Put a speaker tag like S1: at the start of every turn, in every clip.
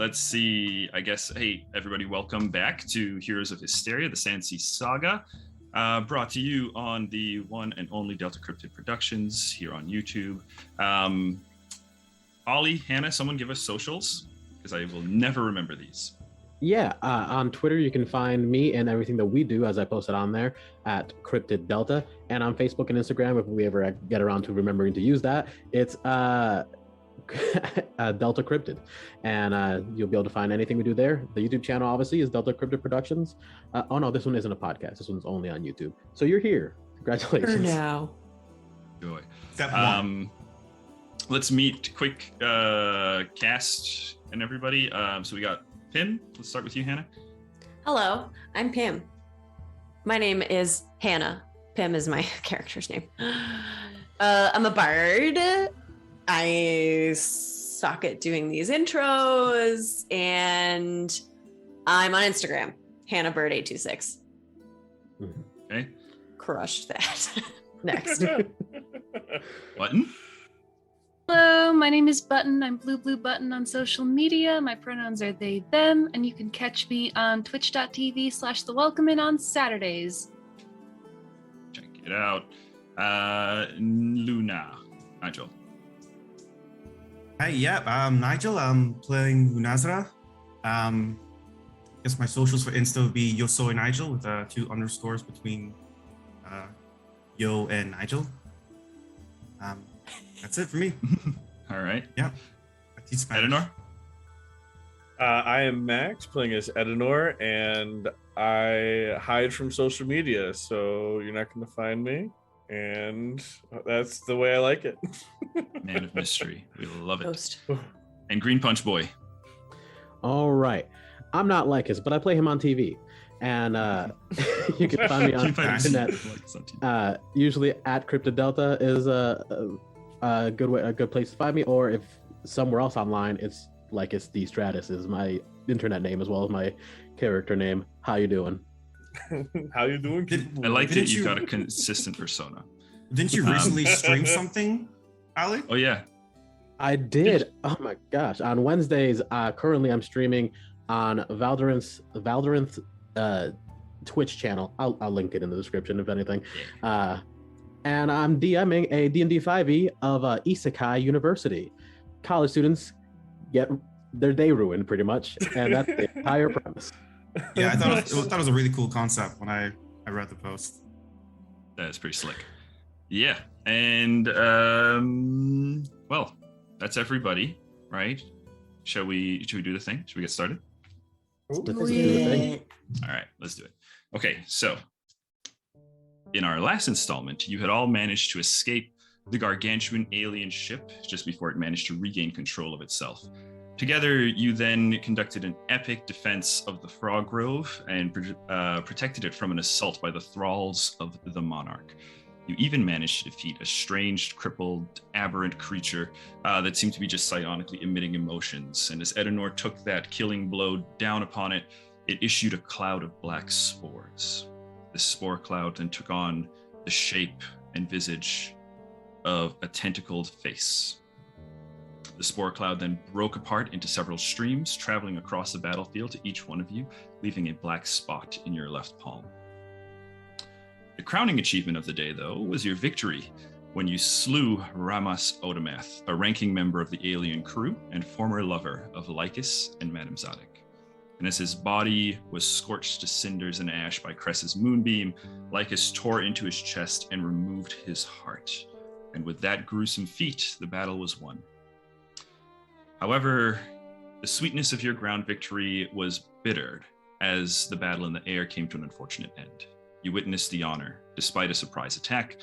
S1: let's see. I guess, hey, everybody, welcome back to Heroes of Histaeria, the Sandsea Saga, brought to you on the one and only Delta Cryptid Productions here on YouTube. Ollie, Hannah, someone give us socials, because I will never remember these.
S2: Yeah, on Twitter, you can find me and everything that we do as I post it on there at Cryptid Delta. And on Facebook and Instagram, if we ever get around to remembering to use that, it's Delta Cryptid. And you'll be able to find anything we do there. The YouTube channel, obviously, is Delta Cryptid Productions. Oh, no, this one isn't a podcast. This one's only on YouTube. So you're here. Congratulations.
S3: For now.
S1: Joy.
S4: Step one.
S1: Let's meet quick cast and everybody. So we got Pim. Let's start with you, Hannah.
S3: Hello, I'm Pim. My name is Hannah. Pim is my character's name. I'm a bard. I suck at doing these intros, and I'm on Instagram, HannahBird826.
S1: Okay.
S3: Crushed that. Next.
S1: Button.
S5: Hello, my name is Button. I'm Blue Button on social media. My pronouns are they, them, and you can catch me on twitch.tv/thewelcomein on Saturdays.
S1: Check it out. Luna. Nigel.
S4: Hi, yeah, I'm Nigel. I'm playing Lunazra. I guess my socials for Insta would be Yosoy Nigel with 2 underscores between Yo and Nigel. That's it for me.
S1: All right.
S4: Yeah.
S1: Edenor.
S6: I am Max, playing as Edenor, and I hide from social media, so you're not going to find me, and that's the way I like it.
S1: Man of mystery. We love it.
S3: Ghost.
S1: And Green Punch Boy.
S2: All right. I'm not Lycus, but I play him on TV. And you can find me on the internet. Usually at Cryptid Delta is a good place to find me, or if somewhere else online, it's Lycus D Stratus is my internet name as well as my character name. How you doing?
S6: How you doing?
S1: I like that you've got a consistent persona.
S4: Didn't you recently stream something, Ali?
S1: Oh yeah,
S2: I did. Oh my gosh! On Wednesdays, currently I'm streaming on Valdorinth's Twitch channel. I'll link it in the description if anything. And I'm DMing a D&D 5e of Isekai University. College students get their day ruined pretty much, and that's the entire premise.
S4: Yeah, I thought it was a really cool concept when I read the post.
S1: That's pretty slick. Yeah, and well, that's everybody, right? Should we do the thing? Should we get started?
S2: Let's do the thing.
S1: All right, let's do it. Okay, so in our last installment, you had all managed to escape the gargantuan alien ship just before it managed to regain control of itself. Together, you then conducted an epic defense of the Frog Grove and protected it from an assault by the thralls of the Monarch. You even managed to defeat a strange, crippled, aberrant creature that seemed to be just psionically emitting emotions. And as Edenor took that killing blow down upon it, it issued a cloud of black spores. The spore cloud then took on the shape and visage of a tentacled face. The spore cloud then broke apart into several streams, traveling across the battlefield to each one of you, leaving a black spot in your left palm. The crowning achievement of the day, though, was your victory when you slew Ramas Odomath, a ranking member of the alien crew and former lover of Lycus and Madame Zadok. And as his body was scorched to cinders and ash by Cress's moonbeam, Lycus tore into his chest and removed his heart. And with that gruesome feat, the battle was won. However, the sweetness of your ground victory was bittered as the battle in the air came to an unfortunate end. You witnessed the honor, despite a surprise attack,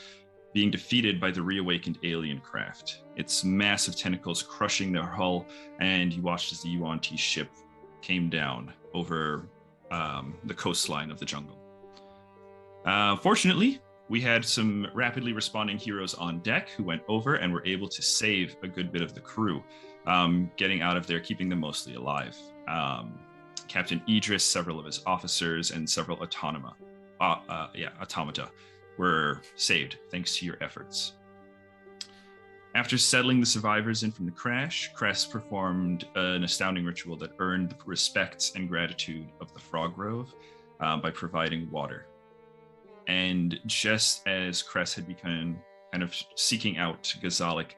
S1: being defeated by the reawakened alien craft, its massive tentacles crushing their hull, and you watched as the Yuan-Ti ship came down over the coastline of the jungle. Fortunately, we had some rapidly responding heroes on deck who went over and were able to save a good bit of the crew, getting out of there, keeping them mostly alive. Captain Idris, several of his officers, and several automata were saved thanks to your efforts. After settling the survivors in from the crash, Cress performed an astounding ritual that earned the respect and gratitude of the Frog Grove by providing water. And just as Cress had begun kind of seeking out Gazalik,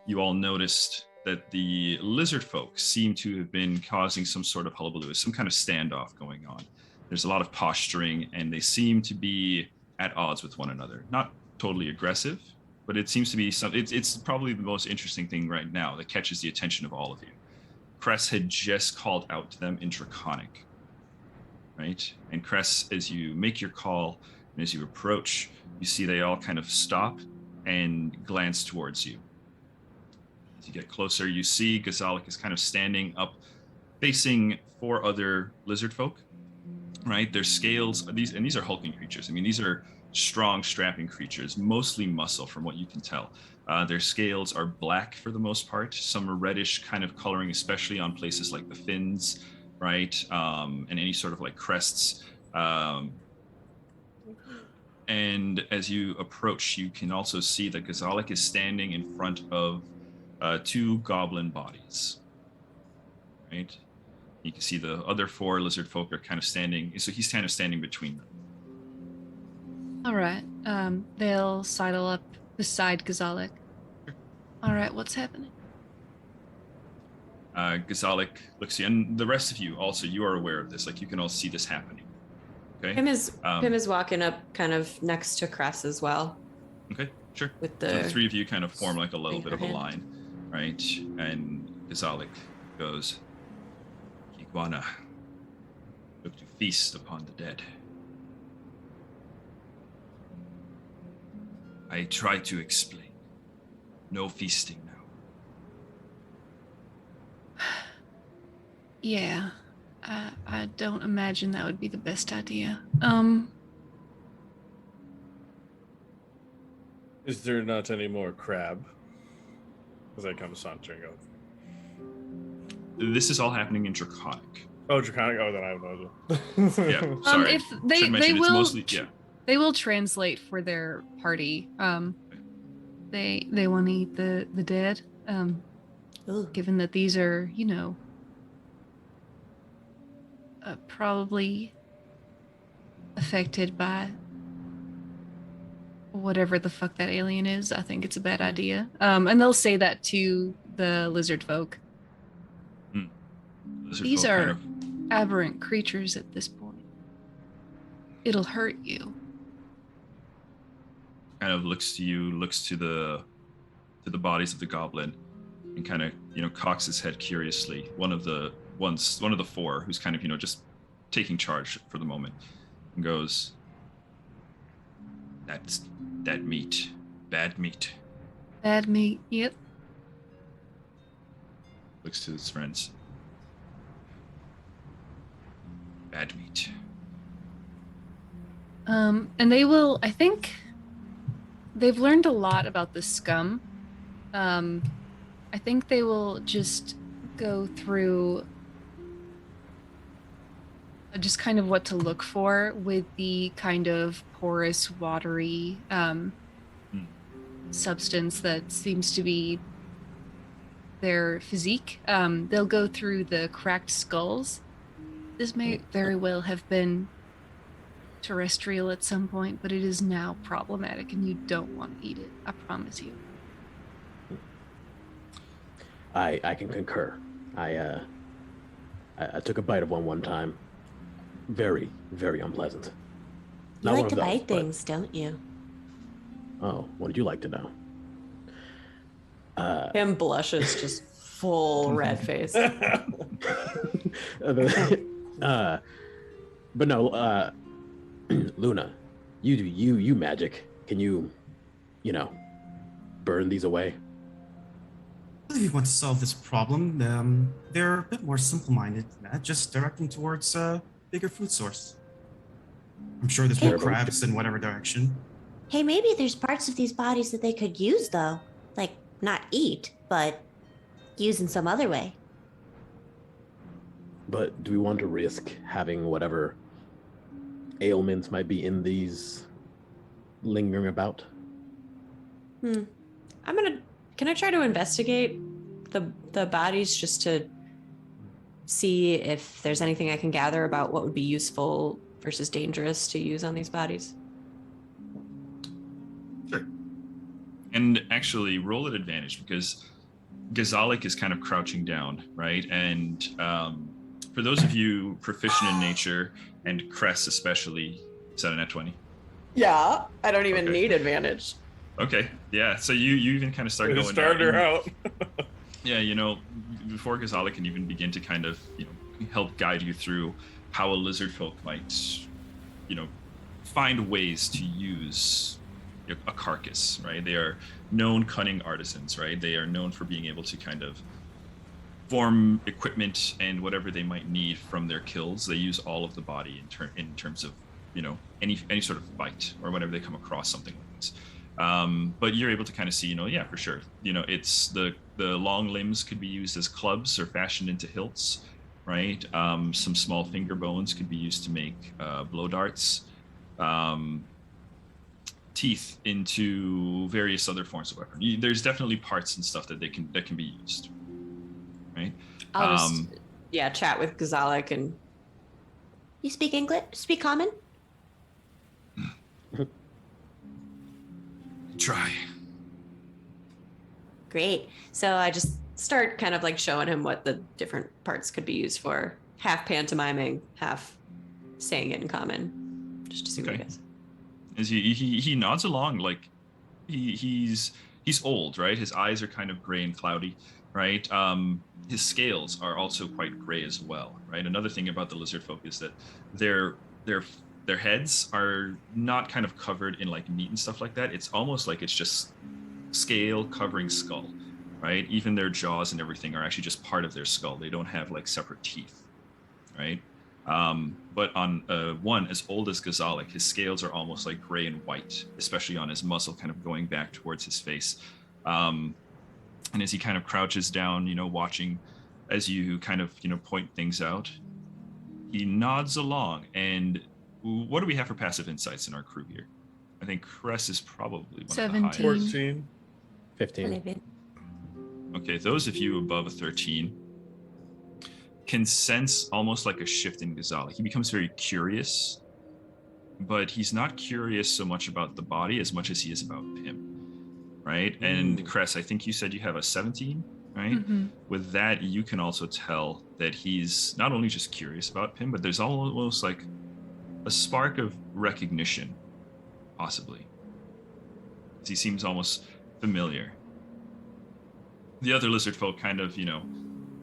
S1: you all noticed that the lizard folk seem to have been causing some sort of hullabaloo, some kind of standoff going on. There's a lot of posturing, and they seem to be at odds with one another. Not totally aggressive, but it seems to be it's probably the most interesting thing right now that catches the attention of all of you. Cress had just called out to them in Draconic, right? And Cress, as you make your call and as you approach, you see they all kind of stop and glance towards you. As you get closer, you see Gazalik is kind of standing up, facing 4 other lizard folk, right? Their scales, these are hulking creatures. I mean, these are strong, strapping creatures, mostly muscle from what you can tell. Their scales are black for the most part. Some are reddish kind of coloring, especially on places like the fins, right? And any sort of like crests. And as you approach, you can also see that Gazalik is standing in front of 2 goblin bodies, right? You can see the other 4 lizard folk are kind of standing, so he's kind of standing between them.
S5: All right. They'll sidle up beside Gazalik.
S1: Sure.
S5: All right, what's happening?
S1: Gazalik looks at you, and the rest of you also, you are aware of this. Like, you can all see this happening. Okay.
S3: Pim is walking up kind of next to Cress as well.
S1: Okay, sure.
S3: With
S1: So the 3 of you kind of form like a little bit of a
S3: hand.
S1: line, right? And Gazalik goes, Iguana, look to feast upon the dead. I try to explain. No feasting now.
S5: Yeah. I don't imagine that would be the best idea.
S6: Is there not any more crab? As I come sauntering up.
S1: This is all happening in Draconic.
S6: Oh, Draconic. Oh, then I have no idea.
S1: Yeah, sorry.
S5: If they
S1: Should mention
S5: will
S1: it's mostly, yeah.
S5: They will translate for their party. They want to eat the dead. Given that these are, probably affected by whatever the fuck that alien is, I think it's a bad idea. And they'll say that to the lizard folk. These are aberrant creatures at this point. It'll hurt you.
S1: Kind of looks to you, looks to the bodies of the goblin, and kind of cocks his head curiously. One of the 4 who's kind of just taking charge for the moment, and goes, "That's that meat, bad meat."
S5: Bad meat. Yep.
S1: Looks to his friends. Bad meat.
S5: And they will, I think they've learned a lot about the scum. I think they will just go through just kind of what to look for with the kind of porous, watery substance that seems to be their physique. They'll go through the cracked skulls. This may very well have been terrestrial at some point, but it is now problematic and you don't want to eat it. I promise you.
S2: I can concur. I took a bite of one time. Very, very unpleasant.
S3: You like to bite things, don't you?
S2: Oh, what would you like to know?
S3: Him blushes, just full red face.
S2: But no, Luna, you do you magic. Can you burn these away?
S4: If you want to solve this problem, they're a bit more simple-minded than that. Just direct them towards a bigger food source. I'm sure there's more crabs in whatever direction.
S7: Hey, maybe there's parts of these bodies that they could use, though. Like, not eat, but use in some other way.
S2: But do we want to risk having whatever ailments might be in these lingering about?
S3: I'm gonna Can I try to investigate the bodies just to see if there's anything I can gather about what would be useful versus dangerous to use on these bodies?
S1: Sure. And actually, roll at advantage because Gazalik is kind of crouching down, right? And for those of you proficient in nature, and Cress especially, is that a net 20?
S3: Yeah, I don't even
S1: Okay.
S3: need advantage.
S1: Okay, yeah. So you even kind of start going
S6: Start her out.
S1: Yeah, before Gazala can even begin to kind of, help guide you through how a lizard folk might, find ways to use a carcass, right? They are known cunning artisans, right? They are known for being able to kind of form equipment and whatever they might need from their kills. They use all of the body in terms of, any sort of bite or whenever they come across something like this. But you're able to kind of see, yeah, for sure. It's the long limbs could be used as clubs or fashioned into hilts, right? Some small finger bones could be used to make blow darts. Teeth into various other forms of weapon. There's definitely parts and stuff that can be used, right?
S3: I'll just chat with Gazalik and.
S7: You speak English? Speak common?
S1: Try.
S3: Great. So I just start kind of like showing him what the different parts could be used for, half pantomiming, half saying it in common, just to see what he does.
S1: As he nods along, like he's old, right? His eyes are kind of gray and cloudy, right? His scales are also quite gray as well, right? Another thing about the lizard folk is that their heads are not kind of covered in like meat and stuff like that. It's almost like it's just scale covering skull, right? Even their jaws and everything are actually just part of their skull. They don't have like separate teeth, right? But on one as old as Gazalik, his scales are almost like gray and white, especially on his muzzle kind of going back towards his face. And as he kind of crouches down, watching as you kind of, point things out, he nods along. And what do we have for passive insights in our crew here? I think Cress is probably one
S5: 17.
S1: of the highest.
S6: 14.
S2: 15.
S1: Okay, those of you above a 13 can sense almost like a shift in Gazala. He becomes very curious, but he's not curious so much about the body as much as he is about him, right? And Cress, I think you said you have a 17, right?
S5: Mm-hmm.
S1: With that, you can also tell that he's not only just curious about him, but there's almost like a spark of recognition, possibly. He seems almost familiar. The other lizard folk kind of,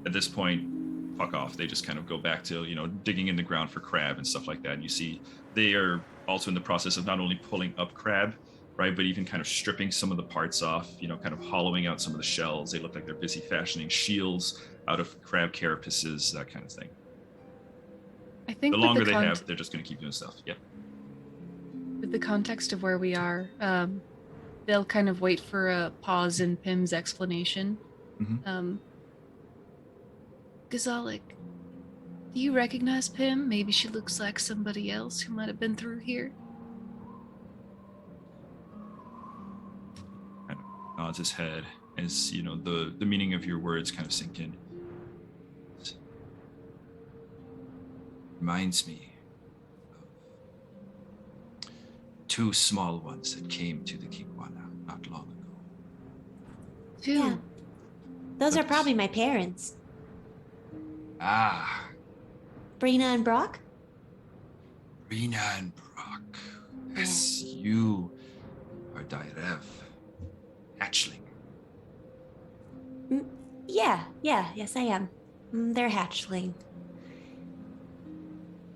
S1: at this point, fuck off. They just kind of go back to, digging in the ground for crab and stuff like that. And you see they are also in the process of not only pulling up crab, right, but even kind of stripping some of the parts off, kind of hollowing out some of the shells. They look like they're busy fashioning shields out of crab carapaces, that kind of thing.
S5: I think
S1: the longer they have, they're just going to keep doing stuff. Yep.
S5: With the context of where we are, they'll kind of wait for a pause in Pim's explanation.
S1: Mm-hmm.
S5: Gazalik, do you recognize Pim? Maybe she looks like somebody else who might have been through here.
S1: Kind of nods his head as, the meaning of your words kind of sink in. Reminds me of two small ones that came to the Kikwana not long ago.
S5: Two.
S7: Yeah. Those are probably my parents.
S1: Ah.
S7: Brina and Brock?
S1: Rena and Brock. Yes, you are Dyrev. Hatchling.
S7: Yes, I am. They're hatchling.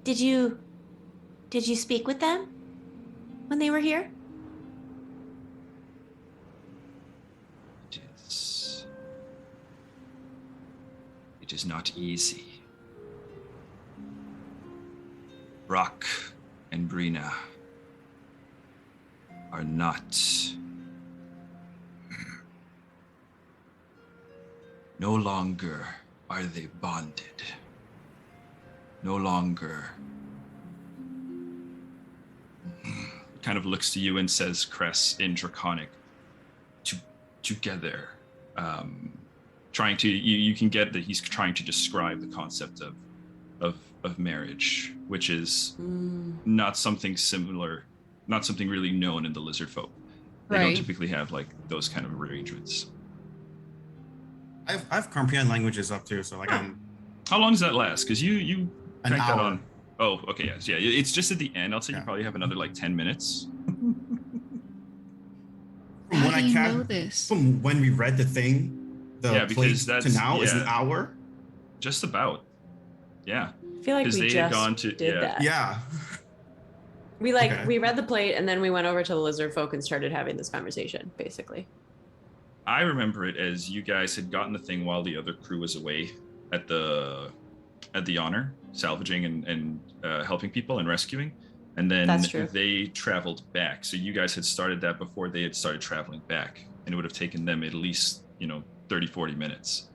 S7: Did you speak with them when they were here?
S1: It is not easy. Brock and Brina are not. No longer are they bonded. No longer. Kind of looks to you and says, Cress in Draconic, together trying to you can get that he's trying to describe the concept of marriage, which is not something similar, not something really known in the lizard folk. They don't typically have like those kind of arrangements.
S4: I've comprehend languages up too, so like I'm.
S1: How long does that last? Because you
S4: An
S1: crank
S4: hour.
S1: that on. Oh, okay, yes, yeah. It's just at the end. I'll say you probably have another like 10 minutes.
S5: How do you know this?
S4: From when we read the thing, the
S1: because
S4: plate to now is an hour.
S1: Just about. Yeah.
S3: I feel like we
S1: they
S3: just
S1: had gone to,
S3: did that.
S4: Yeah.
S3: We we read the plate and then we went over to the lizard folk and started having this conversation, basically.
S1: I remember it as you guys had gotten the thing while the other crew was away at the honor, salvaging and helping people and rescuing. And then they traveled back. So you guys had started that before they had started traveling back. And it would have taken them at least, 30, 40 minutes.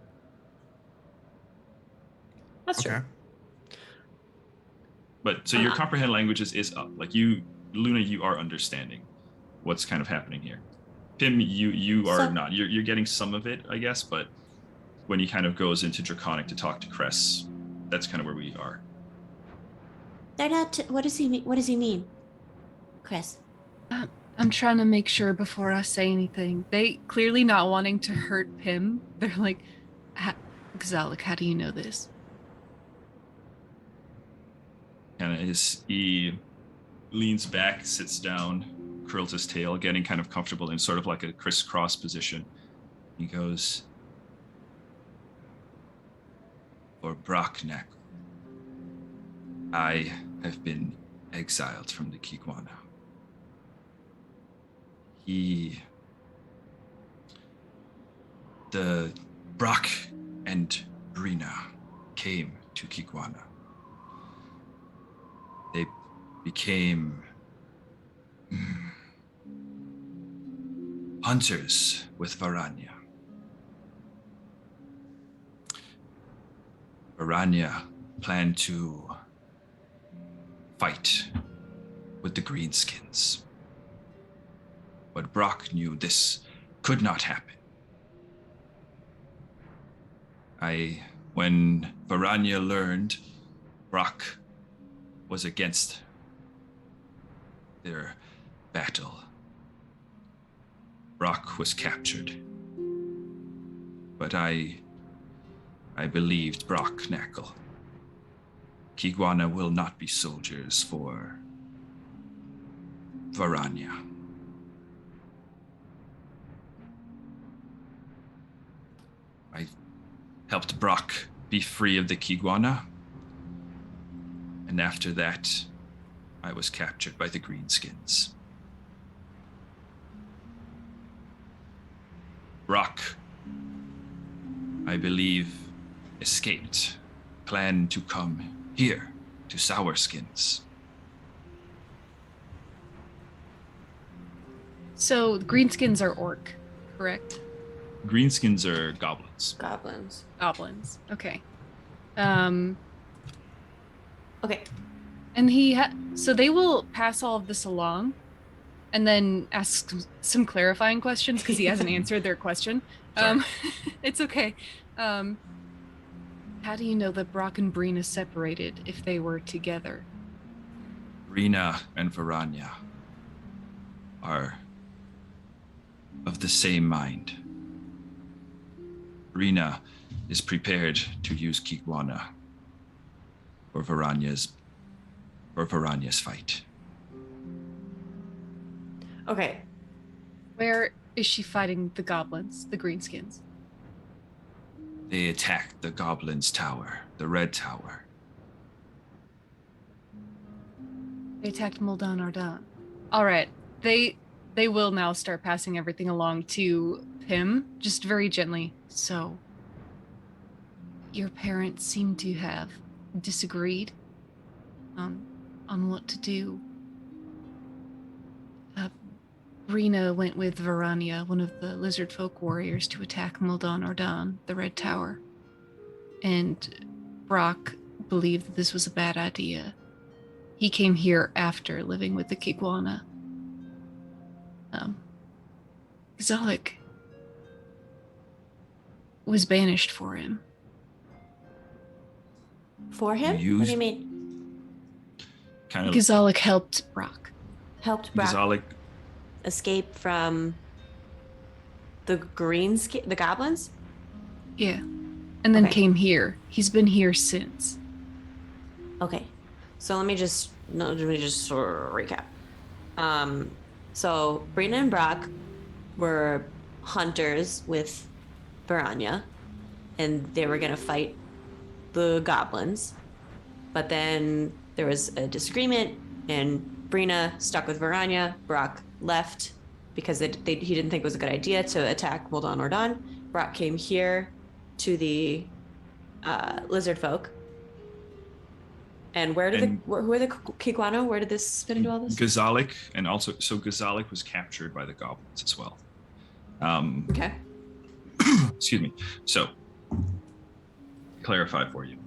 S3: That's true.
S1: But so your comprehend languages is up. Like Luna, you are understanding what's kind of happening here. Pim, you are not. You're getting some of it, I guess, but when he kind of goes into Draconic to talk to Cress, that's kind of where we are.
S7: They're not. What does he mean? What does he mean, Chris?
S5: I'm trying to make sure before I say anything. They clearly not wanting to hurt Pim. They're like, Xalik, how do you know this?
S1: And he leans back, sits down, curls his tail, getting kind of comfortable in sort of like a crisscross position. He goes, for Brockneck, I have been exiled from the Kikwana. The Brock and Brina came to Kikwana. They became hunters with Varanya. Varanya planned to fight with the Greenskins. But Brock knew this could not happen. When Varanya learned Brock was against their battle, Brock was captured. But I believed Brock Knackle. Kigwana will not be soldiers for Varanya. I helped Brock be free of the Kigwana, and after that, I was captured by the Greenskins. Brock, I believe, escaped, planned to come here to Sourskins.
S5: So the Greenskins are orc, correct?
S1: Greenskins are goblins.
S5: Goblins. Okay.
S3: Okay.
S5: And so they will pass all of this along and then ask some clarifying questions because he hasn't answered their question. It's okay. How do you know that Brock and Brina separated if they were together?
S1: Brina and Varanya are of the same mind. Brina is prepared to use Kikwana for Varanya's fight.
S3: Okay.
S5: Where is she fighting the goblins, the Greenskins?
S1: They attacked the goblins' tower, the Red Tower.
S5: They attacked Muldan Ardan. All right. They will now start passing everything along to Pim, just very gently. So, your parents seem to have disagreed on what to do. Brina went with Varanya, one of the lizard folk warriors, to attack Muldan Ardan, the Red Tower. And Brock believed that this was a bad idea. He came here after living with the Kikwana. Xalik, was banished for him.
S3: For him?
S1: You
S3: What do
S1: use-
S3: you mean?
S1: Kind of
S5: Gazalik helped Brock.
S3: Helped Brock
S1: Gazalik.
S3: escape from the the goblins?
S5: Yeah. And then
S3: Okay.
S5: came here. He's been here since.
S3: Okay, so let me just sort of recap. So Brina and Brock were hunters with Baranya, and they were gonna fight the goblins, but then there was a disagreement, and Brina stuck with Baranya. Brock left because he didn't think it was a good idea to attack Moldon Ordan. Brock came here to the lizard folk. And who are the Kiguano? Where did this fit into all this?
S1: Gazalik, and also, so Gazalik was captured by the goblins as well.
S3: Okay.
S1: Excuse me. So, clarify for you.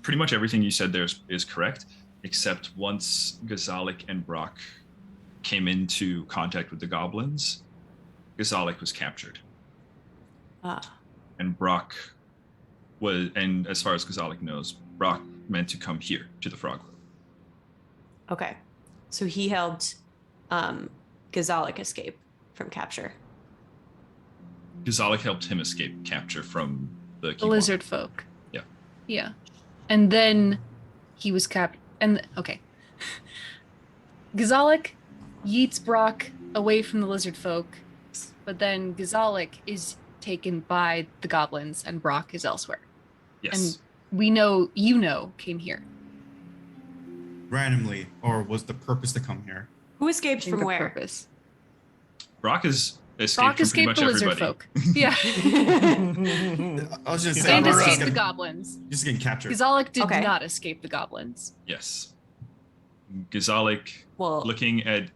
S1: Pretty much everything you said there is correct, except once Gazalik and Brock came into contact with the goblins, Gazalik was captured. And Brock was, and as far as Gazalik knows, Brock meant to come here to the frog room.
S3: Okay. So he helped Gazalik escape from capture.
S1: Gazalik helped him escape capture from the
S5: The lizard folk.
S1: Yeah.
S5: Yeah. And then he was captured. And, okay. Gazalik yeets Brock away from the lizard folk, but then Gazalik is taken by the goblins and Brock is elsewhere.
S1: Yes.
S5: And we know, came here.
S4: Randomly, or was the purpose to come here?
S3: Who escaped
S5: I think
S3: from
S5: the
S3: where?
S5: Purpose.
S1: Brock is escaped
S5: Brock
S1: from pretty
S5: escaped
S1: much
S5: the lizard
S1: everybody.
S5: folk. Yeah.
S4: I was just
S5: And
S4: saying,
S5: escaped the goblins.
S4: just getting captured.
S5: Gazalik did
S3: Okay.
S5: not escape the goblins.
S1: Yes. Gazalik,
S3: Well,
S1: looking at,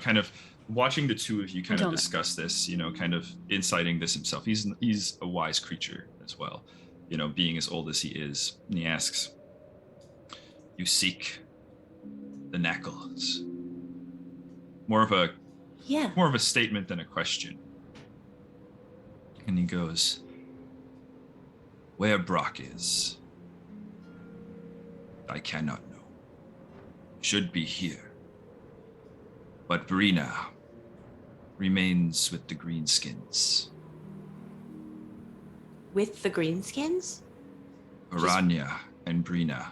S1: kind of watching the two of you kind
S5: Until
S1: of
S5: now.
S1: discuss this, kind of inciting this himself. He's a wise creature as well, being as old as he is. And he asks, "You seek the knackles?" More of a statement than a question. And he goes, "Where Brock is, I cannot know. Should be here. But Brina remains with the Greenskins.
S3: with the greenskins?
S1: Varanya and Brina.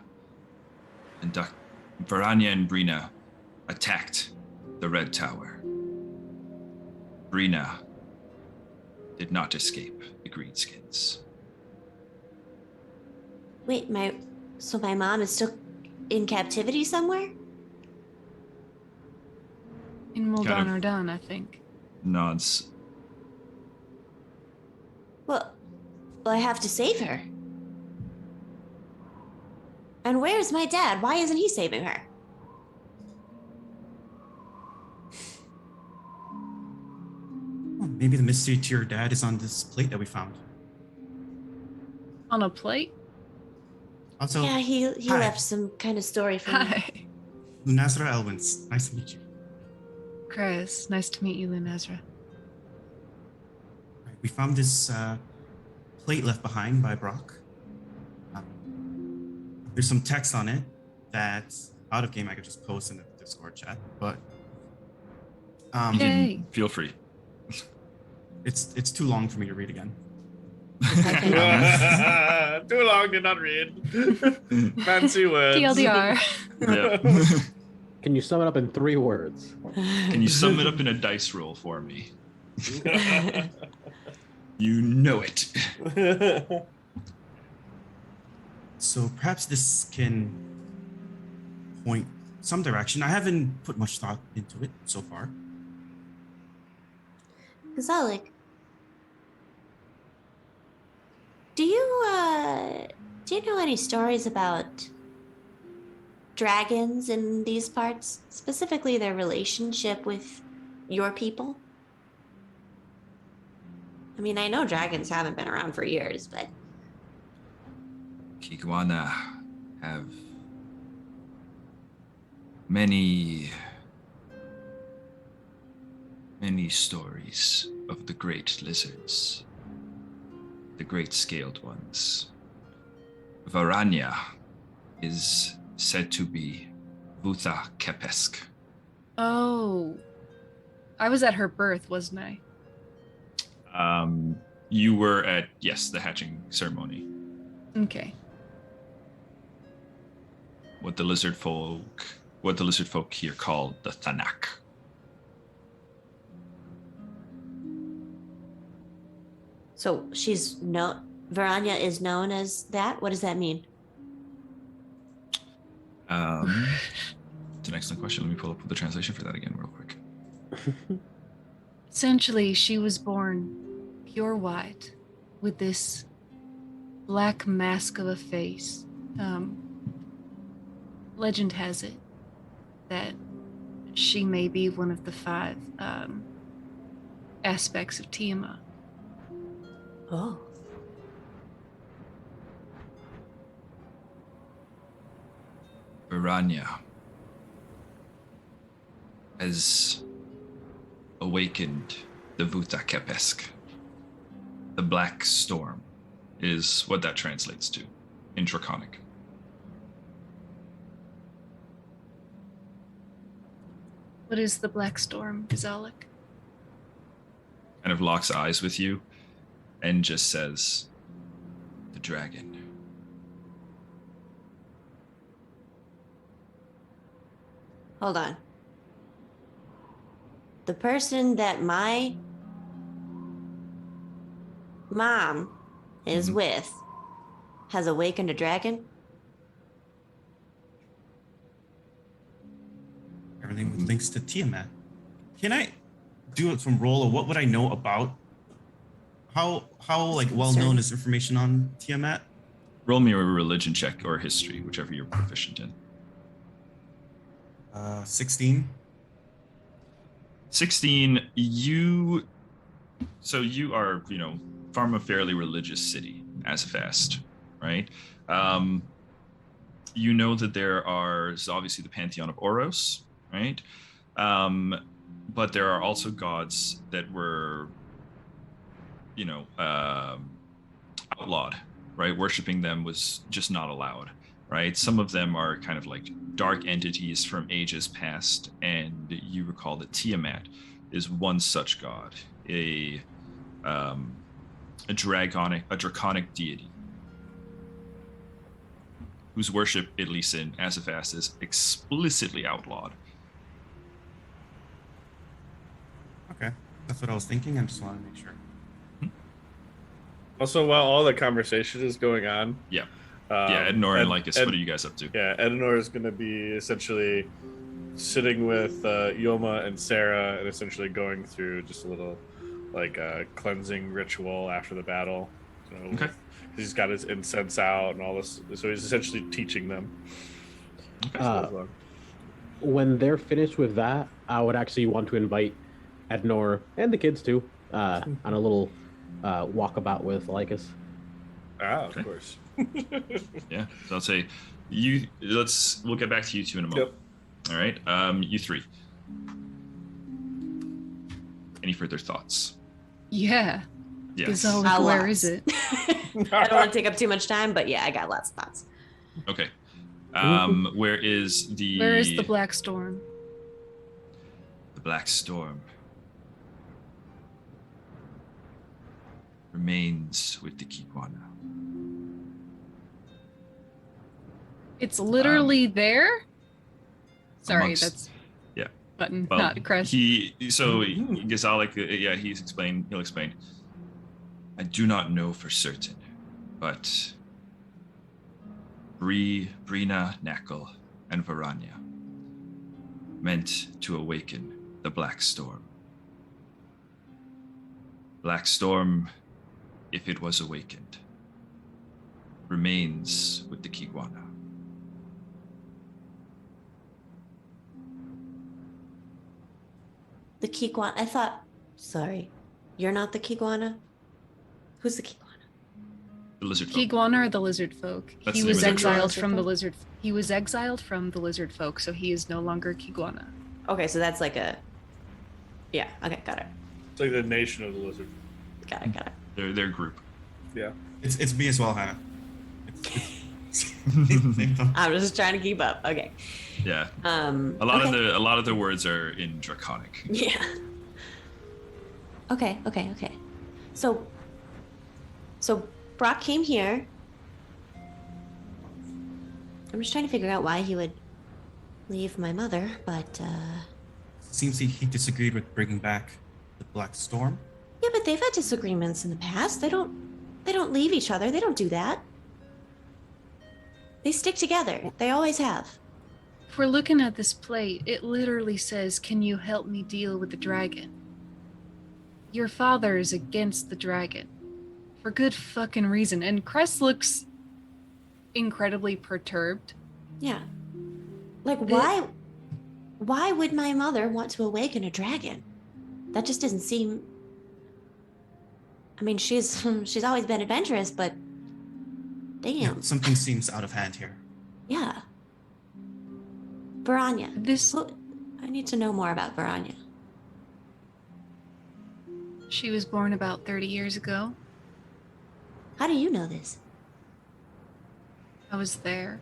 S1: And Varanya and Brina attacked the Red Tower. Brina did not escape the Greenskins.
S7: Wait, so my mom is still in captivity somewhere?
S5: In Moldon
S1: Kind of-
S5: Ordan, I think.
S1: Nods.
S7: Well, I have to save her. And where's my dad? Why isn't he saving her?
S4: Oh, maybe the mystery to your dad is on this plate that we found.
S5: On a plate?
S4: Also,
S7: Yeah, he
S4: hi.
S7: left some kind of story for me.
S5: Hi.
S4: Lunazra Elwins. Nice to meet you.
S5: Chris, nice to meet you, Lunazra.
S4: Right, we found this plate left behind by Brock. There's some text on it that's out of game. I could just post in the Discord chat, but
S5: Yay.
S1: Feel free.
S4: it's too long for me to read again.
S6: Too long, did not read. Fancy words.
S5: TLDR.
S1: Yeah.
S2: Can you sum it up in 3 words?
S1: Can you sum it up in a dice roll for me? You know it.
S4: So perhaps this can point some direction. I haven't put much thought into it so far.
S7: Gazalik, do you know any stories about dragons in these parts, specifically their relationship with your people? I mean, I know dragons haven't been around for years, but
S1: Kiguana have many stories of the great lizards, the great scaled ones. Varanya is said to be Vutha Kepesk.
S5: Oh. I was at her birth, wasn't I?
S1: You were at, yes, the hatching ceremony.
S5: Okay.
S1: What the lizard folk here call the Thanak.
S7: So Varanya is known as that? What does that mean?
S1: It's an excellent question. Let me pull up the translation for that again real quick.
S5: Essentially, she was born pure white with this black mask of a face. Legend has it that she may be one of the 5 aspects of Tiamat.
S7: Oh.
S1: Varanya has awakened the Vutha Kepesk. The Black Storm is what that translates to in Draconic.
S5: What is the Black Storm, Zalek?
S1: Kind of locks eyes with you and just says, the dragon.
S7: Hold on. The person that my mom is with has awakened a dragon?
S4: Everything with links to Tiamat. Can I do some roll, or what would I know about how like well known is information on Tiamat?
S1: Roll me a religion check or history, whichever you're proficient in.
S4: 16.
S1: 16, you are, from a fairly religious city, Azafast, right? You know that there's obviously the pantheon of Oros, right? But there are also gods that were, outlawed, right? Worshipping them was just not allowed, right? Some of them are kind of like dark entities from ages past, and you recall that Tiamat is one such god, a draconic deity whose worship, at least in Azafast, is explicitly outlawed.
S4: Okay, that's what I was thinking. I just want to make sure.
S6: Also, while all the conversation is going on,
S1: Edinor and Lycus, what are you guys up to?
S6: Yeah, Edinor is going to be essentially sitting with Yoma and Sarah and essentially going through just a little cleansing ritual after the battle.
S1: Okay.
S6: He's got his incense out and all this, so he's essentially teaching them.
S2: When they're finished with that, I would actually want to invite Ednor and the kids too on a little walkabout with Lycus.
S6: Of course.
S1: Yeah, so I'll say we'll get back to you two in a moment. Yep. All right, you 3. Any further thoughts?
S5: Yeah.
S1: Yes.
S5: Where is it?
S3: I don't want to take up too much time, but yeah, I got lots of thoughts.
S1: Okay. Where is the
S5: Black Storm?
S1: The Black Storm remains with the Kikwana.
S5: It's literally there? Sorry, that's
S1: yeah.
S5: Button, not crest.
S1: Gazalik, he'll explain. I do not know for certain, but Brina, Knackle, and Varanya meant to awaken the Black Storm. Black Storm, if it was awakened, remains with the Kigwana.
S7: The Kigwana? Sorry, you're not the Kigwana? Who's the Kigwana?
S1: The lizard folk.
S5: Kigwana or the lizard folk?
S1: That's
S5: He
S1: the
S5: was
S1: name of the tribe.
S5: exiled from the lizard. He was exiled from the lizard folk, so he is no longer Kigwana.
S3: Okay, so that's like a... Yeah, okay, got it.
S6: It's like the nation of the lizard.
S3: Got it.
S1: Their group.
S6: Yeah.
S4: It's me as well, Hannah.
S3: I'm just trying to keep up. Okay.
S1: Yeah. A lot of the words are in Draconic.
S3: Yeah. Okay. So Brock came here. I'm just trying to figure out why he would leave my mother, but
S4: Seems he disagreed with bringing back the Black Storm.
S3: yeah, but they've had disagreements in the past. They don't leave each other. They don't do that. They stick together. They always have.
S5: If we're looking at this plate, it literally says, "Can you help me deal with the dragon?" Your father is against the dragon. For good fucking reason. And Cress looks incredibly perturbed.
S3: Yeah. Like, why would my mother want to awaken a dragon? That just doesn't seem... I mean, she's always been adventurous, but damn.
S4: Yeah, something seems out of hand here.
S3: Yeah. Varanya. I need to know more about Varanya.
S5: She was born about 30 years ago.
S3: How do you know this?
S5: I was there.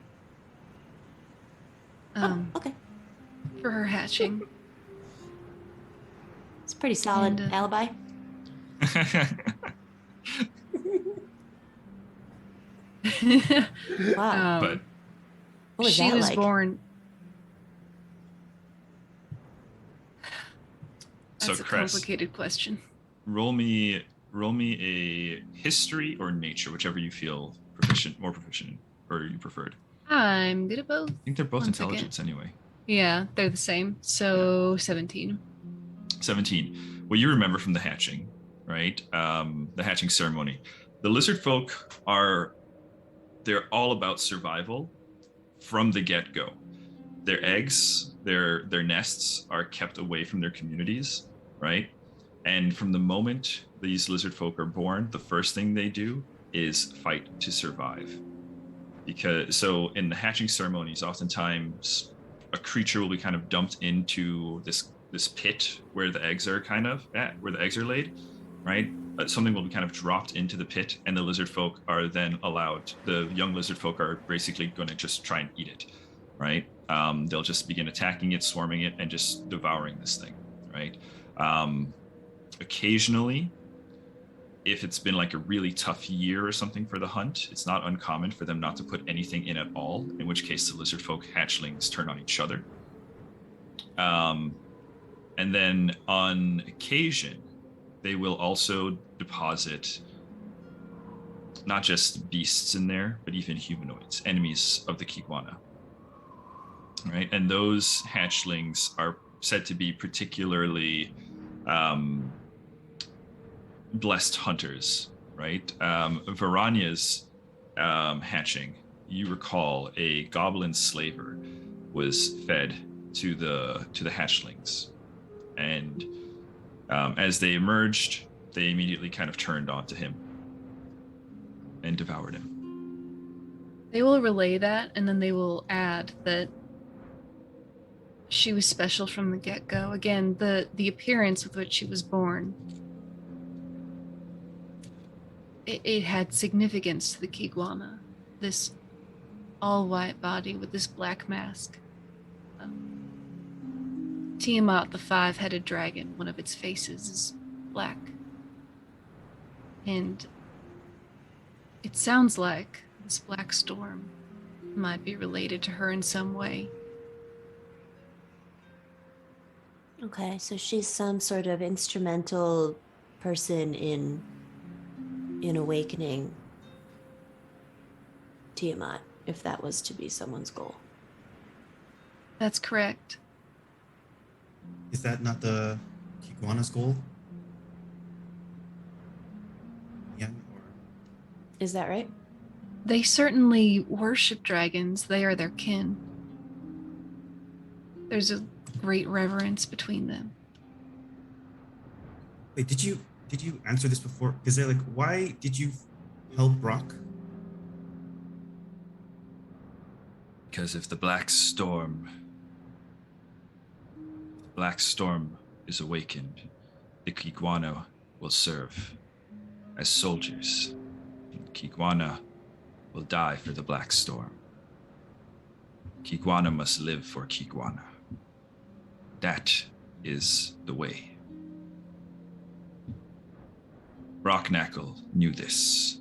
S3: Okay.
S5: For her hatching.
S3: It's a pretty solid alibi. Wow.
S1: But
S3: What was
S5: she
S3: that
S5: was
S3: like?
S5: born.
S1: So
S5: That's a
S1: Cress,
S5: complicated question.
S1: roll me a history or nature, whichever you feel more proficient in, or you preferred.
S5: I'm good at both.
S1: I think they're both
S5: One second.
S1: intelligence anyway.
S5: Yeah, they're the same. So 17.
S1: 17. Well, you remember from the hatching, right? The hatching ceremony. The lizard folk they're all about survival from the get-go. Their eggs, their nests are kept away from their communities, right? And from the moment these lizard folk are born, the first thing they do is fight to survive. So in the hatching ceremonies, oftentimes a creature will be kind of dumped into this pit where the eggs are where the eggs are laid, right? Something will be kind of dropped into the pit, and the lizard folk are then allowed. The young lizard folk are basically going to just try and eat it, right? They'll just begin attacking it, swarming it, and just devouring this thing, right? Occasionally, if it's been like a really tough year or something for the hunt, it's not uncommon for them not to put anything in at all, in which case the lizard folk hatchlings turn on each other. And then on occasion, they will also deposit not just beasts in there, but even humanoids, enemies of the Kigwana. Right? And those hatchlings are said to be particularly blessed hunters, right? Varanya's hatching, you recall a goblin slaver was fed to the hatchlings. And as they emerged, they immediately kind of turned onto him and devoured him.
S5: They will relay that, and then they will add that she was special from the get-go. Again, the appearance with which she was born, it had significance to the Kigwana. This all-white body with this black mask. Tiamat, the five-headed dragon, one of its faces is black. And it sounds like this black storm might be related to her in some way.
S3: Okay, so she's some sort of instrumental person in awakening Tiamat, if that was to be someone's goal.
S5: That's correct.
S4: Is that not the Kigwana's goal? Yeah.
S3: Is that right?
S5: They certainly worship dragons. They are their kin. There's a great reverence between them.
S4: Wait, did you answer this before? Because they're like, why did you help Brock?
S1: Because if the Black Storm is awakened, the Kiguana will serve as soldiers. Kiguana will die for the Black Storm. Kiguana must live for Kiguana. That is the way. Brocknackle knew this.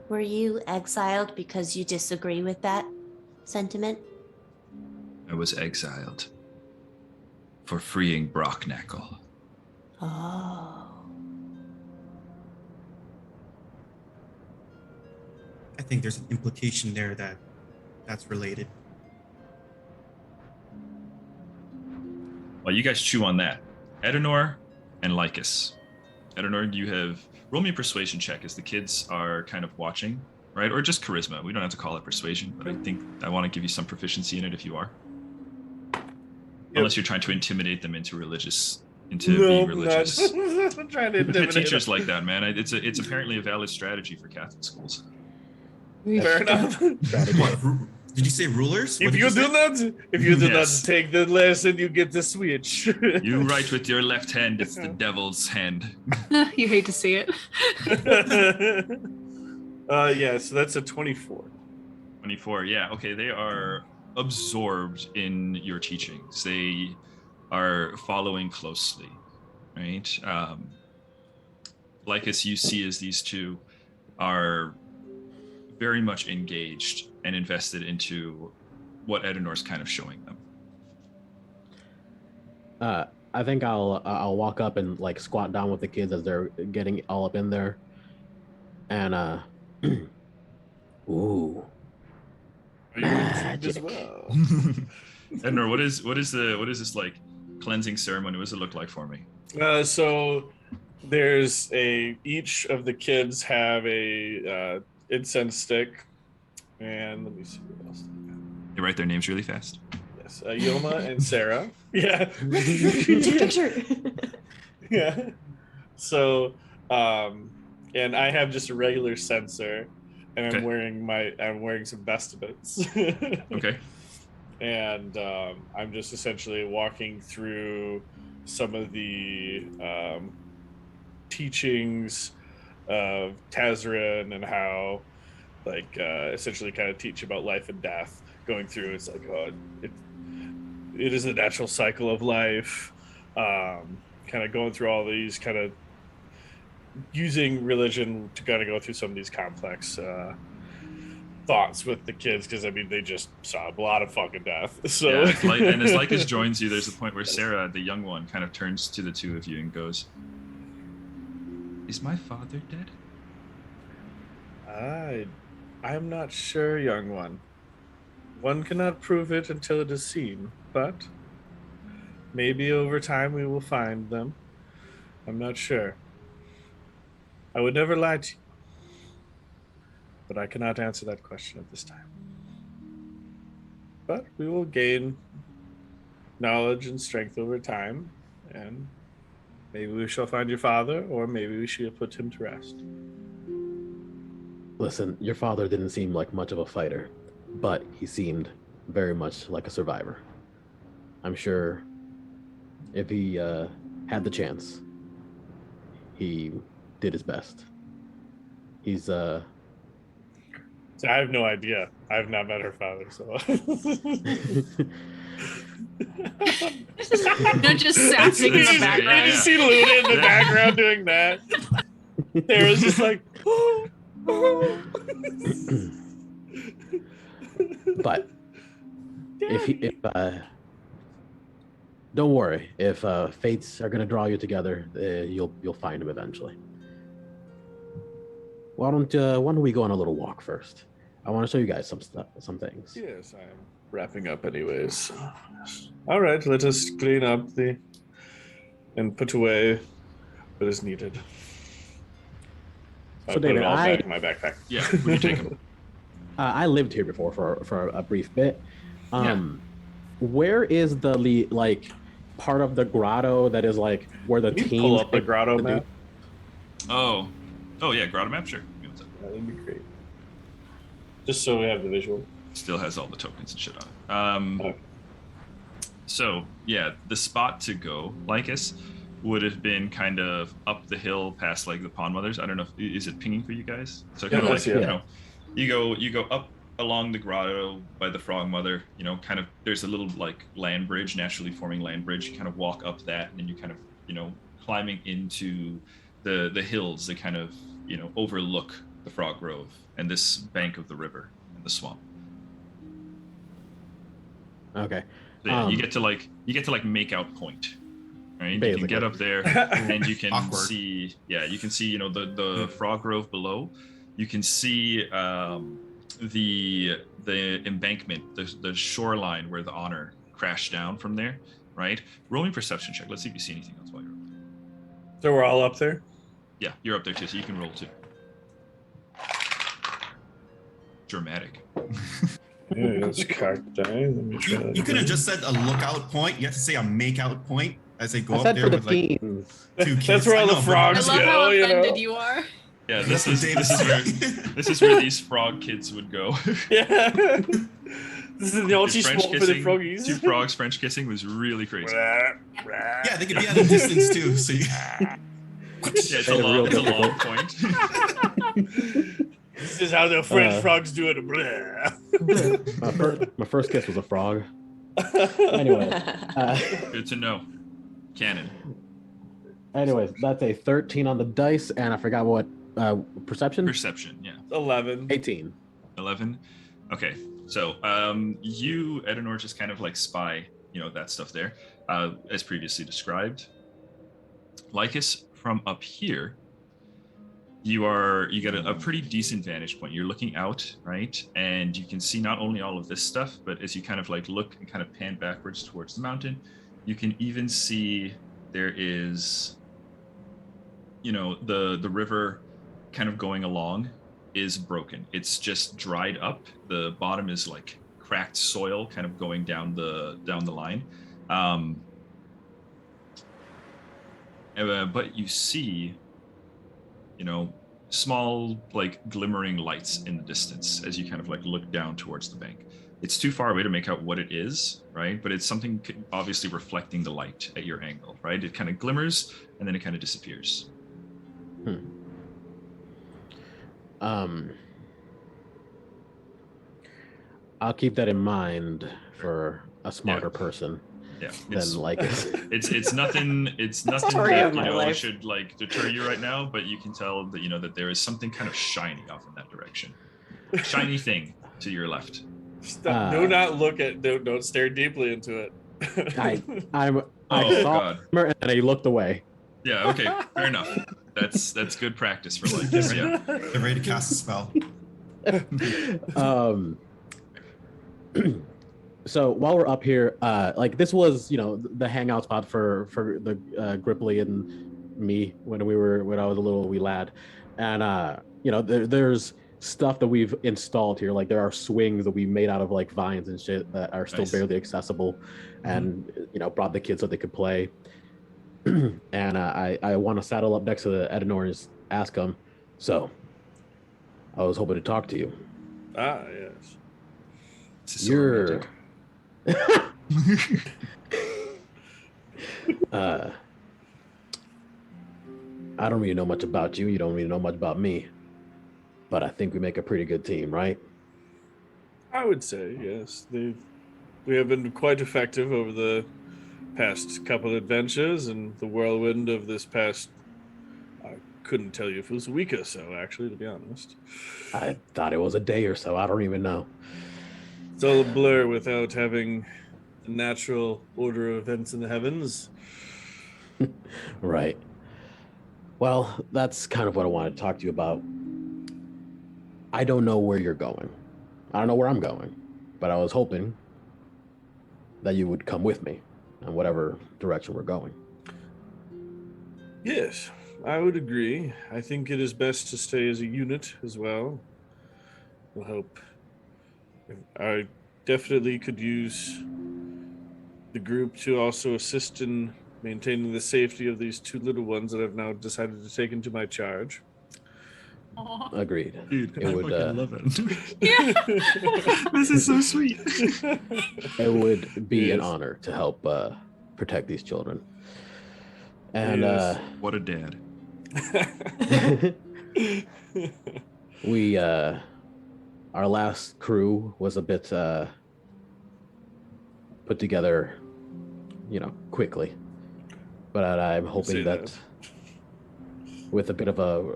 S7: Were you exiled because you disagree with that sentiment?
S1: I was exiled for freeing Brocknackle.
S7: Oh.
S4: I think there's an implication there that's related.
S1: Well, you guys chew on that. Edenor and Lycus. Edenor, you have... Roll me a persuasion check as the kids are kind of watching, right? Or just charisma. We don't have to call it persuasion, but I think I want to give you some proficiency in it if you are. Yep. Unless you're trying to intimidate them into being religious.
S6: I'm trying to
S1: The
S6: intimidate
S1: teachers
S6: them.
S1: like that, man. It's apparently a valid strategy for Catholic schools.
S6: Fair enough.
S4: What? Did you say rulers? What
S6: If
S4: did
S6: you
S4: say?
S6: do
S1: Yes.
S6: not take the lesson, you get the switch.
S1: You write with your left hand, it's the devil's hand.
S5: You hate to see it.
S6: Yeah, so that's a 24.
S1: 24, yeah. Okay, they are absorbed in your teachings. They are following closely, right? Like as you see as these two are very much engaged and invested into what Edenor's kind of showing them.
S2: I think I'll walk up and like squat down with the kids as they're getting all up in there, and ooh,
S6: As well.
S1: Edenor, what is this like cleansing ceremony? What does it look like for me?
S6: So there's each of the kids have a incense stick, and let me see what else.
S1: They write their names really fast.
S6: Yes, Yoma and Sarah. Yeah.
S3: Take a picture.
S6: Yeah. So, and I have just a regular censer, and
S1: Okay.
S6: I'm wearing some vestments.
S1: Okay.
S6: And I'm just essentially walking through some of the teachings of Tazarin and how, like, essentially kind of teach about life and death. Going through, it's like, it is a natural cycle of life. Kind of going through all these, kind of using religion to kind of go through some of these complex thoughts with the kids, because I mean they just saw a lot of fucking death. So
S1: Yeah, and as Lycus joins you, there's a point where Sarah, the young one, kind of turns to the two of you and goes, "Is my father dead?"
S6: I'm not sure, young one. One cannot prove it until it is seen, but maybe over time we will find them. I'm not sure. I would never lie to you, but I cannot answer that question at this time. But we will gain knowledge and strength over time, and maybe we shall find your father, or maybe we shall put him to rest.
S2: listen, your father didn't seem like much of a fighter, but he seemed very much like a survivor. I'm sure if he had the chance, he did his best. He's
S6: So I have no idea. I've not met her father, so.
S5: Not just sassing in the
S6: You
S5: background.
S6: just see Luna in the background doing that. Tara's just like.
S2: But if don't worry, if fates are gonna draw you together, you'll find him eventually. Why don't we go on a little walk first? I want to show you guys some things.
S6: Yes, I'm wrapping up anyways. All right, let us clean up and put away what is needed.
S2: So
S6: I'll put
S2: David,
S6: it all back in my backpack.
S1: Yeah, where do you take him?
S2: I lived here before for a brief bit.
S1: Yeah.
S2: Where is the like part of the grotto that is like where the
S6: Can you
S2: team
S6: pull up the grotto map?
S1: Oh yeah, grotto map, sure.
S6: That'd be great. Just so we have the visual.
S1: Still has all the tokens and shit on it.
S6: Okay.
S1: So yeah, the spot to go, Lycus, would have been kind of up the hill past like the Pond Mothers. I don't know if is it pinging for you guys. So kind of like you go up along the grotto by the Frog Mother. Kind of there's a little like land bridge, naturally forming land bridge. You kind of walk up that, and then you kind of climbing into the hills that kind of overlook the Frog Grove and this bank of the river and the swamp.
S2: Okay.
S1: So yeah, you get to make out point, right?
S2: Basically.
S1: You can get up there and you can see, the Frog Grove below. You can see the embankment, the shoreline where the Honor crashed down from there, right? Roll me a perception check. Let's see if you see anything else while you're up there.
S6: So we're all up there?
S1: Yeah, you're up there too, so you can roll too. Dramatic.
S6: Yeah, it's cocked die. Let me try
S4: You could have just said a lookout point. You have to say a make-out point as they go
S2: I
S4: up
S2: said
S4: there
S2: for the
S4: with like
S2: teens.
S4: 2 kids.
S6: That's where all the
S5: I
S6: frogs
S5: love
S6: go,
S5: how
S6: you
S5: offended
S6: know?
S5: you are.
S1: Yeah,
S4: That's
S1: this is where these frog kids would go.
S6: Yeah. This is the naughty
S1: French
S6: spot for the froggies.
S1: 2 frogs French kissing was really crazy.
S4: Yeah, they could be at a distance too. So
S1: Yeah, it's a long point.
S6: This is how the French frogs do it.
S2: My first kiss was a frog. Anyway.
S1: Good to know. Canon.
S2: Anyways, that's a 13 on the dice, and I forgot what perception.
S1: Perception, yeah.
S6: 11.
S2: 18.
S1: 11. Okay, so you, Edenor, just kind of like spy, that stuff there, as previously described. Lycus, from up here, you get a pretty decent vantage point. You're looking out, right? And you can see not only all of this stuff, but as you kind of like look and kind of pan backwards towards the mountain, you can even see there is, the river kind of going along is broken. It's just dried up. The bottom is like cracked soil kind of going down the line. But you see, small like glimmering lights in the distance as you kind of like look down towards the bank. It's too far away to make out what it is, right? But it's something obviously reflecting the light at your angle, right? It kind of glimmers and then it kind of disappears.
S2: I'll keep that in mind for a smarter person.
S1: Yeah,
S2: than Lycus.
S1: It's nothing. It's nothing
S3: Story
S1: that
S3: of my life.
S1: should like deter you right now. But you can tell that that there is something kind of shiny off in that direction. Shiny thing to your left.
S6: Stop. Do not look at. Don't stare deeply into it.
S2: I
S1: Oh
S2: saw
S1: God.
S2: him and I looked away.
S1: Yeah. Okay. Fair enough. That's good practice for Lycus. Yeah.
S4: they're ready to cast a spell.
S2: So while we're up here, like this was, the hangout spot for the Gripply and me when I was a little wee lad, and there's stuff that we've installed here. Like there are swings that we made out of like vines and shit that are still
S1: Nice.
S2: barely accessible, and brought the kids so they could play. And I want to saddle up next to the Edenor and just ask them. So, I was hoping to talk to you.
S6: Ah, yes.
S1: This is so romantic.
S2: I don't really know much about you. You don't really know much about me. But I think we make a pretty good team, right?
S6: I would say yes. We have been quite effective over the past couple of adventures, and the whirlwind of this past. I couldn't tell you if it was a week or so, actually, to be honest.
S2: I thought it was a day or so. I don't even know.
S6: It's all a blur without having the natural order of events in the heavens.
S2: Right. Well, that's kind of what I wanted to talk to you about. I don't know where you're going. I don't know where I'm going, but I was hoping that you would come with me in whatever direction we're going.
S6: Yes, I would agree. I think it is best to stay as a unit as well. We'll hope. I definitely could use the group to also assist in maintaining the safety of these 2 little ones that I've now decided to take into my charge.
S5: Aw.
S2: Agreed.
S1: Dude,
S2: It
S1: I
S2: would,
S1: fucking love it.
S5: Yeah.
S1: This is so sweet.
S2: It would be an
S6: Yes.
S2: honor to help protect these children. And
S6: Yes.
S1: What a dad.
S2: we, our last crew was a bit put together, quickly. But I'm
S6: say
S2: hoping
S6: that.
S2: that with a bit of a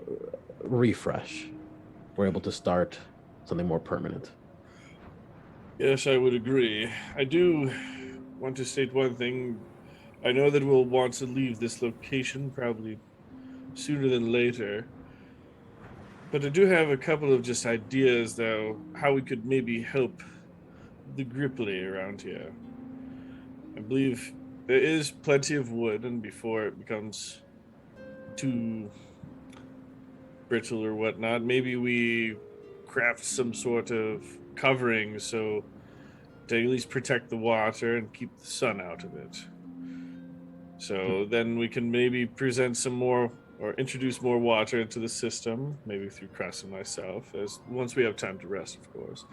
S2: refresh, we're able to start something more permanent.
S6: Yes, I would agree. I do want to state one thing. I know that we'll want to leave this location probably sooner than later. But I do have a couple of just ideas, though, how we could maybe help the Gripply around here. I believe there is plenty of wood, and before it becomes too brittle or whatnot, maybe we craft some sort of covering so to at least protect the water and keep the sun out of it. So then we can maybe present some more or introduce more water into the system, maybe through Cress and myself, as once we have time to rest, of course.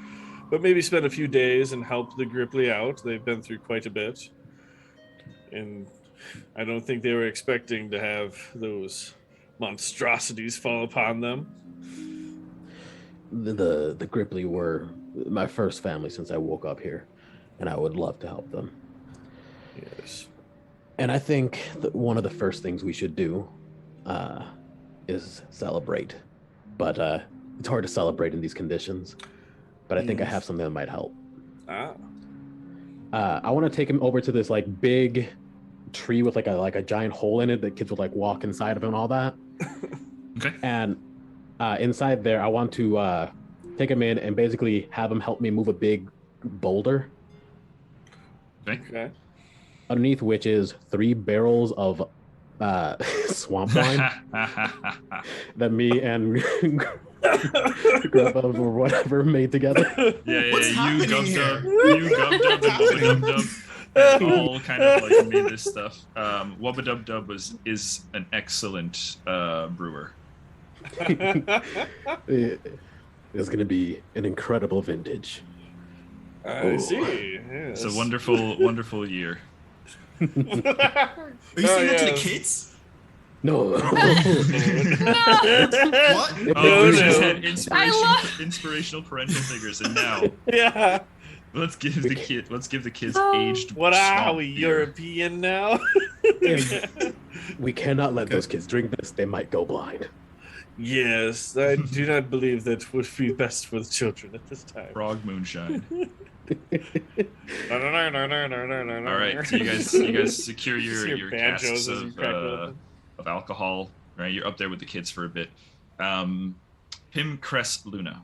S6: But maybe spend a few days and help the Gripply out. They've been through quite a bit. And I don't think they were expecting to have those monstrosities fall upon them.
S2: The Gripply were my first family since I woke up here, and I would love to help them.
S6: Yes.
S2: And I think that one of the first things we should do is celebrate. But it's hard to celebrate in these conditions. But I think I have something that might help. I want to take him over to this big tree with like a giant hole in it that kids would walk inside of and all that.
S1: Okay.
S2: And inside there, I want to take him in and basically have him help me move a big boulder.
S6: Okay.
S2: Underneath which is 3 barrels of swamp wine that me and Grandpa or whatever made together.
S1: Yeah,
S4: What's
S1: you
S4: happening
S1: Gum
S4: here?
S1: Dub, you Gum Dub, and Wubba Dub Dub all kind of made this stuff. Wubba Dub Dub is an excellent brewer.
S2: It's going to be an incredible vintage.
S6: I see.
S1: It's
S6: Yes.
S1: a wonderful, wonderful year.
S4: Are you saying that to the kids?
S2: No.
S4: What?
S1: Oh, we
S6: no.
S1: just had inspirational parental figures, and now
S6: Yeah.
S1: let's give the kids
S5: Oh.
S1: aged.
S6: What are
S1: swamp
S6: we,
S1: beer.
S6: European now?
S2: We cannot let those kids drink this. They might go blind.
S6: Yes, I do not believe that would be best for the children at this time.
S1: Frog moonshine.
S6: All
S1: All right, so you guys secure your
S6: banjos
S1: casks
S6: as you crack it open.
S1: of alcohol. Right, you're up there with the kids for a bit. Pim, Cress, Luna.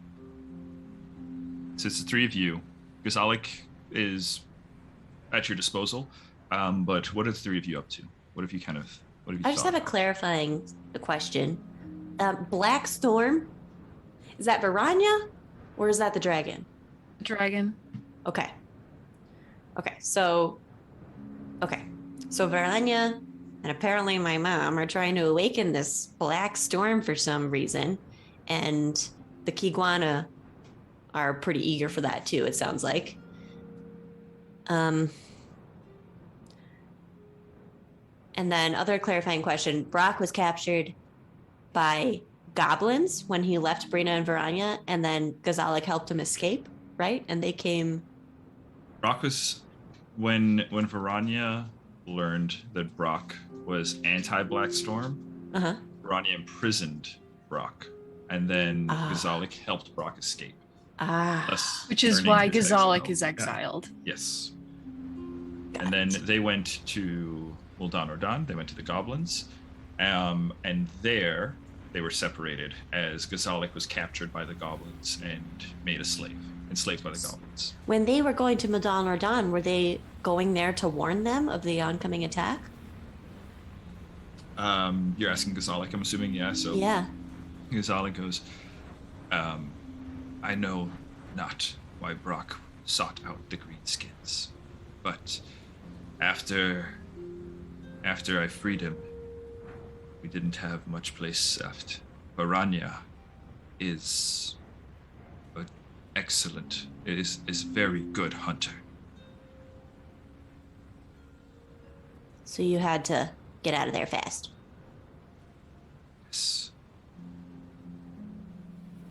S1: So it's the 3 of you. Gazalik is at your disposal. But what are the 3 of you up to? What have you
S3: I just have a clarifying question. Black Storm, is that Varanya or is that the dragon?
S5: Dragon.
S3: Okay. So Varanya and apparently my mom are trying to awaken this black storm for some reason, and the Kiguana are pretty eager for that too, it sounds like. And then other clarifying question, Brock was captured by goblins when he left Brina and Varanya, and then Gazalik helped him escape, right? And they came...
S1: Brockus, when Varanya learned that Brock was anti-Black Storm, Varanya imprisoned Brock, and then Gazalik helped Brock escape. Thus
S5: Which is
S1: turning
S5: why
S1: his
S5: Gazalik
S1: exile.
S5: is exiled.
S1: Yes. And then they went to Uldan. They went to the goblins, and there they were separated as Gazalik was captured by the goblins and made a slave, enslaved by the goblins.
S3: When they were going to Madan Ordan, were they going there to warn them of the oncoming attack?
S1: You're asking Gazalik, I'm assuming, yeah. So
S3: Yeah.
S1: Gazalik goes, I know not why Brock sought out the greenskins, but after I freed him, we didn't have much place left. Varanya is an excellent, is very good hunter.
S7: So you had to get out of there fast.
S1: Yes.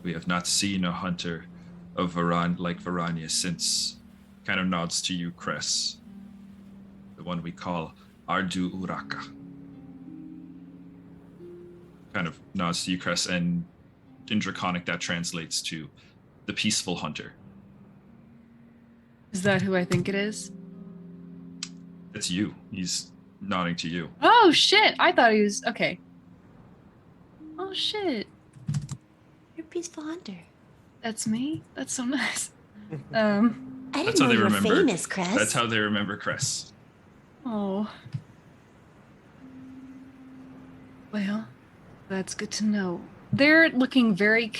S1: We have not seen a hunter of like Varanya since, kind of nods to you, Cress, the one we call Ardu Uraka. Kind of nods to you, Cress, and in Draconic that translates to the peaceful hunter.
S5: Is that who I think it is?
S1: It's you. He's nodding to you.
S5: Oh shit! I thought he was okay. Oh shit!
S7: You're a peaceful hunter.
S5: That's me. That's so nice.
S7: I didn't know you were famous, Cress.
S1: That's how they remember Cress.
S5: Oh. Well, that's good to know. They're looking very.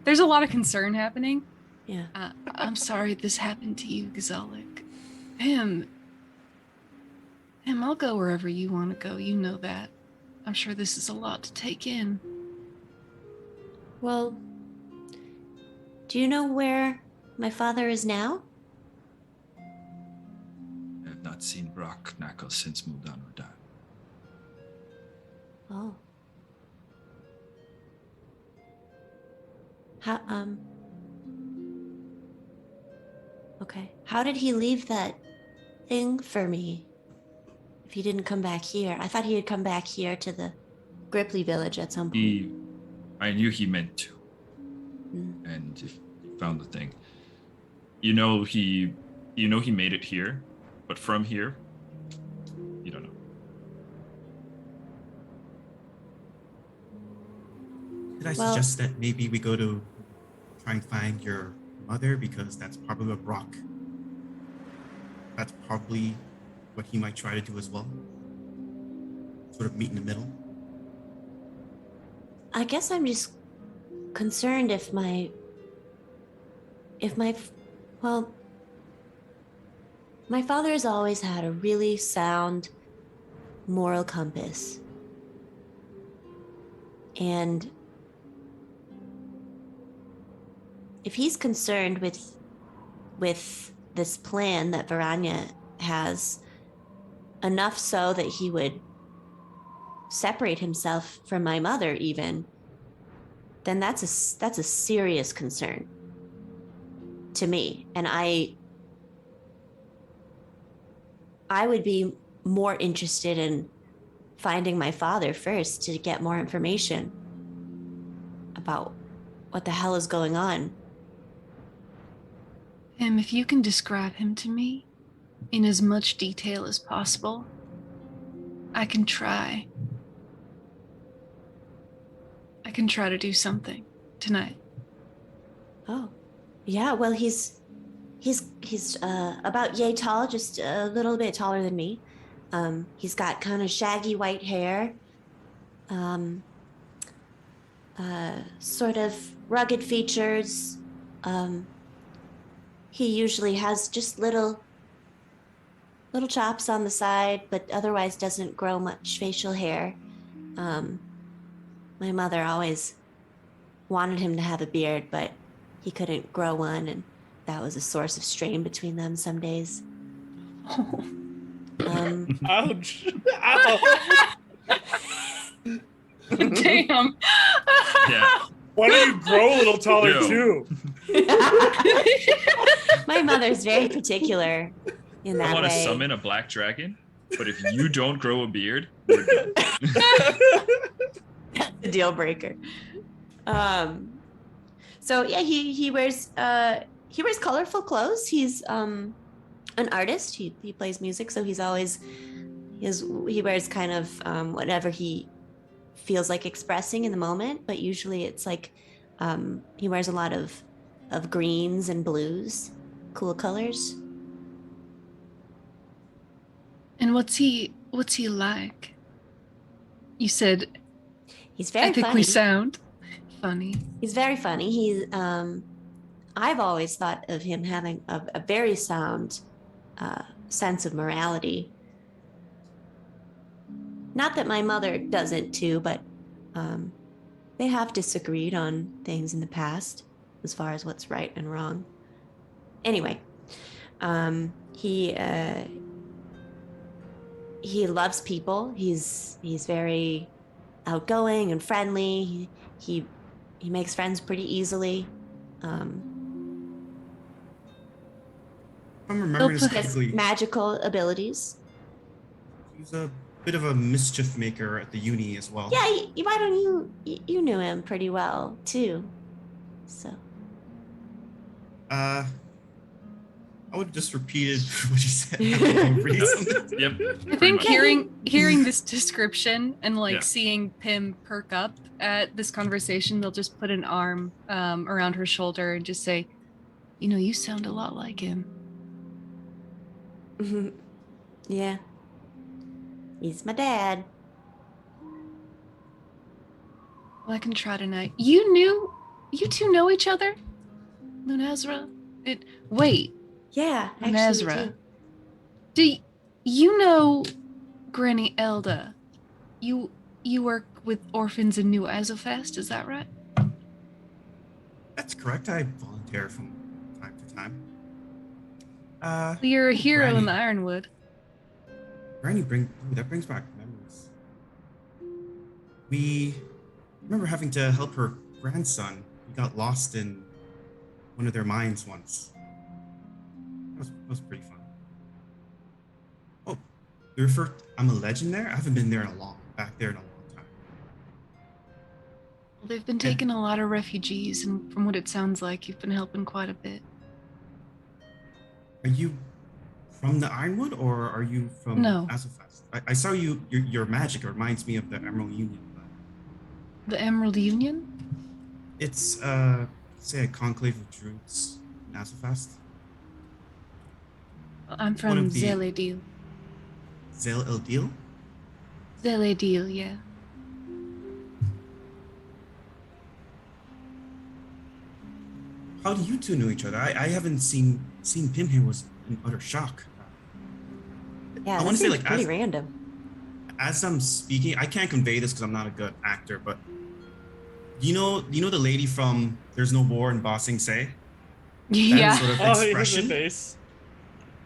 S5: There's a lot of concern happening.
S7: Yeah.
S5: I'm sorry this happened to you, Gazalik. Pim, I'll go wherever you want to go. You know that. I'm sure this is a lot to take in.
S7: Well, do you know where my father is now?
S1: I have not seen Brock Knuckles since Mudan Mudan.
S7: Oh. How, okay. How did he leave that thing for me? If he didn't come back here. I thought he had come back here to the Gripply village at some point.
S1: I knew he meant to. And if he found the thing. You know he made it here, but from here, you don't know.
S4: Did I suggest that maybe we go to try and find your mother, because that's probably what Brock. That's probably what he might try to do as well. Sort of meet in the middle.
S7: I guess I'm just concerned if my father has always had a really sound moral compass. And if he's concerned with this plan that Varanya has, enough so that he would separate himself from my mother even, then that's a serious concern to me. And I would be more interested in finding my father first to get more information about what the hell is going on.
S5: Pim, if you can describe him to me in as much detail as possible, I can try. I can try to do something tonight.
S7: Oh, yeah. Well, he's about yay tall, just a little bit taller than me. He's got kind of shaggy white hair, sort of rugged features. He usually has just little chops on the side, but otherwise doesn't grow much facial hair. My mother always wanted him to have a beard, but he couldn't grow one, and that was a source of strain between them some days.
S6: Ouch. Ow.
S5: Damn.
S1: Yeah.
S6: Why don't you grow a little taller
S1: Yo.
S6: too?
S7: My mother's very particular in that
S1: I want to
S7: way.
S1: summon a black dragon, but if you don't grow a beard, we're done.
S7: The deal breaker. So yeah, he wears colorful clothes. He's an artist. He plays music, so he wears kind of whatever he feels like expressing in the moment, but usually it's like he wears a lot of greens and blues, cool colors.
S5: And what's he like? You said
S7: He's very
S5: I think
S7: funny.
S5: we sound funny.
S7: He's very funny. He's I've always thought of him having a very sound sense of morality. Not that my mother doesn't too, but they have disagreed on things in the past as far as what's right and wrong. Anyway, he loves people. He's very outgoing and friendly. He makes friends pretty easily.
S4: If I'm remembering this
S7: He has
S4: correctly,
S7: magical abilities.
S4: he's a bit of a mischief maker at the uni as well.
S7: Yeah, why don't you knew him pretty well too, so.
S4: I would have just repeated what you said. Yep.
S5: I think hearing this description and seeing Pim perk up at this conversation, they'll just put an arm around her shoulder and just say, you sound a lot like him.
S7: Yeah. He's my dad.
S5: Well, I can try tonight. You two know each other? Lunazra? Wait.
S7: Yeah,
S5: Lunazra. Do you know Granny Elda? You work with orphans in New Azofest, is that right?
S4: That's correct. I volunteer from time to time.
S5: You're a hero in the Ironwood.
S4: Granny that brings back memories. We remember having to help her grandson. He got lost in one of their mines once. That was pretty fun. Oh, you refer? I'm a legend there. I haven't been there back there in a long time.
S5: Well, they've been taking a lot of refugees, and from what it sounds like, you've been helping quite a bit.
S4: Are you from the Ironwood, or are you from Azofest? I saw your magic. It reminds me of the Emerald Union.
S5: The Emerald Union?
S4: It's say a conclave of druids in Azofest.
S5: I'm from Zeledil.
S4: Zeledil?
S5: Zeledil, yeah.
S4: How do you two know each other? I haven't seen Pim here. Was in utter shock.
S7: Yeah, I want to say pretty random.
S4: As I'm speaking, I can't convey this because I'm not a good actor, but you know the lady from There's No War in Ba Sing Se?
S5: Yeah.
S4: That sort of expression.
S6: Face.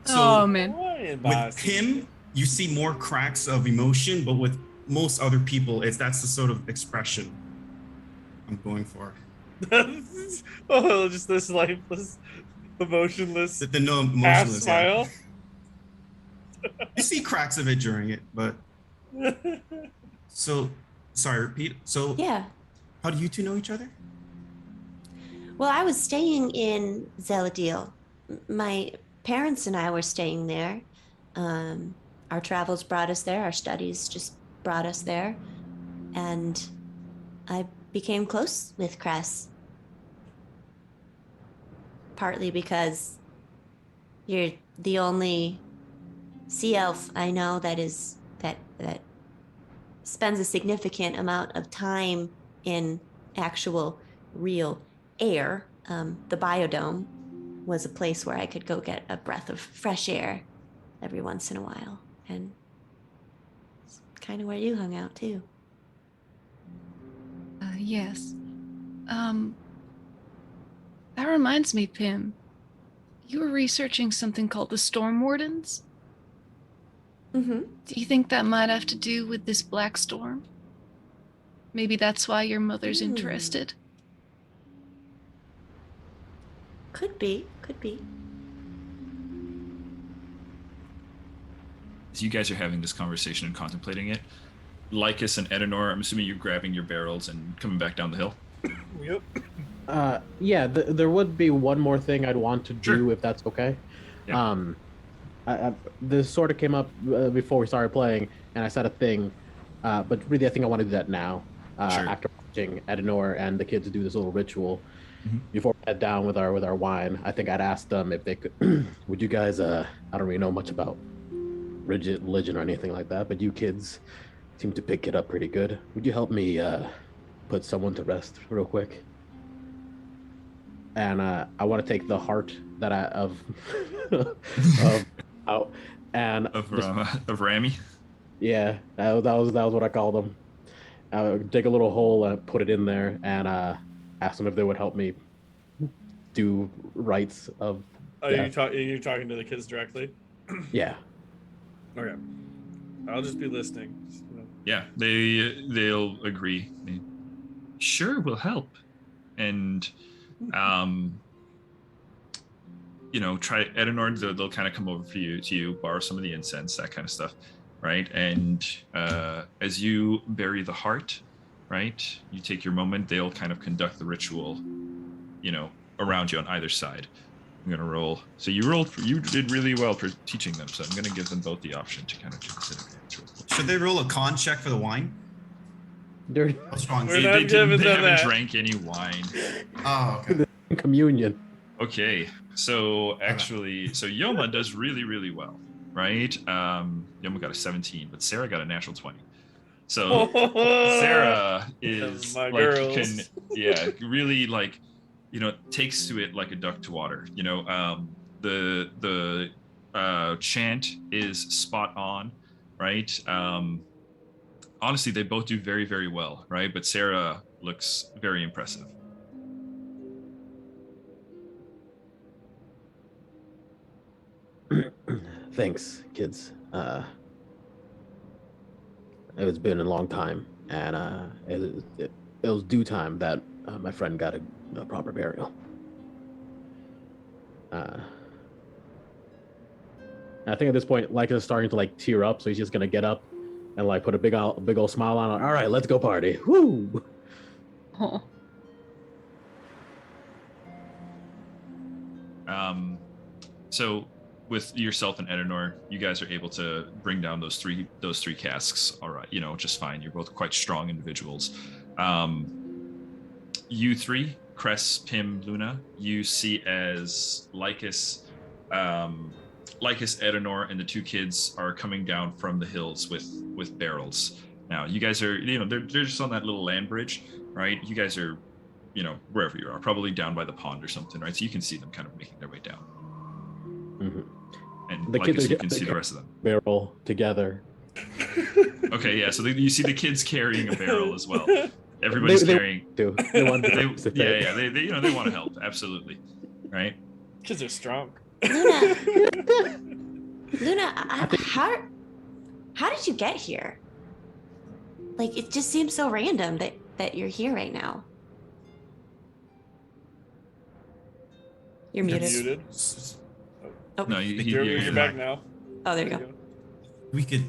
S5: So
S6: man.
S4: With Pim, you see more cracks of emotion, but with most other people, that's the sort of expression I'm going for.
S6: Just this lifeless, emotionless,
S4: the no emotionless
S6: smile.
S4: You see cracks of it during it, but so sorry. Repeat. So
S7: yeah.
S4: How do you two know each other?
S7: Well, I was staying in Zeledil. My parents and I were staying there. Our travels brought us there. Our studies just brought us there, and I became close with Cress. Partly because you're the only sea elf I know that spends a significant amount of time in actual real air. The biodome was a place where I could go get a breath of fresh air every once in a while, and it's kind of where you hung out too.
S5: Yes. That reminds me, Pim. You were researching something called the Storm Wardens?
S7: Mm-hmm.
S5: Do you think that might have to do with this black storm? Maybe that's why your mother's interested?
S7: Could be.
S1: As you guys are having this conversation and contemplating it, Lycus and Edenor, I'm assuming you're grabbing your barrels and coming back down the hill.
S6: Yep.
S2: Yeah, there would be one more thing I'd want to do, if that's okay.
S1: Yeah.
S2: This sort of came up before we started playing, and I said a thing, but really I think I want to do that now. After watching Edenor and the kids do this little ritual before we head down with our wine. I think I'd ask them if they could. Would you guys? I don't really know much about religion or anything like that, but you kids seem to pick it up pretty good. Would you help me put someone to rest real quick? And I want to take the heart that of
S1: Rami.
S2: Yeah, that was what I called them. dig a little hole, put it in there, and ask them if they would help me do rites of death.
S6: Are you talking to the kids directly?
S2: Yeah.
S6: Okay. I'll just be listening.
S1: Yeah, they'll agree. Sure, we'll help. And try Edenor, they'll kind of come over to you, borrow some of the incense, that kind of stuff, right? And as you bury the heart, right, you take your moment, they'll kind of conduct the ritual, around you on either side. I'm gonna roll. So you did really well for teaching them, so I'm gonna give them both the option to kind of consider it.
S4: Should they roll a con check for the wine? How strong?
S6: They
S1: haven't drank any wine.
S4: Oh, okay.
S2: Communion.
S1: Okay, so actually, Yoma does really, really well, right? Yoma got a 17, but Sarah got a natural 20. So Sarah is really takes to it like a duck to water. The chant is spot on, right? Honestly, they both do very, very well, right? But Sarah looks very impressive.
S2: Thanks, kids. It's been a long time, and it was due time that my friend got a proper burial. I think at this point, Leica is starting to tear up, so he's just gonna get up and put a big old smile on. All right, let's go party. Woo!
S5: Oh.
S1: So with yourself and Edenor, you guys are able to bring down those three casks. All right, just fine. You're both quite strong individuals. You three, Cress, Pim, Luna, you see as Lycus, Edenor, and the two kids are coming down from the hills with barrels. Now you guys are, they're just on that little land bridge, right? You guys are, wherever you are, probably down by the pond or something, right? So you can see them kind of making their way down.
S2: Mm-hmm.
S1: And Lycus, you can see the rest of them.
S2: Barrel together.
S1: Okay, yeah. So you see the kids carrying a barrel as well. Everybody's carrying.
S2: They want to
S1: they want to help. Absolutely, right?
S6: Kids are strong.
S7: Luna, how did you get here? It just seems so random that you're here right now. You're muted.
S6: Oh,
S1: no,
S6: you're back now.
S7: Oh, there you go.
S4: We could.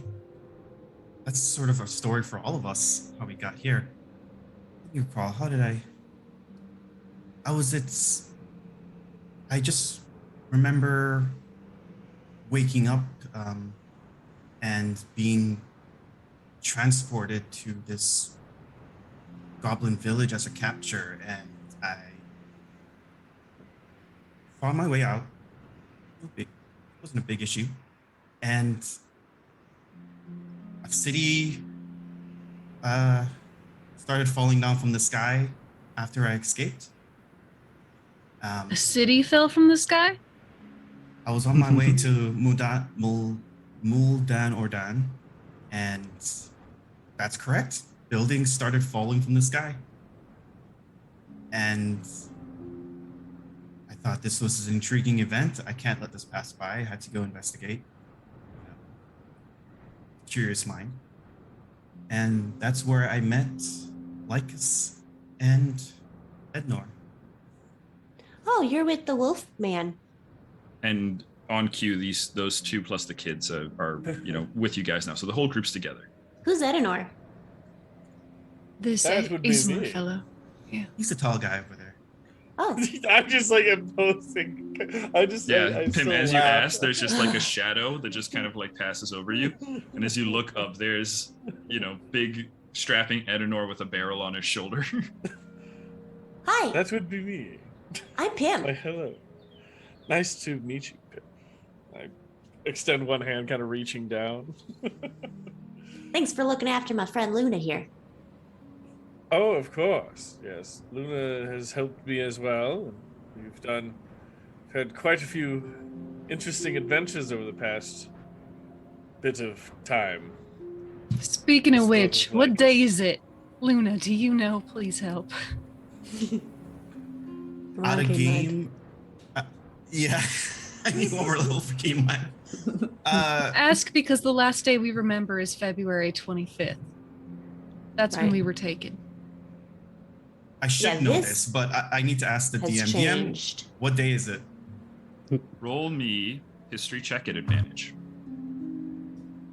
S4: That's sort of a story for all of us. How we got here. You, Paul. How did I just remember waking up and being transported to this goblin village as a capture, and I found my way out. It wasn't a big issue, and a city started falling down from the sky after I escaped.
S5: A city fell from the sky?
S4: I was on my way to Muldan Ordan, and that's correct. Buildings started falling from the sky. And I thought this was an intriguing event. I can't let this pass by. I had to go investigate. Curious mind. And that's where I met Lycus and Edenor.
S7: Oh, you're with the wolf man.
S1: And on cue, those two plus the kids are with you guys now. So the whole group's together.
S7: Who's Edenor?
S5: This Ismar fellow. Yeah.
S4: He's the tall guy over there.
S7: Oh.
S6: I'm just imposing.
S1: Pim, as you ask, there's just a shadow that just kind of passes over you. And as you look up, there's, big strapping Edenor with a barrel on his shoulder.
S7: Hi.
S6: That would be me.
S7: I'm Pim.
S6: Why, hello. Nice to meet you, Pim. I extend one hand, kind of reaching down.
S7: Thanks for looking after my friend Luna here.
S6: Oh, of course. Yes. Luna has helped me as well. We've had quite a few interesting adventures over the past bit of time.
S5: Speaking of which, what day is it? Luna, do you know? Please help.
S4: Out of game. Yeah, I need one more level for game one.
S5: Ask because the last day we remember is February 25th. That's when we were taken.
S4: I should know this, but I need to ask the DM.
S3: Changed.
S4: DM, what day is it?
S1: Roll me history check at advantage.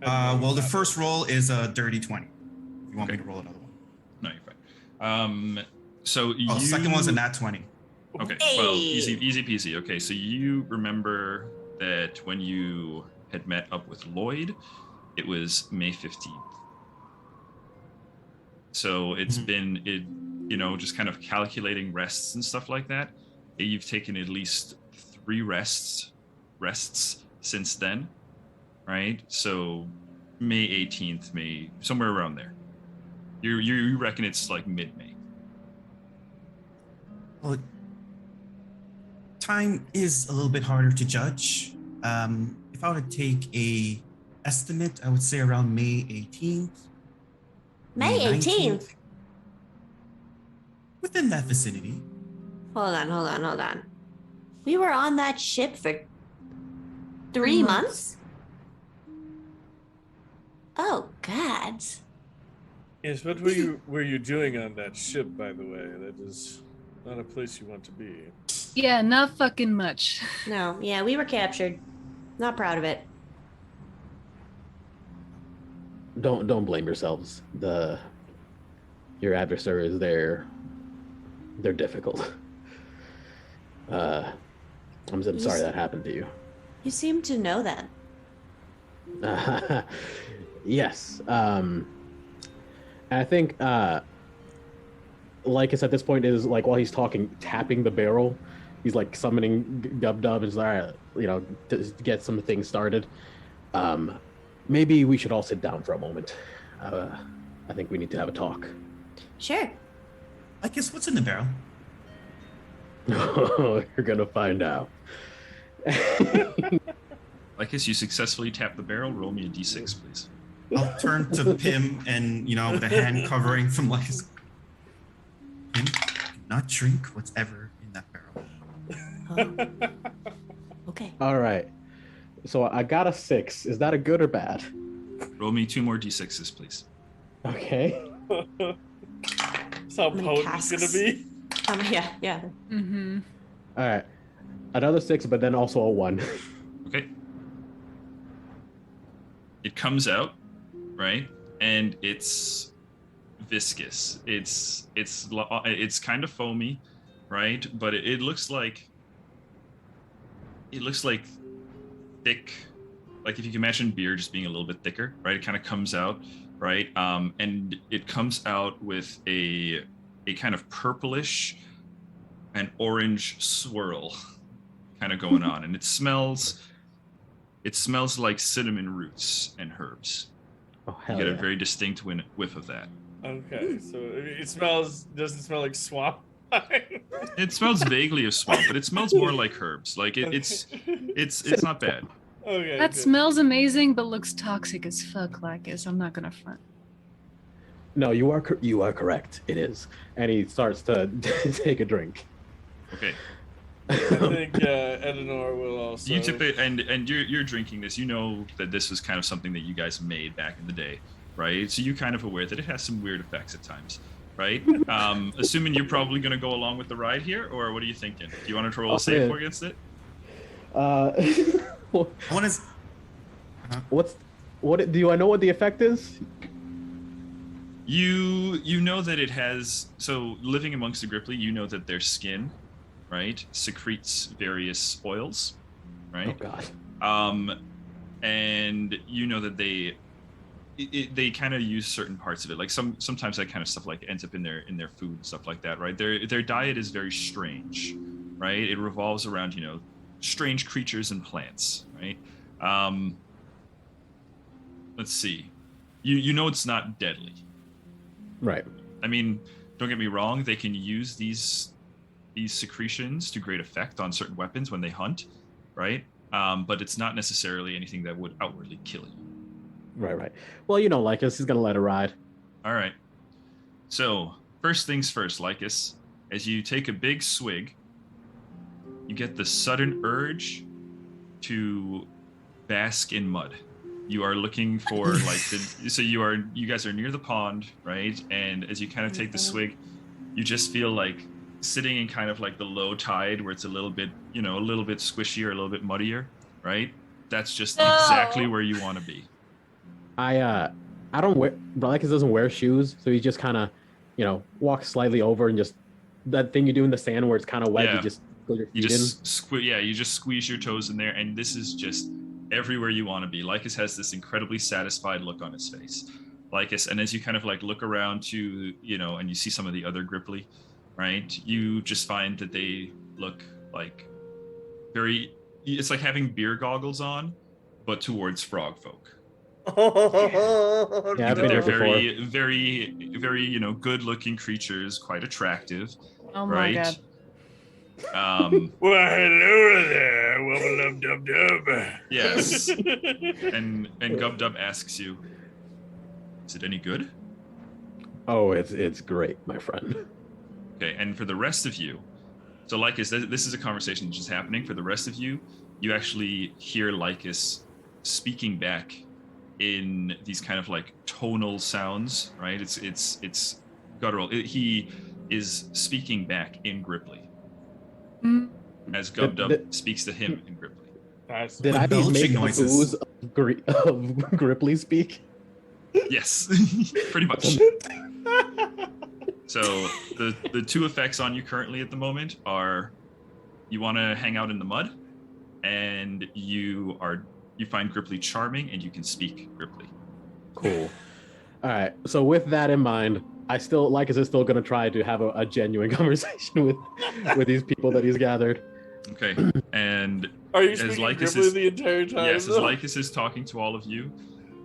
S4: Well, the first roll is a dirty 20. You want me to roll another one?
S1: No, you're fine. So
S4: second one's a nat 20.
S1: Okay, well, easy peasy. Okay, so you remember that when you had met up with Lloyd, it was May 15th. So it's been, just kind of calculating rests and stuff like that. You've taken at least 3 rests since then, right? So May 18th, somewhere around there. You reckon it's like mid-May.
S4: Well, time is a little bit harder to judge. If I were to take a estimate, I would say around May 18th.
S3: May 18th?
S4: Within that vicinity.
S3: Hold on. We were on that ship for 3 months? Oh, God.
S6: Yes, what were you doing on that ship, by the way? That is not a place you want to be.
S5: Yeah, not fucking much.
S3: No, yeah, we were captured. Not proud of it.
S2: Don't blame yourselves. Your adversaries, they're difficult. I'm sorry that happened to you.
S3: You seem to know that.
S2: Yes. I think Lycus at this point is like, while he's talking, tapping the barrel. He's like summoning Gub Dub and to get some things started. Maybe we should all sit down for a moment. I think we need to have a talk.
S3: Sure.
S4: I guess what's in the barrel?
S2: You're gonna find out.
S1: I guess you successfully tapped the barrel. Roll me a d6, please.
S4: I'll turn to Pim and, with a hand covering from Lycus. Pim, do not drink whatever in that barrel.
S3: Okay.
S2: All right. So I got a 6. Is that a good or bad?
S1: Roll me 2 more d6s, please.
S2: Okay.
S6: That's how potent it's gonna be.
S3: Yeah.
S5: Mm-hmm.
S2: All right. Another 6, but then also a 1.
S1: Okay. It comes out, right? And it's viscous. It's kind of foamy, right? But it looks like thick, like if you can imagine beer just being a little bit thicker, right? It kind of comes out, right? And it comes out with a kind of purplish and orange swirl kind of going on, and it smells like cinnamon roots and herbs.
S2: Oh, hell
S1: you get
S2: yeah.
S1: a very distinct whiff of that.
S6: Okay, so doesn't smell like swamp?
S1: It smells vaguely of swamp, but it smells more like herbs. Like it's not bad.
S6: Okay.
S5: That
S6: good.
S5: smells amazing, but looks toxic as fuck, Lycus. I'm not gonna front.
S2: No, you are correct. It is. And he starts to take a drink.
S1: Okay.
S6: I think Edenor will also.
S1: You tip it, and you're drinking this. You know that this was kind of something that you guys made back in the day, right? So you're kind of aware that it has some weird effects at times, right? Assuming you're probably going to go along with the ride here, or what are you thinking? Do you want to roll a save against it?
S4: What is?
S2: What do I know what the effect is?
S1: You know that it has. So living amongst the Gripply, you know that their skin, right, secretes various oils, right?
S2: Oh God.
S1: And you know that they kind of use certain parts of it. Like sometimes that kind of stuff like ends up in their food and stuff like that, right? Their diet is very strange, right? It revolves around strange creatures and plants, right? Let's see. You know it's not deadly.
S2: Right.
S1: I mean, don't get me wrong, they can use these secretions to great effect on certain weapons when they hunt, right? But it's not necessarily anything that would outwardly kill you.
S2: Right. Well, Lycus, he's gonna let it ride.
S1: All right. So, first things first, Lycus, as you take a big swig, you get the sudden urge to bask in mud. You are looking for you guys are near the pond, right? And as you kind of take the swig, you just feel like sitting in kind of like the low tide where it's a little bit, a little bit squishier, a little bit muddier, right? That's just exactly where you want to be.
S2: I don't wear Brelycus doesn't wear shoes, so he just kind of, walks slightly over and just that thing you do in the sand where it's kind of wet.
S1: Yeah.
S2: You just put your feet
S1: you just squeeze your toes in there, and this is just everywhere you want to be. Lycus has this incredibly satisfied look on his face. Lycus, and as you kind of like look around to, and you see some of the other Gripply, right? You just find that they look like it's like having beer goggles on, but towards frog folk.
S2: Yeah,
S1: They're very, very, very, good-looking creatures, quite attractive.
S5: Oh my god.
S6: Well, hello there, wubba dub dub.
S1: Yes. and Gub Dub asks you, "Is it any good?"
S2: Oh, it's great, my friend.
S1: Okay, and for the rest of you, so Lycus, this is a conversation that's just happening. For the rest of you, you actually hear Lycus speaking back in these kind of like tonal sounds, right? It's guttural. He is speaking back in Gripply. As Gub Dub speaks to him in Gripply.
S2: Did I make noises of Gripply speak?
S1: Yes, pretty much. So the two effects on you currently at the moment are you want to hang out in the mud, and you find Gripply charming, and you can speak Gripply.
S2: Cool. All right. So with that in mind, Lycus is still going to try to have a genuine conversation with these people that he's gathered.
S1: Okay. And
S6: are you speaking Gripply the entire time?
S1: Yes, as Lycus is talking to all of you,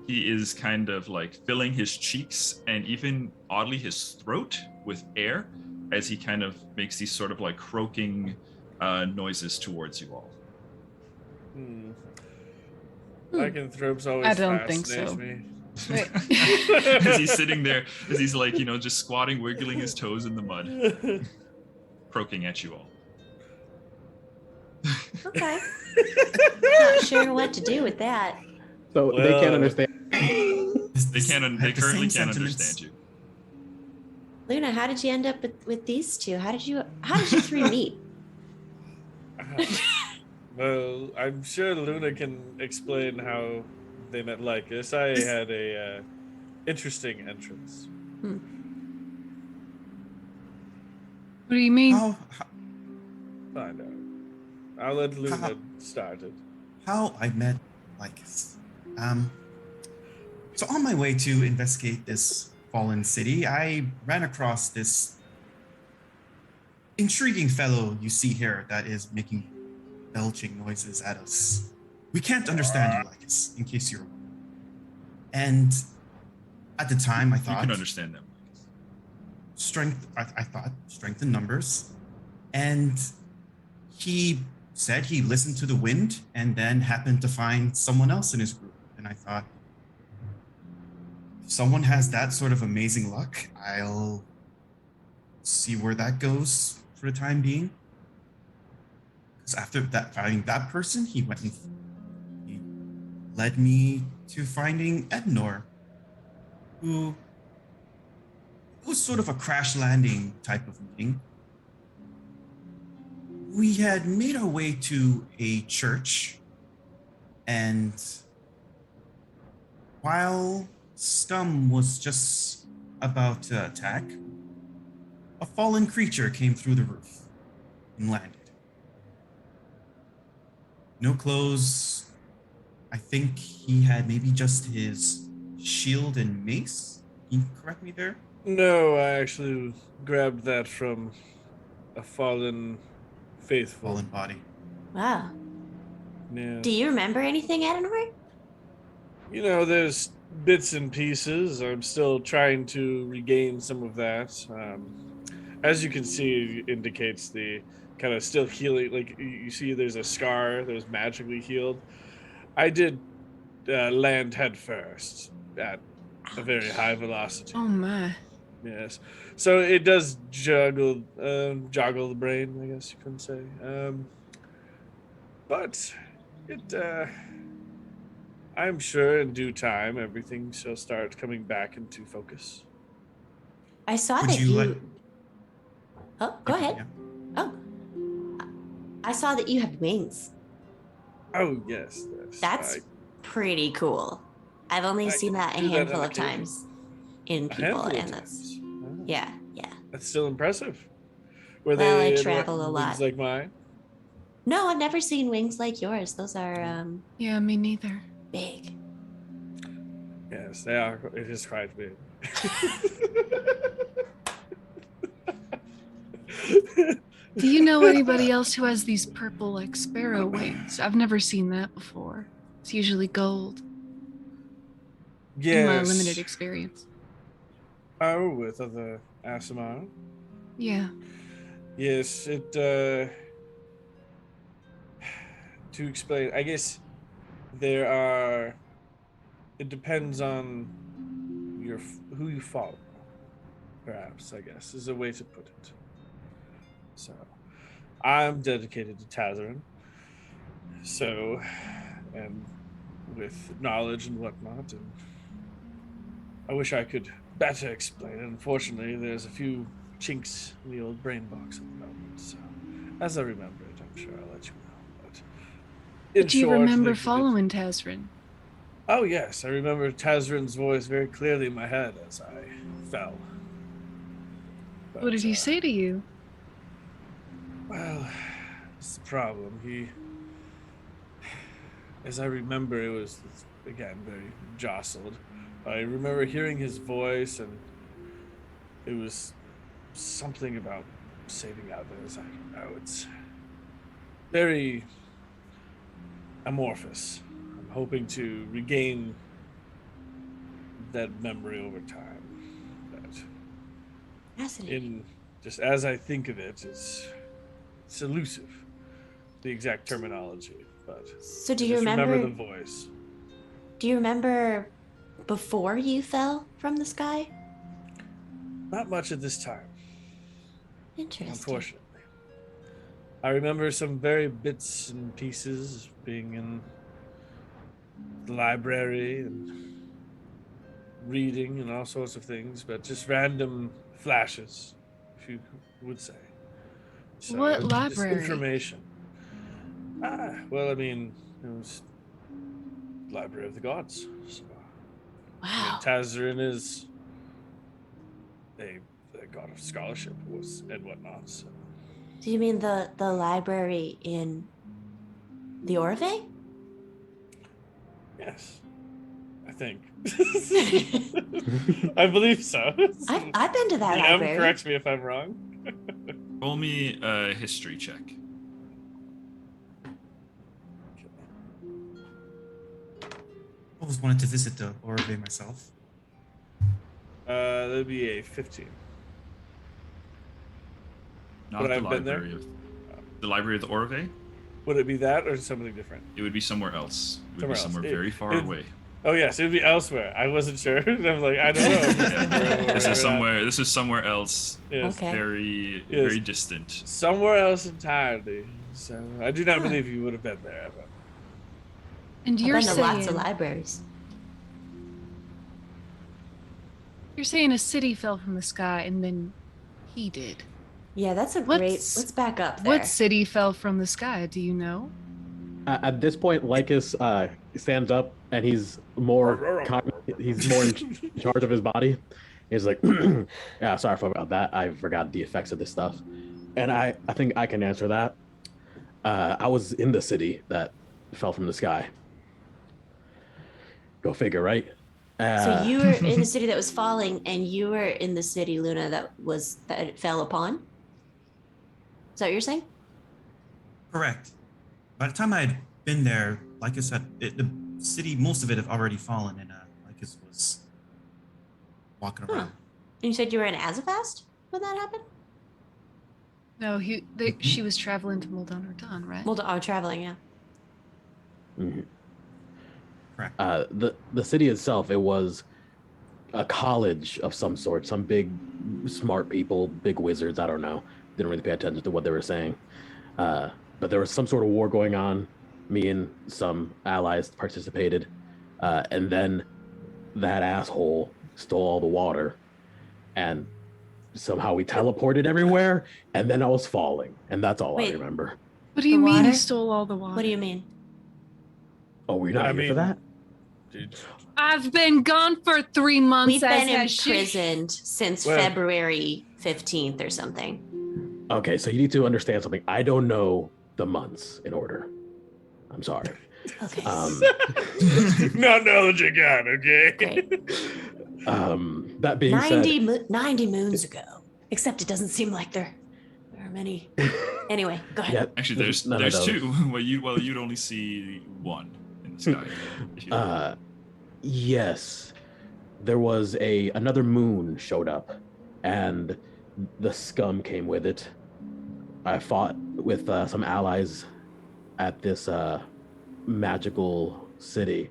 S1: he is kind of like filling his cheeks and even oddly his throat with air as he kind of makes these sort of like croaking noises towards you all.
S6: Lycanthropes always
S5: I don't think so.
S6: Me.
S1: As he's sitting there, as he's like, just squatting, wiggling his toes in the mud, croaking at you all.
S7: Okay. Not sure what to do with that.
S2: So they can't understand.
S1: They currently can't understand you.
S7: Luna, how did you end up with these two? How did you three meet?
S6: Well, I'm sure Luna can explain how they met Lycus. I had a interesting entrance.
S5: What do you mean?
S6: I know. I'll let Luna start it.
S4: How I met Lycus. So on my way to investigate this fallen city, I ran across this intriguing fellow you see here that is making belching noises at us. We can't understand you, Lycus, in case you're wondering. And at the time, I thought...
S1: You can understand them.
S4: I thought strength in numbers. And he said he listened to the wind and then happened to find someone else in his group. And I thought, if someone has that sort of amazing luck, I'll see where that goes for the time being. Because after that, finding that person, he led me to finding Ednor, who was sort of a crash landing type of meeting. We had made our way to a church, and while Scum was just about to attack, a fallen creature came through the roof and landed. No clothes. I think he had maybe just his shield and mace. Can you correct me there?
S6: No, I actually grabbed that from a fallen faithful.
S4: Fallen body.
S7: Wow.
S6: Yeah.
S7: Do you remember anything, Edinburgh?
S6: There's bits and pieces. I'm still trying to regain some of that. As you can see, it indicates the kind of still healing. Like you see, there's a scar that was magically healed. I did land head first at a very high velocity.
S5: Oh my.
S6: Yes. So it does joggle the brain, I guess you can say. But it, I'm sure in due time everything shall start coming back into focus.
S7: I saw
S4: Would
S7: that
S4: you
S7: you.
S4: like-
S7: Oh, go ahead.
S4: Yeah.
S7: Oh, I saw that you have wings.
S6: Oh yes,
S7: That's pretty cool. I've only
S6: I
S7: seen that a
S6: do that
S7: handful
S6: on
S7: of
S6: occasion.
S7: times in
S6: a
S7: people,
S6: handful of
S7: and that's
S6: times. Oh,
S7: yeah.
S6: that's still impressive. Were
S7: Well, I
S6: they
S7: travel a
S6: wings
S7: lot.
S6: like mine?
S7: No, I've never seen wings like yours. Those are
S5: Yeah, me neither.
S7: big.
S6: Yes, they are. It is quite big.
S5: Do you know anybody else who has these purple, like, sparrow wings? I've never seen that before. It's usually gold in my limited experience.
S6: Oh, with other ASMR?
S5: Yeah.
S6: Yes, to explain, I guess there are, it depends on who you follow, perhaps, I guess, is a way to put it. So, I'm dedicated to Tazarin. So, and with knowledge and whatnot, and I wish I could better explain it. Unfortunately, there's a few chinks in the old brain box at the moment. So, as I remember it, I'm sure I'll let you know. But
S5: Do you remember following Tazrin?
S6: Oh yes, I remember Tazarin's voice very clearly in my head as I fell. But,
S5: What did he say to you?
S6: Well, that's the problem. As I remember, it was, again, very jostled. I remember hearing his voice, and it was something about saving others. I don't know. It's very amorphous. I'm hoping to regain that memory over time. But
S7: Fascinating.
S6: just as I think of it, it's elusive, the exact terminology. But
S7: So do
S6: I
S7: you
S6: just
S7: remember
S6: the voice?
S7: Do you remember before you fell from the sky?
S6: Not much at this time,
S7: Interesting.
S6: unfortunately. I remember some very bits and pieces being in the library and reading and all sorts of things, but just random flashes, if you would say. So,
S5: What
S6: just
S5: library?
S6: information. Well, I mean, it was Library of the Gods. So, I mean,
S7: Wow.
S6: Tazarin is a god of scholarship and whatnot. So.
S7: Do you mean the library in the Orve?
S6: Yes, I think. I believe so.
S7: I've been to that library.
S6: Correct me if I'm wrong.
S1: Roll me a history check.
S4: I always wanted to visit the Orve myself.
S6: That'd be a 15.
S1: Not
S6: Would I
S1: the
S6: have been there?
S1: library of the library of the Orve.
S6: Would it be that or something different?
S1: It would be somewhere else. It would
S6: Somewhere
S1: be
S6: else.
S1: somewhere very far away.
S6: Oh yes, it would be elsewhere. I wasn't sure. I was like, I don't know.
S1: This is somewhere else.
S6: Yes.
S7: Okay.
S1: Very distant.
S6: Somewhere else entirely. So I do not believe you would have been there. But...
S5: And
S7: I've
S5: you're
S7: been to
S5: saying
S7: lots of libraries.
S5: you're saying a city fell from the sky and then he did.
S7: Yeah, that's a
S5: What's-
S7: great. Let's back up there.
S5: What city fell from the sky? Do you know?
S2: At this point, Lycus stands up and he's more in charge of his body. He's like, "Yeah, sorry about that. I forgot the effects of this stuff." And I think I can answer that. I was in the city that fell from the sky. Go figure, right?
S7: So you were in the city that was falling, and you were in the city, Luna, that it fell upon. Is that what you're saying?
S4: Correct. By the time I had been there, like I said, the city, most of it had already fallen, and Lycus was walking around.
S7: And you said you were in Azafast when that happened?
S5: No, she was traveling to Moldon or Don, right?
S7: Well, traveling, yeah.
S2: Mhm.
S4: Correct.
S2: The city itself, it was a college of some sort, some big smart people, big wizards. I don't know. Didn't really pay attention to what they were saying. But there was some sort of war going on. Me and some allies participated. And then that asshole stole all the water. And somehow we teleported everywhere. And then I was falling. And that's all I
S3: Wait.
S2: remember.
S5: What do you
S3: The
S5: mean he
S3: water?
S5: stole all the water?
S3: What do you mean?
S2: Oh, we're not here for that?
S6: Dude,
S5: I've been gone for 3 months.
S3: We've been
S5: as shit.
S3: imprisoned since
S6: Well-
S3: February 15th or something.
S2: Okay, so you need to understand something. I don't know the months in order. I'm sorry.
S3: Okay.
S6: not knowledge you got, okay?
S3: Great.
S2: That being said,
S3: 90 moons ago. Except it doesn't seem like there are many. Anyway, go ahead.
S2: yeah,
S1: Actually, there's
S2: none of those.
S1: two. You'd only see one in the sky. if you-
S2: Yes, there was another moon showed up, and the scum came with it. I fought with some allies at this magical city,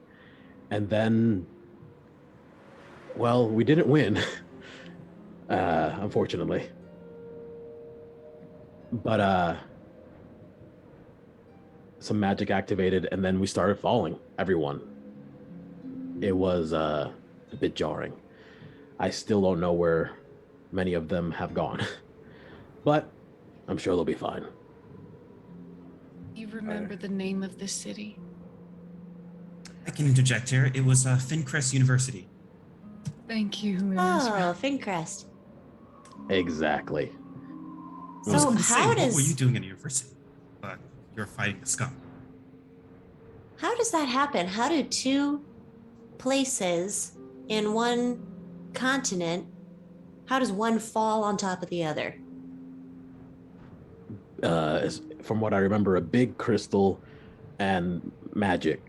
S2: and then, well, we didn't win, unfortunately. But some magic activated, and then we started falling. Everyone. It was a bit jarring. I still don't know where many of them have gone, but I'm sure they'll be fine.
S5: You remember the name of this city?
S4: I can interject here. It was Fincrest University.
S5: Thank you.
S3: Oh, Fincrest.
S2: Exactly.
S4: I was
S3: So
S4: going to say,
S3: how
S4: what
S3: does
S4: were you doing at university? But you're fighting the scum.
S3: how does that happen? How do two places in one continent, how does one fall on top of the other?
S2: From what I remember, a big crystal and magic.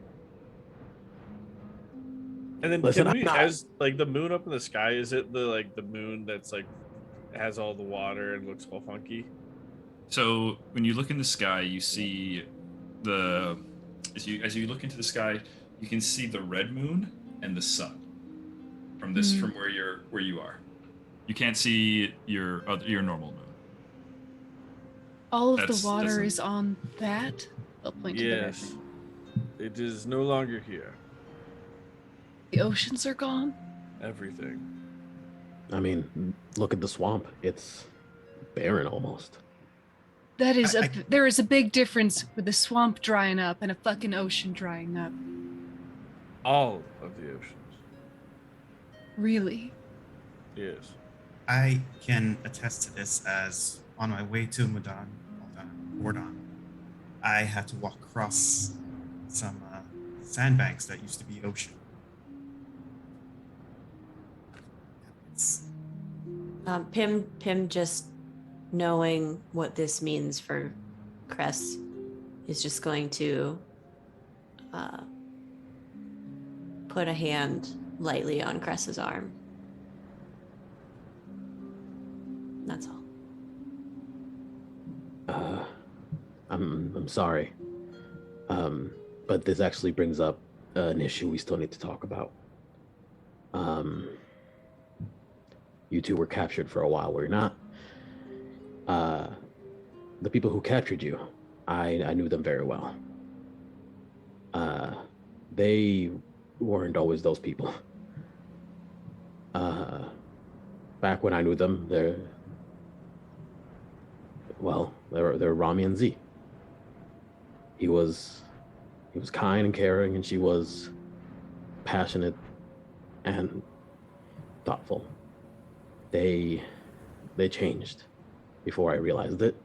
S6: And then
S2: Listen,
S6: can
S2: I'm
S6: we,
S2: not-
S6: as like the moon up in the sky, is it the moon that's like has all the water and looks all funky?
S1: So when you look in the sky, you see as you look into the sky, you can see the red moon and the sun from where you are. You can't see your normal moon.
S5: All of
S1: That's-
S5: the water
S1: that's-
S5: is on that. I'll point to the red
S6: Yes.
S5: moon.
S6: It is no longer here.
S5: The oceans are gone.
S6: Everything.
S2: I mean, look at the swamp. It's barren almost.
S5: That is
S4: I-
S5: there is a big difference with the swamp drying up and a fucking ocean drying up.
S6: All of the oceans.
S5: Really?
S6: Yes.
S4: I can attest to this as on my way to Mordon, I had to walk across some sandbanks that used to be ocean. It's,
S3: Pim just knowing what this means for Cress is just going to put a hand lightly on Cress's arm. That's all.
S2: I'm sorry. But this actually brings up an issue we still need to talk about. You two were captured for a while, were you not? The people who captured you, I knew them very well. They weren't always those people. Back when I knew them, they're Rami and Z. He was kind and caring, and she was passionate and thoughtful. They changed before I realized it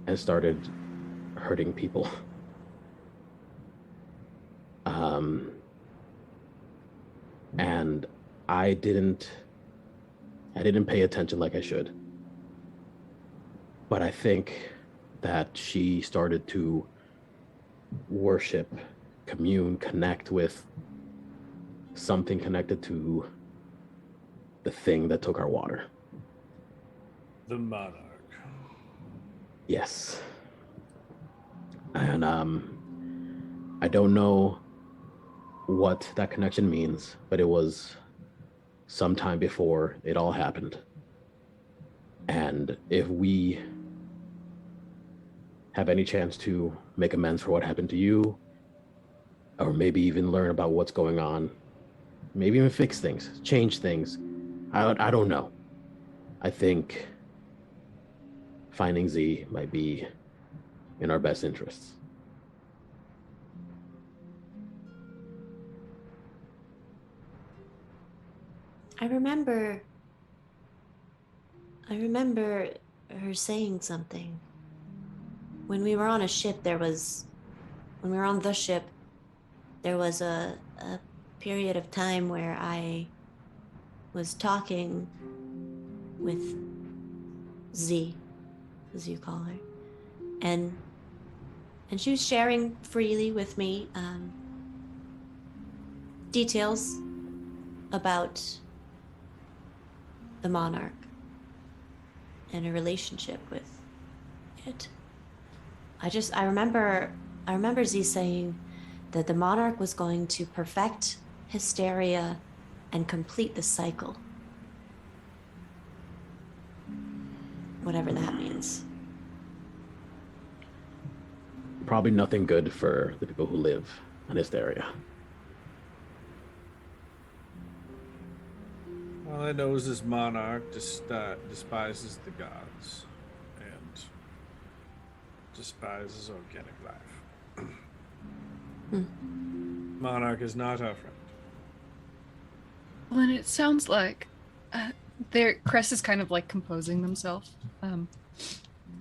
S2: and started hurting people. And I didn't pay attention like I should. But I think that she started to worship, commune, connect with something connected to the thing that took our water.
S6: The monarch.
S2: Yes. And I don't know what that connection means, but it was sometime before it all happened. And if we have any chance to make amends for what happened to you, or maybe even learn about what's going on, maybe even fix things, change things, I don't know. I think finding Z might be in our best interests.
S7: I remember her saying something. When we were on the ship, there was a period of time where I was talking with Z, as you call her, and she was sharing freely with me details about the monarch and a relationship with it. I remember Z saying that the monarch was going to perfect Histaeria and complete the cycle. Whatever that means.
S2: Probably nothing good for the people who live in Histaeria.
S6: All I know is this monarch despises the gods and despises organic life. Monarch is not our friend.
S5: Well, and it sounds like Cress is kind of like composing themselves.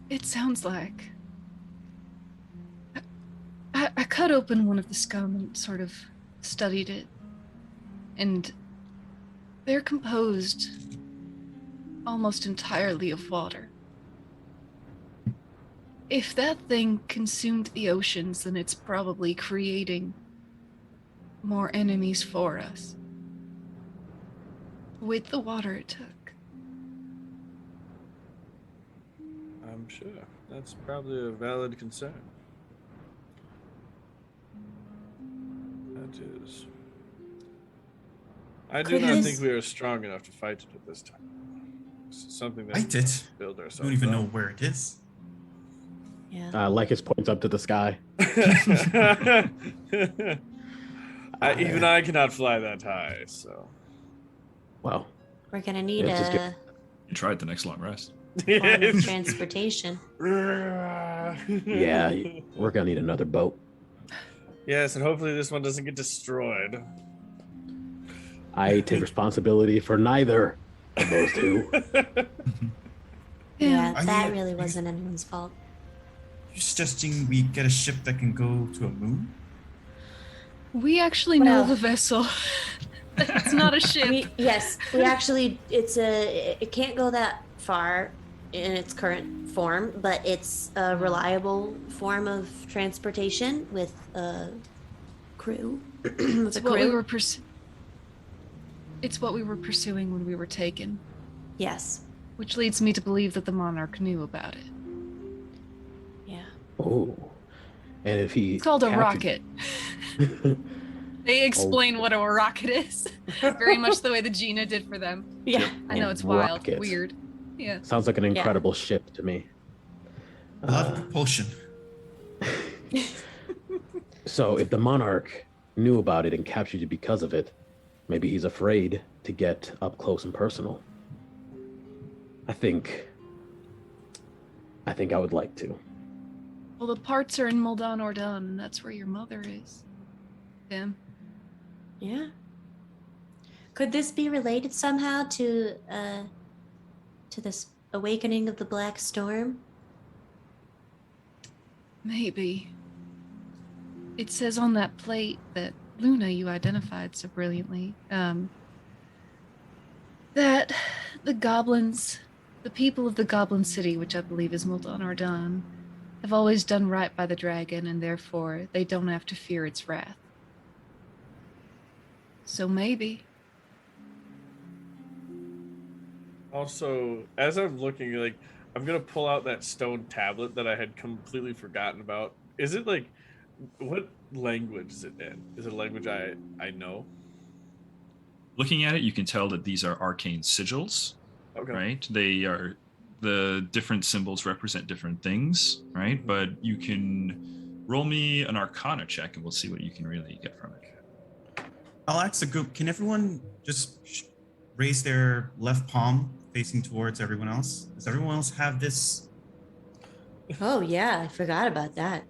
S5: It sounds like I cut open one of the scum and sort of studied it, and they're composed almost entirely of water. If that thing consumed the oceans, then it's probably creating more enemies for us. With the water it took.
S6: I'm sure. That's probably a valid concern. That is. I do not think we are strong enough to fight it at this time. It's something that
S4: Fight it?
S6: build ourselves.
S4: I don't even
S6: up.
S4: know where it is.
S7: Yeah.
S2: Lycus points up to the sky.
S6: Even I cannot fly that high, so.
S2: Well,
S7: We're gonna need
S2: Yeah, just
S7: a
S1: You tried the next long rest.
S7: form of transportation.
S2: yeah, we're gonna need another boat.
S6: Yes, and hopefully this one doesn't get destroyed.
S2: I take responsibility for neither of those two.
S7: Yeah,
S4: Are
S7: that
S4: you-
S7: really wasn't anyone's fault.
S4: You suggesting we get a ship that can go to a moon?
S5: We actually know
S7: Well-
S5: the vessel. It's not a ship.
S7: We actually, it can't go that far in its current form, but it's a reliable form of transportation with a crew. With
S5: It's what we were It's what we were pursuing when we were taken,
S7: Yes.
S5: which leads me to believe that the monarch knew about it.
S7: Yeah.
S2: Oh, and if he
S5: It's called a
S2: captured-
S5: rocket. They explain what a rocket is, very much the way that Gina did for them.
S7: Yeah.
S5: I know it's
S2: Rocket.
S5: wild, weird. Yeah.
S2: Sounds like an incredible ship to me.
S4: A lot of propulsion.
S2: So if the monarch knew about it and captured you because of it, maybe he's afraid to get up close and personal. I think I would like to.
S5: Well, the parts are in Muldan Ordan, and that's where your mother is. Tim.
S7: Yeah. Could this be related somehow to this awakening of the Black Storm?
S5: Maybe. It says on that plate that Luna you identified so brilliantly, that the goblins, the people of the Goblin City, which I believe is Muldan Ordan, have always done right by the dragon, and therefore they don't have to fear its wrath. So maybe.
S6: Also, as I'm looking, like, I'm gonna pull out that stone tablet that I had completely forgotten about. Is it like, what language is it in? Is it a language I know?
S1: Looking at it, you can tell that these are arcane sigils,
S6: Okay.
S1: right? They are the different symbols represent different things, right? But you can roll me an Arcana check, and we'll see what you can really get from it.
S4: I'll ask the group, can everyone just raise their left palm facing towards everyone else? Does everyone else have this?
S7: Oh yeah, I forgot about that.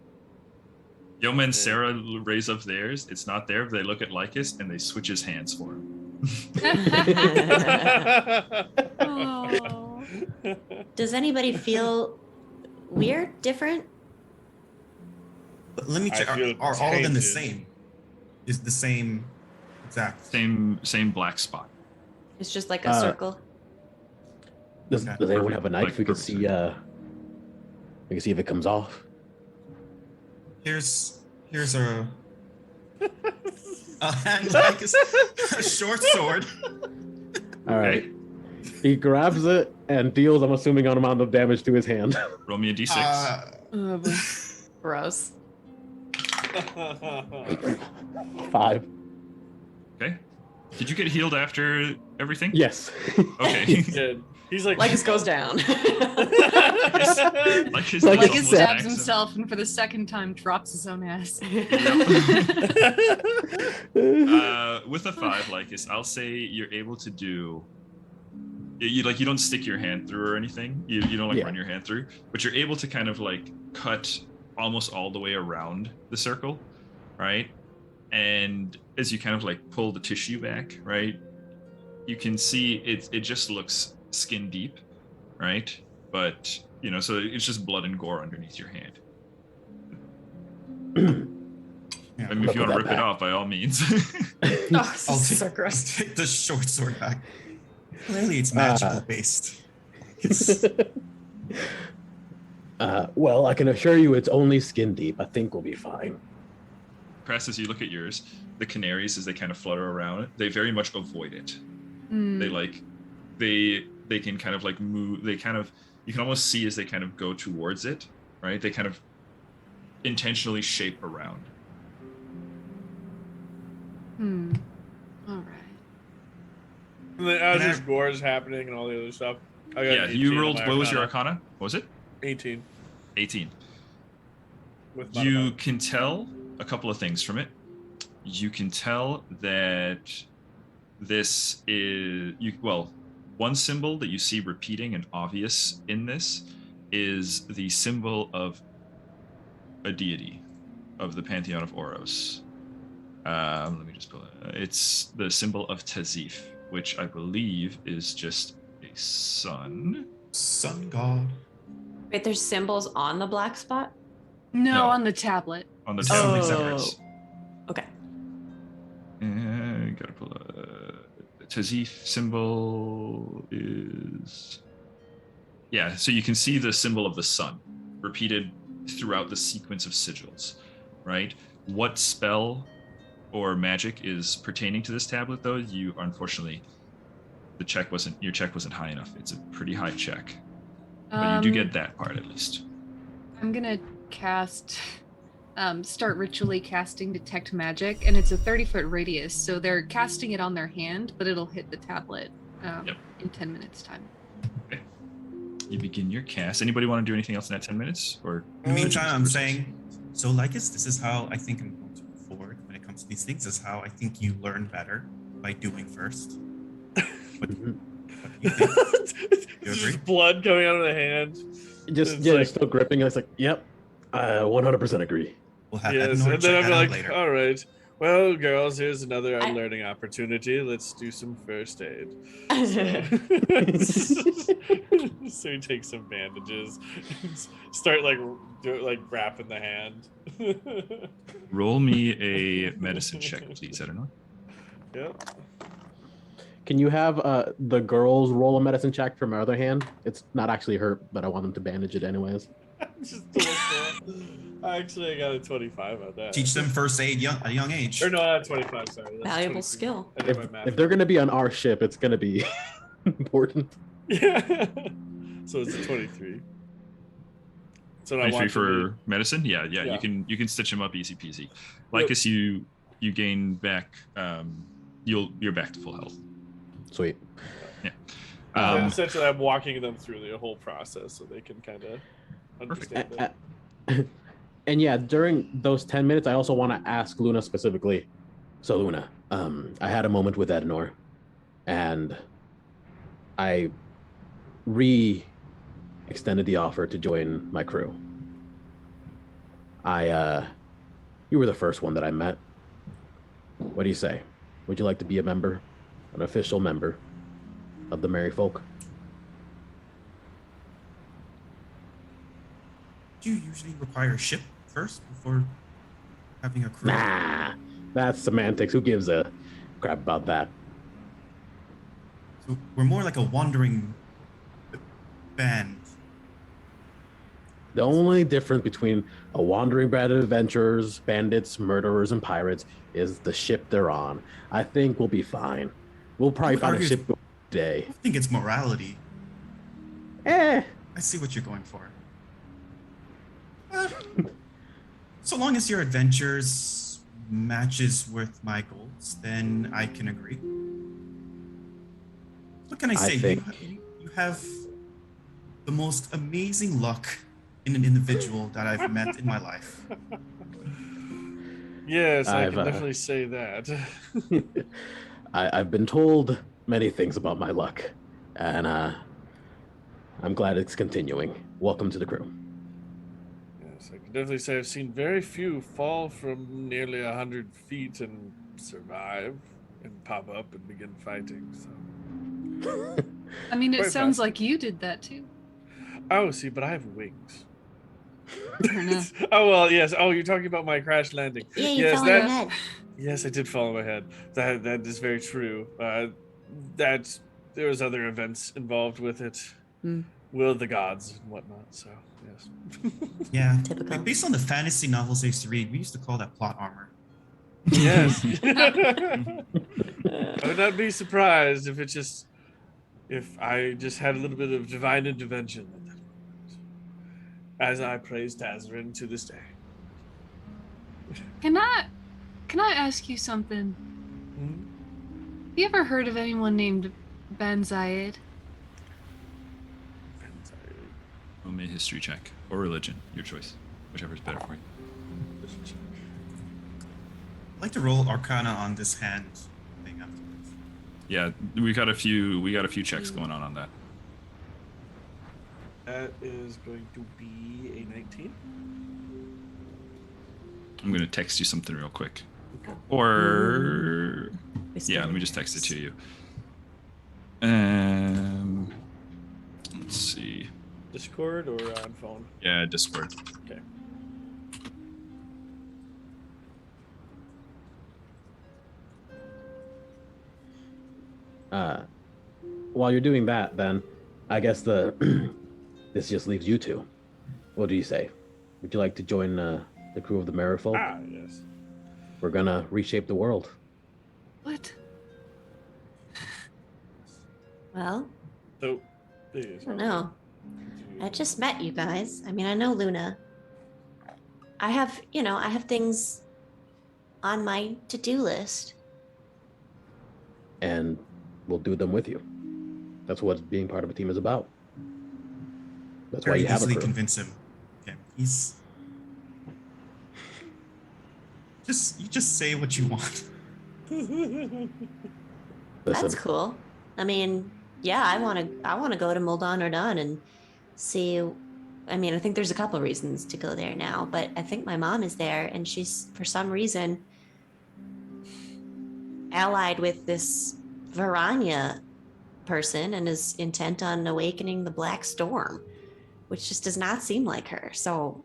S1: Yoma and Sarah raise up theirs. It's not there, but they look at Lycus and they switch his hands for him.
S5: Oh.
S7: Does anybody feel weird, different?
S4: But let me check.
S6: I feel
S4: Are all of them the
S6: tainted.
S4: same? Is the same exact?
S1: Same black spot.
S7: It's just like a circle.
S2: Does
S4: Okay.
S2: anyone have a knife?
S1: Like
S2: We can
S1: perfect.
S2: see. We can see if it comes off.
S4: Here's a hand like a short sword.
S2: All right. He grabs it and deals, I'm assuming, an amount of damage to his hand.
S1: Roll me a d6.
S5: Oh, boy.
S3: Gross.
S2: 5.
S1: Okay. Did you get healed after everything?
S2: Yes.
S1: Okay.
S6: Yeah, he's like
S3: Lycus goes down.
S1: Like his
S2: Like
S1: almost
S2: his
S5: Lycus stabs
S1: maximum.
S5: himself and for the second time drops his own ass.
S1: With a 5, Lycus, I'll say you're able to do. You don't stick your hand through or anything. You don't
S2: Yeah.
S1: run your hand through, but you're able to kind of cut almost all the way around the circle, right? And as you kind of pull the tissue back, right, you can see it just looks skin deep, right? But so it's just blood and gore underneath your hand.
S4: Yeah,
S1: I mean, if you want to
S2: Put
S1: rip
S2: that
S1: it
S2: back.
S1: off, by all means.
S3: Oh, this
S4: I'll
S3: is so gross.
S4: take the short sword back. Clearly, it's magical based. It's,
S2: Well, I can assure you it's only skin deep. I think we'll be fine.
S1: Press, as you look at yours, the canaries, as they kind of flutter around it, they very much avoid it.
S5: Mm.
S1: They can kind of move. They kind of, you can almost see as they kind of go towards it, right? They kind of intentionally shape around.
S5: All right.
S6: And then as this gore is happening and all the other stuff, I got
S1: Yeah,
S6: an 18
S1: you
S6: on
S1: rolled.
S6: my
S1: What was your
S6: Arcana.
S1: Arcana? What was it?
S6: 18
S1: 18.
S6: with
S1: You
S6: modifier.
S1: can tell a couple of things from it. You can tell that this is one symbol that you see repeating and obvious in this is the symbol of a deity of the pantheon of Oros. Let me just pull it. It's the symbol of Tazif, which I believe is just a sun.
S4: sun god.
S3: Wait, there's symbols on the black spot?
S5: No,
S1: No.
S5: on the tablet.
S1: On the
S4: It's
S1: tablet
S4: something
S1: separate.
S3: Okay.
S1: And gotta pull a Tazif symbol is so you can see the symbol of the sun repeated throughout the sequence of sigils, right? What spell or magic is pertaining to this tablet, though? You unfortunately, your check wasn't high enough. It's a pretty high check, but you do get that part at least.
S5: I'm gonna cast, start ritually casting Detect Magic, and it's a 30-foot radius, so they're casting it on their hand, but it'll hit the tablet in 10 minutes time.
S1: Okay. You begin your cast. Anybody want to do anything else in that 10 minutes? Or
S4: In the meantime, I'm saying, so Lycus, this is how I think I'm going to move forward when it comes to these things. This is how I think you learn better by doing first. What do you think? You
S6: It's
S4: agree?
S6: just blood coming out of the hand.
S2: Just
S6: It's
S2: yeah,
S6: like-
S2: still gripping. It's like, yep, 100% agree.
S4: We'll have
S6: Yes,
S4: Edenor
S6: and
S4: check
S6: then
S4: that
S6: I'm
S4: out
S6: like,
S4: later.
S6: all right, well, girls, here's another
S3: I-
S6: unlearning opportunity. Let's do some first aid. So he takes some bandages, start wrapping the hand.
S1: roll me a medicine check, please. I don't know.
S6: Yep.
S2: Can you have the girls roll a medicine check from my other hand? It's not actually hurt, but I want them to bandage it anyways.
S6: Just to look cool. Actually, I got a 25 on that.
S4: Teach them first aid at a young age.
S6: Or no, not 25. Sorry. That's
S3: Valuable
S6: 23.
S3: skill.
S6: I did my math.
S2: If they're going to be on our ship, it's going to be important.
S6: Yeah. So it's a 23. So I
S1: 23
S6: want
S1: for medicine? Yeah,
S6: Yeah.
S1: You can stitch them up easy peasy. Lycus, you gain back you're back to full health.
S2: Sweet.
S6: Essentially, I'm walking them through the whole process so they can kind of understand it.
S2: And yeah, during those 10 minutes, I also want to ask Luna specifically. So Luna, I had a moment with Ednor, and I extended the offer to join my crew. You were the first one that I met. What do you say? Would you like to be a member, an official member of the Merry Folk?
S4: Do you usually require a ship first before having a crew?
S2: Nah, that's semantics. Who gives a crap about that?
S4: So we're more like a wandering band.
S2: The only difference between a wandering band of adventurers, bandits, murderers, and pirates is the ship they're on. I think we'll be fine. We'll probably find a ship today.
S4: I think it's morality. I see what you're going for. So long as your adventures matches with my goals, then I can agree. What can I say? You have the most amazing luck in an individual that I've met in my life.
S6: Yes, I can definitely say that.
S2: I've been told many things about my luck, and I'm glad it's continuing. Welcome to the crew.
S6: Yes, I can definitely say I've seen very few fall from nearly 100 feet and survive and pop up and begin fighting. So,
S5: I mean, it
S6: Quite
S5: sounds
S6: fast.
S5: like you did that too.
S6: Oh, see, but I have wings.
S5: Fair enough.
S6: Oh well, yes. Oh, you're talking about my crash landing.
S7: Yeah, you
S6: Yes,
S7: fell on your head.
S6: Yes, I did fall on my head. That is very true. That there was other events involved with it, will of the gods and whatnot. So yes.
S4: Yeah.
S7: Typical.
S4: Based on the fantasy novels I used to read, we used to call that plot armor.
S6: Yes. I would not be surprised if I just had a little bit of divine intervention at that moment. As I praise Tazarin to this day.
S5: Can I ask you something? Have you ever heard of anyone named Ben Zayed?
S1: Roll me a history check or religion, your choice, whichever is better for you.
S4: I'd like to roll Arcana on this hand thing afterwards.
S1: Yeah, we got a few checks going on that.
S6: That is going to be a 19.
S1: I'm gonna text you something real quick. Or yeah, let me just text it to you. Let's see.
S6: Discord or on phone?
S1: Yeah, Discord.
S6: Okay.
S2: While you're doing that, then I guess this just leaves you two. What do you say? Would you like to join the crew of the Merrifolk?
S6: Ah, yes.
S2: We're gonna reshape the world.
S5: What?
S7: Well,
S6: So,
S7: I don't know. I just met you guys. I mean, I know Luna. I have things on my to-do list.
S2: And we'll do them with you. That's what being part of a team is about. That's why
S4: Very
S2: you have a
S4: easily
S2: crew.
S4: convince him. Yeah, he's you just say what you want.
S7: That's
S2: Listen,
S7: cool. I mean, yeah, I want to go to Moldon or Done and see. I mean, I think there's a couple reasons to go there now, but I think my mom is there, and she's for some reason allied with this Varanya person and is intent on awakening the Black Storm, which just does not seem like her. So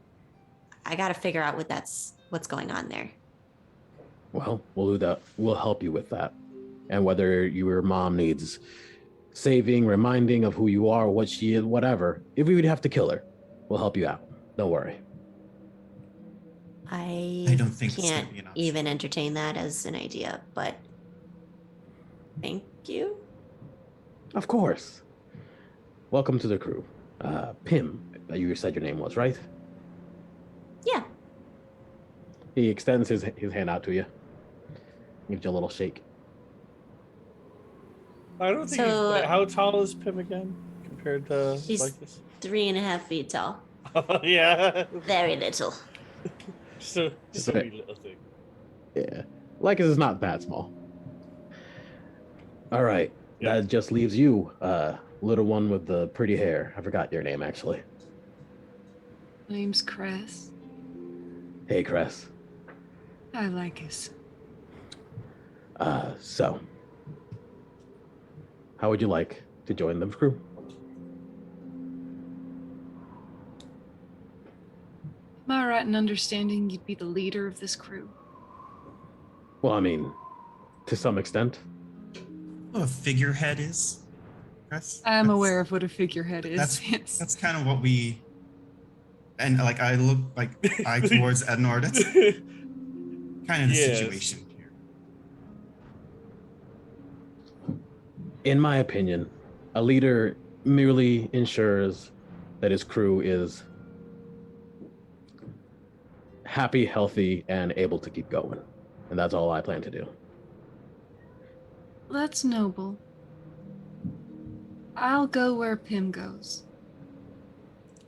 S7: I got to figure out what's going on there.
S2: well, we'll do that. We'll help you with that. And whether your mom needs saving, reminding of who you are, what she is, whatever, if we would have to kill her, we'll help you out. Don't worry.
S7: I
S4: don't think it's gonna
S7: can't
S4: be an option.
S7: even entertain that as an idea, but thank you.
S2: Of course. Welcome to the crew. Pim, you said your name was, right?
S7: Yeah.
S2: He extends his hand out to you. Gives you a little shake.
S6: I don't think
S7: So-
S6: he's how tall is Pim again compared to
S7: He's
S6: like this?
S7: 3.5 feet tall.
S6: Yeah.
S7: Very little.
S6: Just a wee little thing.
S2: Yeah. Lycus is not that small. All right.
S6: Yeah.
S2: That just leaves you, little one with the pretty hair. I forgot your name, actually.
S5: My name's Cress.
S2: Hey, Cress.
S5: I like us.
S2: So, how would you like to join the crew?
S5: Am I right in understanding you'd be the leader of this crew?
S2: Well, I mean, to some extent.
S4: What a figurehead is.
S5: I'm aware of what a figurehead is. Yes.
S4: That's kind of what we. And like I look like eye towards Ednor. That's kind of the
S6: Yes.
S4: situation here.
S2: In my opinion, a leader merely ensures that his crew is happy, healthy, and able to keep going. And that's all I plan to do.
S5: That's noble. I'll go where Pim goes.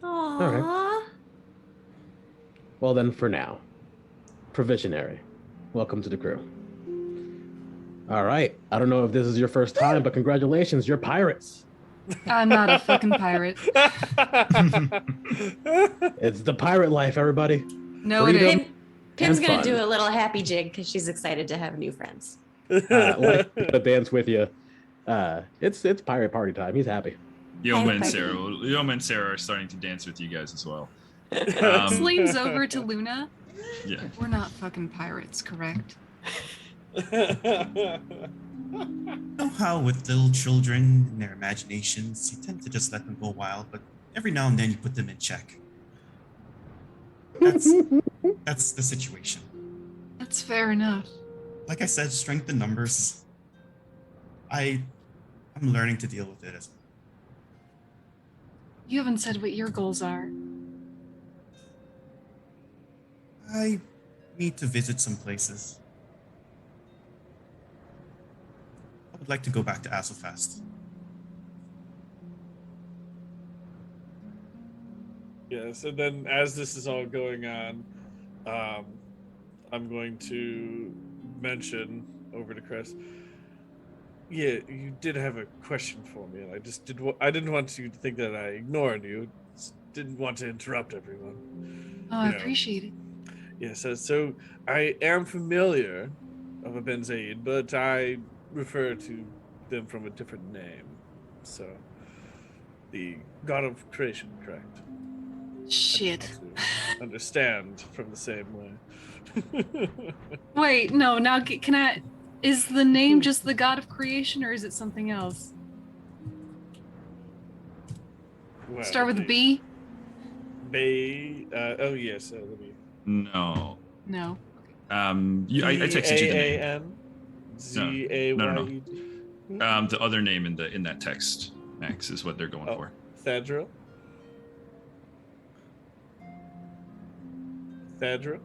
S7: Aww.
S2: Well, then, for now, Provisionary, welcome to the crew. All right. I don't know if this is your first time, but congratulations, you're pirates.
S5: I'm not a fucking pirate.
S2: It's the pirate life, everybody.
S5: No, it
S2: Freedom.
S5: ain't.
S3: Pim's
S2: and
S3: gonna
S2: fun.
S3: do a little happy jig because she's excited to have new friends.
S2: Like to dance with you. It's pirate party time. He's happy.
S1: Yoma and Sarah are starting to dance with you guys as well.
S5: Leans over to Luna.
S1: Yeah.
S5: We're not fucking pirates, correct?
S4: You know how with little children and their imaginations, you tend to just let them go wild, but every now and then you put them in check. That's the situation.
S5: That's fair enough.
S4: Like I said, strength in numbers. I'm learning to deal with it as
S5: You haven't said what your goals are.
S4: I need to visit some places. I would like to go back to Azulfast.
S6: Yes, and then as this is all going on, I'm going to mention over to Chris. Yeah, you did have a question for me, and I didn't want you to think that I ignored you. Just didn't want to interrupt everyone.
S5: Oh, I
S6: You know.
S5: appreciate it.
S6: Yes, so I am familiar of a Ben Zaid, but I refer to them from a different name. So, the God of Creation, correct?
S5: Shit.
S6: I want to understand from the same way.
S5: Wait, no, now can I... Is the name just the God of Creation, or is it something else?
S6: Well,
S5: Start with a
S6: the-
S5: B?
S6: Bay. Oh yes, let me.
S1: No.
S5: No.
S1: I texted you the name.
S6: B-A-A-N Z-A-Y-E-D.
S1: No. The other name in that text, Max, is what they're going
S6: Oh.
S1: for.
S6: Thadril. Thadril.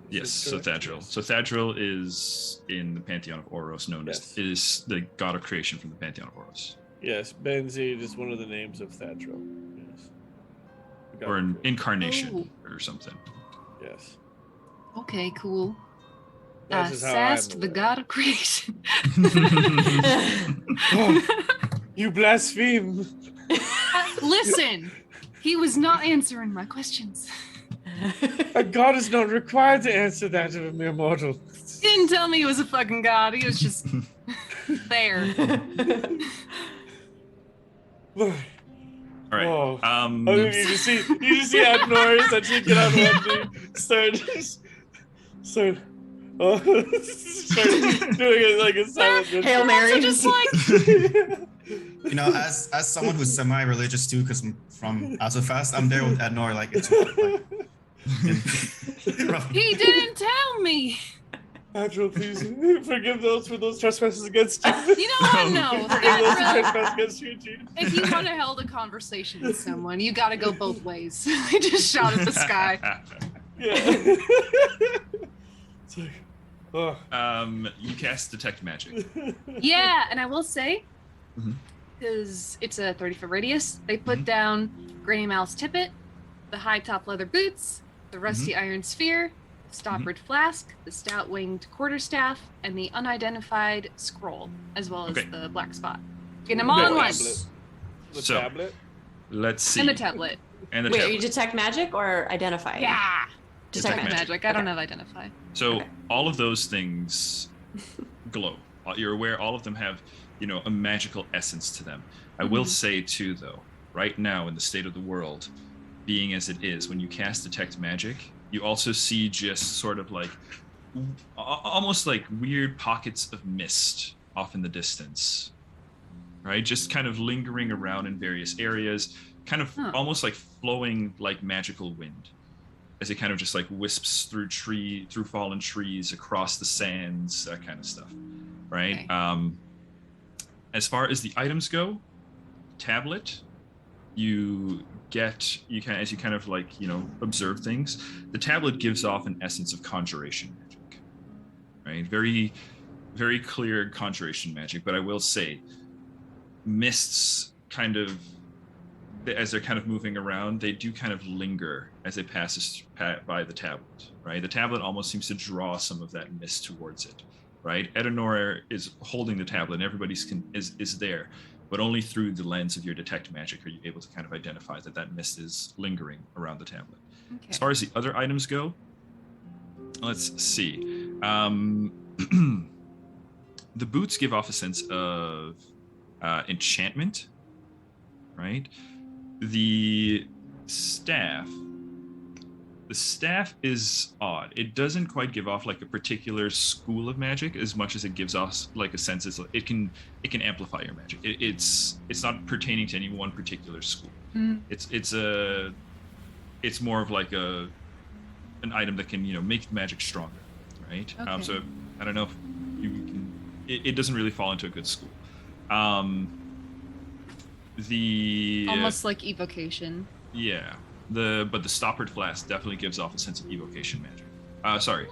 S1: Yes, so Thadril. So Thadril is in the Pantheon of Oros, known as is the god of creation from the Pantheon of Oros,
S6: Yes, Benzid is one of the names of Thadril. Yes. The god
S1: or
S6: of
S1: an
S6: creation.
S1: incarnation or something.
S6: Yes.
S5: Okay, cool.
S6: That is how I'm
S5: Sast, the
S6: aware.
S5: God of Creation.
S6: You blaspheme!
S5: Listen, he was not answering my questions.
S6: A god is not required to answer that of a mere mortal.
S5: He didn't tell me he was a fucking god. He was just there.
S1: All right.
S6: Whoa.
S1: Oh,
S6: You just see Adnor is that taking on one knee, start doing it like a silent
S3: Hail Mary.
S5: Also just like,
S4: You know, as someone who's semi-religious too, because I'm from Azulfast, I'm there with Ednor, like it's
S5: he didn't tell me.
S6: Adril, please forgive those for those trespasses against you.
S5: You know what? No.
S6: Forgive those who
S5: Adra,
S6: trespass against you, Gene.
S5: if you want to hold a conversation with someone, you got to go both ways. He just shot at the sky.
S6: Yeah. It's like, oh.
S1: You cast detect magic.
S5: Yeah, and I will say, because it's a 30-foot radius. They put down Granny Mouse Tippet, the high top leather boots, the rusty iron sphere, the stoppered flask, the stout winged quarterstaff, and the unidentified scroll, as well as the black spot. Get them all in one.
S6: The
S1: So,
S6: tablet.
S1: Let's see.
S5: And the tablet.
S1: And the
S3: Wait, are
S1: tablet.
S3: you detect magic or identify?
S5: Yeah.
S3: Detect
S5: Detect
S3: magic.
S5: magic. I don't have identify.
S1: So all of those things glow. You're aware all of them have, a magical essence to them. I will say too, though, right now in the state of the world, being as it is, when you cast detect magic, you also see just sort of like almost like weird pockets of mist off in the distance, right? Just kind of lingering around in various areas, kind of almost like flowing like magical wind, as it kind of just like wisps through fallen trees, across the sands, that kind of stuff, right?
S5: Okay.
S1: As far as the items go, tablet, as you kind of like observe things, the tablet gives off an essence of conjuration magic, right? Very, very clear conjuration magic. But I will say, mists kind of, as they're kind of moving around, they do kind of linger as they pass by the tablet, right? The tablet almost seems to draw some of that mist towards it, right? Edenor is holding the tablet, and everybody is there, but only through the lens of your detect magic are you able to kind of identify that mist is lingering around the tablet.
S5: Okay.
S1: As far as the other items go, let's see. The boots give off a sense of enchantment, right? The staff is odd. It doesn't quite give off like a particular school of magic as much as it gives off like a sense as it can amplify your magic. It's not pertaining to any one particular school. It's more of like an item that can make magic stronger, right?
S5: Okay.
S1: So I don't know if you can. It doesn't really fall into a good school.
S5: Almost like evocation.
S1: Yeah. But the stoppered flask definitely gives off a sense of evocation magic. Sorry.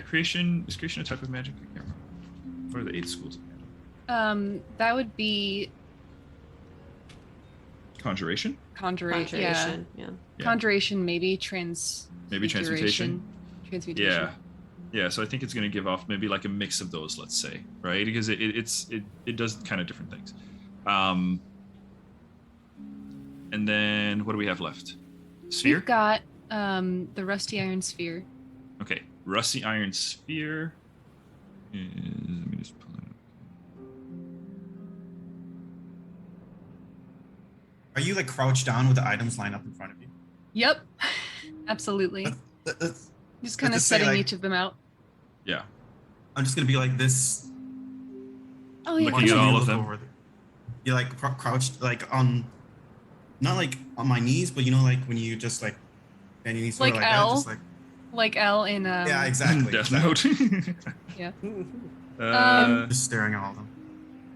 S1: Creation is creation a type of magic? I can't remember. What are the 8 schools of magic?
S5: That would be
S1: Conjuration?
S3: Conjuration. Yeah.
S5: Conjuration, maybe transmutation.
S1: Yeah. Yeah, so I think it's going to give off maybe like a mix of those, let's say, right? Because it does kind of different things. And then what do we have left? Sphere?
S5: We've got the rusty iron sphere.
S1: Okay, rusty iron sphere. Let me just pull it up.
S4: Are you like crouched down with the items lined up in front of you?
S5: Yep, absolutely. Just kind of
S4: just say,
S5: setting
S4: like-
S5: each of them out.
S1: Yeah.
S4: I'm just gonna be like this.
S5: Oh yeah,
S1: Looking at all of them.
S4: You're like crouched, like on, not like on my knees, but like when you just like bend your knees
S5: Like
S4: forward
S5: L?
S4: that, just like
S5: like L in
S4: yeah, exactly.
S1: Death
S4: exactly.
S1: Note.
S5: Yeah.
S4: Just staring at all of them.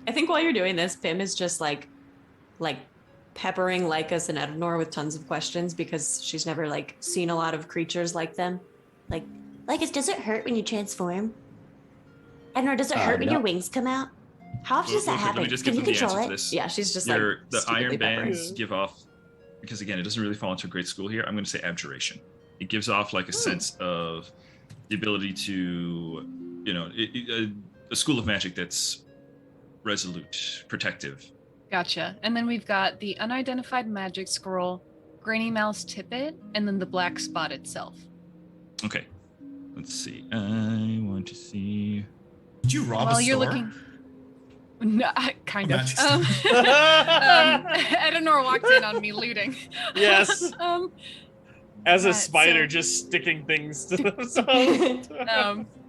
S3: I think while you're doing this, Pim is just like peppering Lycus and Edenor with tons of questions because she's never like seen a lot of creatures like them. Like,
S7: Lycus, does it hurt when you transform? Edenor, does it hurt when
S2: no.
S7: your wings come out? How often does that
S1: Let
S7: happen?
S1: me just
S7: Can
S1: give
S7: you
S1: them the answer
S7: control
S1: to
S7: it?
S1: this.
S3: yeah, she's just
S1: The
S3: stupidly
S1: iron
S3: peppering.
S1: bands give off, because again, it doesn't really fall into a great school here. I'm going to say abjuration. It gives off like a sense of the ability to, a school of magic that's resolute, protective.
S5: Gotcha. And then we've got the unidentified magic scroll, Granny Mouse Tippet, and then the black spot itself.
S1: Okay, let's see. I want to see.
S4: Did you rob
S5: While
S4: a
S5: you're
S4: store?
S5: looking, no, kind
S4: A
S5: of.
S4: magic store.
S5: Edenor walked in on me looting.
S6: Yes. As a
S5: Right,
S6: spider,
S5: so-
S6: just sticking things to themselves.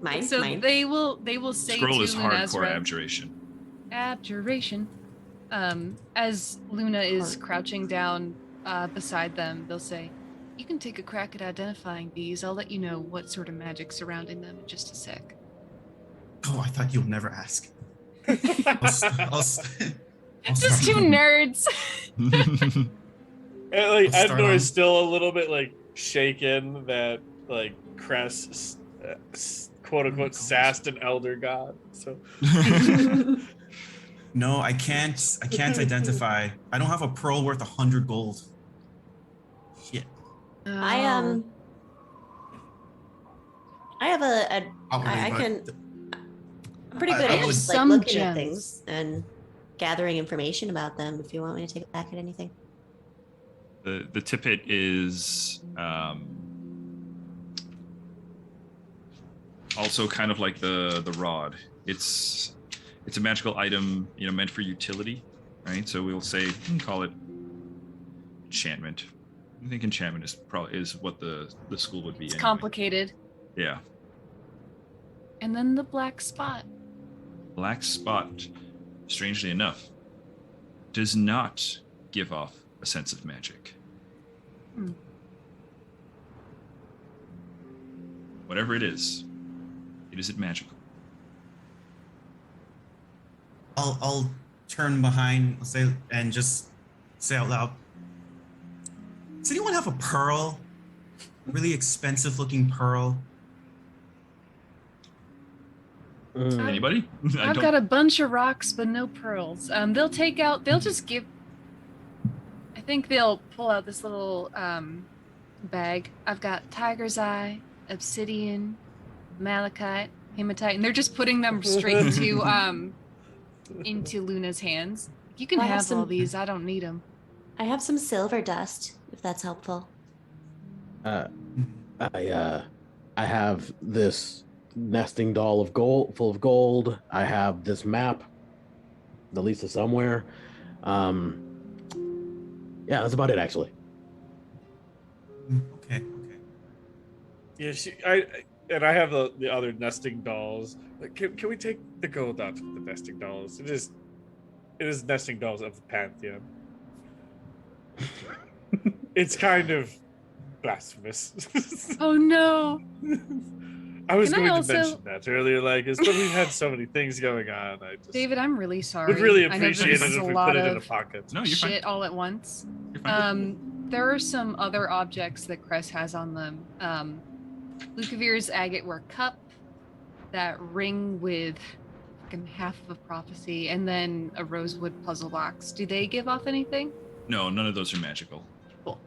S3: Mine.
S5: So they will say
S1: Scroll
S5: to
S1: is hardcore
S5: Lunazra,
S1: abjuration.
S5: abjuration. As Luna is crouching down beside them, they'll say, "You can take a crack at identifying these. I'll let you know what sort of magic's surrounding them in just a sec."
S4: Oh, I thought you'll never ask. I'll
S5: Just two nerds.
S6: And, like
S4: I'll start
S6: Ednor
S4: on-
S6: is still a little bit like shaken that like Cress quote unquote sassed an elder god. So
S4: No, I can't identify. I don't have a pearl worth 100 gold. Shit.
S7: I have I can. I'm pretty good
S4: I
S7: at
S4: would-
S7: just
S5: Some
S7: looking at
S5: gems.
S7: things and gathering information about them. If you want me to take a back at anything.
S1: The tippet is also kind of like the rod. It's a magical item, meant for utility, right? So we'll say call it enchantment. I think enchantment is what the school would be.
S5: It's
S1: anyway.
S5: complicated.
S1: Yeah.
S5: And then the black spot.
S1: Black spot, strangely enough, does not give off a sense of magic. Whatever it isn't magical.
S4: I'll turn behind, and just say out loud. Does anyone have a pearl? A really expensive looking pearl?
S1: Anybody?
S5: I've got a bunch of rocks, but no pearls. They'll just give. I think they'll pull out this little bag. I've got tiger's eye, obsidian, malachite, hematite, and they're just putting them straight into Luna's hands. You can
S7: I have
S5: have all
S7: some-
S5: these. I don't need them.
S7: I have some silver dust, if that's helpful.
S2: I have this nesting doll of gold, full of gold. I have this map, the Lisa somewhere. Yeah, that's about it, actually.
S4: Okay.
S6: yeah, I have the other nesting dolls. Like, can we take the gold out of the nesting dolls? It is nesting dolls of the pantheon. It's kind of blasphemous.
S5: Oh no!
S6: I was
S5: Can I
S6: going
S5: also-
S6: to mention that earlier, but we've had so many things going on. I just
S5: David, I'm really sorry.
S6: would really
S5: I know
S6: appreciate
S5: this
S6: it
S5: is
S6: if
S5: a
S6: we
S5: lot
S6: put it in a
S5: of
S6: pocket.
S1: No, you're fine.
S5: shit all at once.
S1: You're fine.
S5: There are some other objects that Cress has on them. Lucavir's agate ware cup, that ring with fucking half of a prophecy, and then a rosewood puzzle box. Do they give off anything?
S1: No, none of those are magical.
S5: Cool.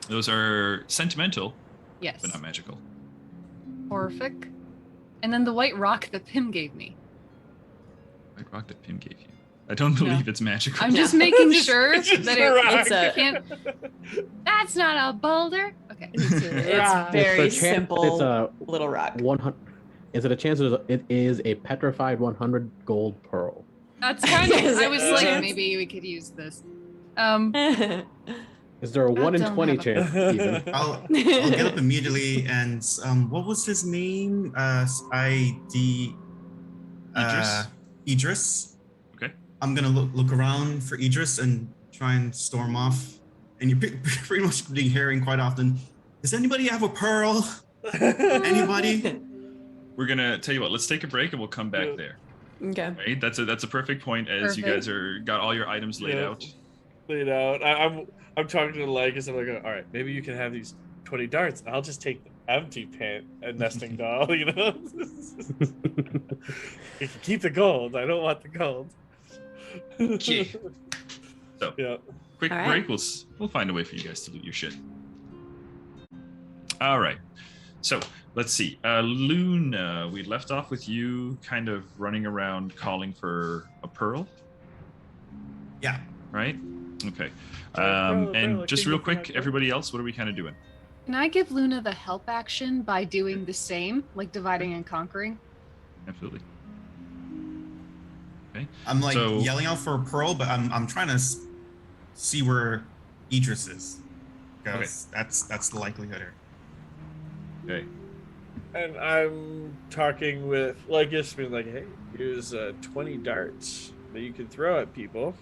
S1: Those are sentimental,
S5: Yes.
S1: but not magical.
S5: Horrific. And then the white rock that Pim gave me.
S1: White rock that Pim gave you. I don't believe it's magical.
S5: I'm just making
S6: Just-
S5: sure
S6: it's just
S5: that
S6: a rock.
S5: it's a can't. That's not a boulder. Okay.
S7: It's very
S2: It's a chan-
S7: simple
S2: It's a
S7: little rock.
S2: 100. Is it a chance? It is a petrified 100 gold pearl.
S5: That's kind of.
S7: Is
S5: I
S7: it
S5: was
S7: a
S5: like,
S7: chance?
S5: maybe we could use this.
S2: Is there a 1 in
S5: don't
S2: 20
S5: have a-
S2: chance? Even?
S4: I'll get up immediately and what was his name?
S1: Idris?
S4: Idris.
S1: Okay.
S4: I'm gonna look around for Idris and try and storm off. And you're pretty much being hearing quite often. Does anybody have a pearl? Anybody?
S1: We're gonna tell you what. Let's take a break and we'll come back there.
S7: Okay.
S1: Right? That's a perfect point as you guys got all your items laid
S6: Yeah.
S1: out.
S6: Laid out. I'm talking to Lycus. I'm like, all right, maybe you can have these 20 darts. And I'll just take the empty pant and nesting doll. You know, you can keep the gold. I don't want the gold.
S1: Okay. So
S6: Yeah.
S1: quick
S7: All right.
S1: break. We'll find a way for you guys to loot your shit. All right. So let's see. Luna, we left off with you kind of running around calling for a pearl,
S4: Yeah.
S1: right? Okay.
S6: Pearl,
S1: And just
S6: king
S1: real
S6: of
S1: quick,
S6: pearl.
S1: everybody else, what are we kind of doing?
S5: Can I give Luna the help action by doing the same, like dividing and conquering?
S1: Absolutely.
S4: I'm like
S1: So-
S4: yelling out for a pearl, but I'm trying to see where Idris is. Because that's the likelihood here.
S1: Okay.
S6: And I'm talking with Lycus, being like, hey, here's 20 darts that you can throw at people.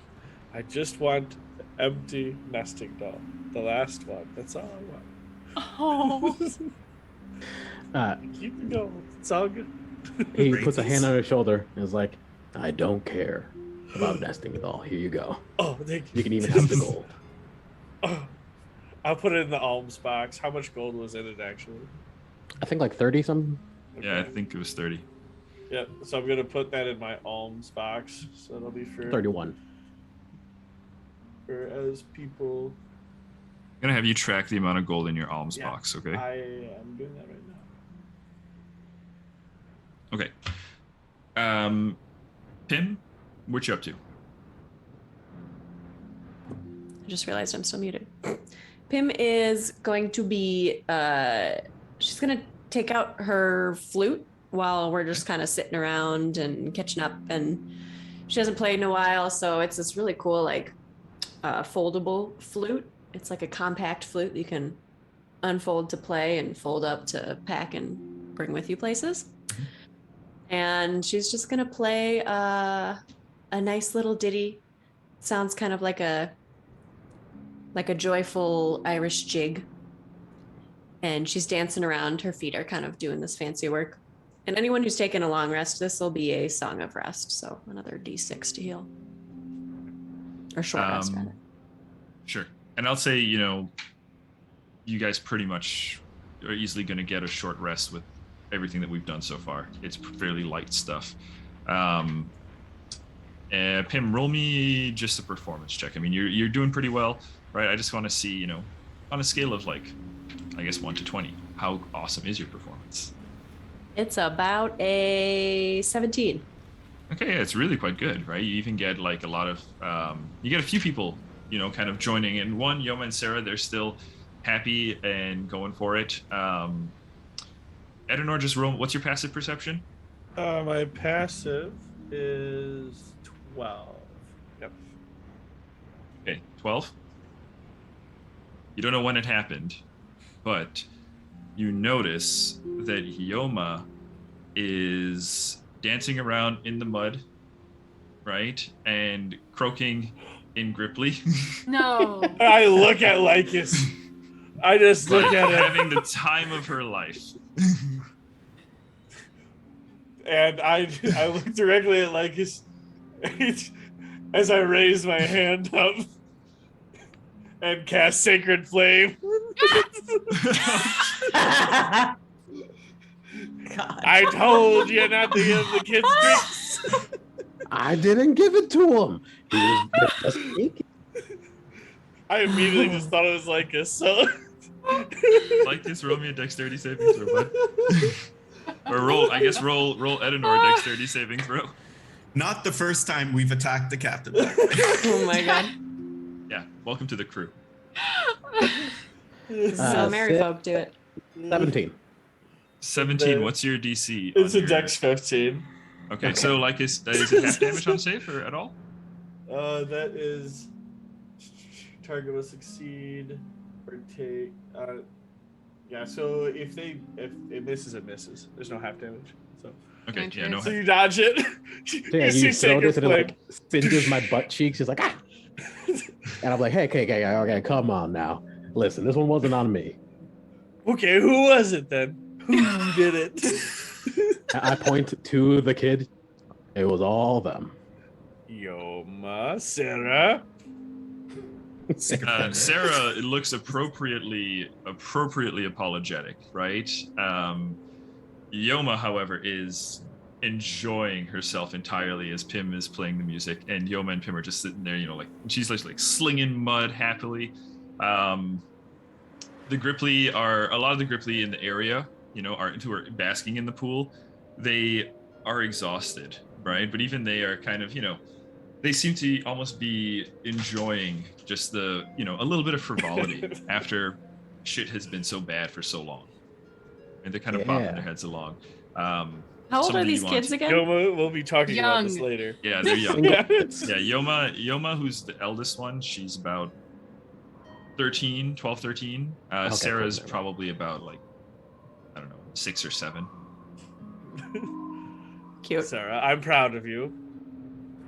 S6: I just want the empty nesting doll. The last one. That's all I want.
S5: Oh.
S6: Keep it going. It's all good.
S2: He puts a hand on his shoulder and is like, I don't care about nesting at all. Here you go.
S6: Oh, thank you.
S2: You can even have the gold.
S6: Oh, I'll put it in the alms box. How much gold was in it, actually?
S2: I think like 30 something.
S1: Yeah, I think it was 30.
S6: Yep. So I'm gonna put that in my alms box, so it'll be for
S2: 31.
S6: For as people.
S1: I'm gonna have you track the amount of gold in your alms
S6: Yeah,
S1: box, okay?
S6: I am doing that right now.
S1: Okay. Pim, what you up to?
S3: I just realized I'm still muted. Pim is going to be, she's going to take out her flute while we're just kind of sitting around and catching up. And she hasn't played in a while, so it's this really cool, like, foldable flute. It's like a compact flute you can unfold to play and fold up to pack and bring with you places. And she's just going to play a nice little ditty. Sounds kind of like a joyful Irish jig. And she's dancing around. Her feet are kind of doing this fancy work. And anyone who's taken a long rest, this will be a song of rest. So another D6 to heal. Or short rest, rather.
S1: Sure. And I'll say, you guys pretty much are easily going to get a short rest with everything that we've done so far. It's fairly light stuff. Pim, roll me just a performance check. I mean, you're doing pretty well, right? I just want to see, on a scale of like, I guess 1 to 20, how awesome is your performance?
S3: It's about a 17.
S1: Okay, yeah, it's really quite good, right? You even get like a lot of, you get a few people, kind of joining in. One, Yoma and Sarah, they're still happy and going for it. Edenor, just roll. What's your passive perception?
S6: My passive is 12. Yep.
S1: Okay, 12. You don't know when it happened, but you notice that Yoma is dancing around in the mud, right? And croaking in Gripply.
S5: No.
S6: I look at Lycus. I just look at it.
S1: Having the time of her life.
S6: And I look directly at Lycus as I raise my hand up and cast Sacred Flame.
S3: God.
S6: I told you not to give the kids drinks.
S2: I didn't give it to him. He was just sneaky.
S6: I immediately just thought it was Lycus, so...
S1: Lycus, roll me a dexterity saving throw, bud. Or roll Edenor dexterity saving throw.
S4: Not the first time we've attacked the captain.
S3: Oh my god.
S1: Yeah, welcome to the crew.
S3: This is how merry folk do it.
S2: 17.
S1: 17, what's your DC?
S6: It's
S1: on
S6: a Dex 15.
S1: Okay, so Lycus, is it half damage on save or at all?
S6: That is... Target will succeed or take... yeah, so if it misses, it misses. There's no half damage. So
S1: Okay, yeah, no.
S6: So you dodge it.
S2: So yeah, you throw this and it like singes my butt cheeks. She's like, ah! And I'm like, hey, okay, come on now. Listen, this one wasn't on me.
S6: Okay, who was it then? Who did it?
S2: I point to the kid. It was all them.
S6: Yoma, Sarah.
S1: Sarah looks appropriately apologetic, right? Yoma, however, is enjoying herself entirely as Pim is playing the music, and Yoma and Pim are just sitting there, she's like slinging mud happily. A lot of the Gripply in the area, who are basking in the pool, they are exhausted, right? But even they are kind of, they seem to almost be enjoying just the, a little bit of frivolity after shit has been so bad for so long. And they're kind of bopping their heads along.
S3: How old are these kids again?
S6: Yoma, we'll be talking about this later.
S1: Yeah, they're young.
S6: Yeah.
S1: Yoma, who's the eldest one, she's about 13. Okay, Sarah's probably about 6 or 7.
S3: Cute.
S6: Sarah, I'm proud of you.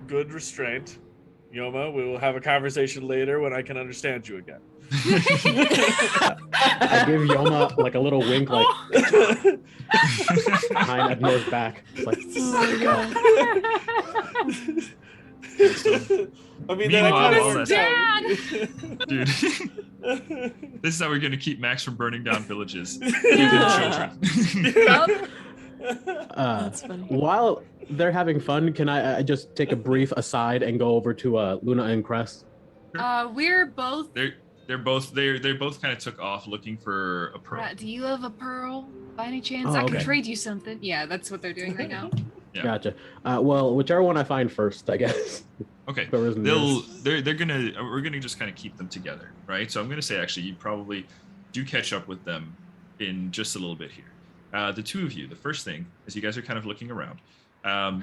S6: Good restraint. Yoma, we will have a conversation later when I can understand you again.
S2: I give Yoma a little wink, behind Ednor's back. It's like,
S3: Oh my god.
S6: I mean,
S1: Meanwhile, all
S6: that
S5: Dad!
S1: Dude, this is how we're going to keep Max from burning down villages. Even children.
S3: That's funny.
S2: While they're having fun, can I just take a brief aside and go over to Luna and Crest?
S5: We're both.
S1: They both kind of took off looking for a pearl.
S5: Do you have a pearl by any chance?
S2: Oh,
S5: I can
S2: okay.
S5: trade you something. Yeah, that's what they're doing right now.
S1: Yeah.
S2: Gotcha. Well, whichever one I find first, I guess.
S1: Okay.
S2: Whoever's nearest.
S1: We're gonna just kind of keep them together, right? So I'm gonna say actually you probably do catch up with them in just a little bit here. The two of you, the first thing is you guys are kind of looking around.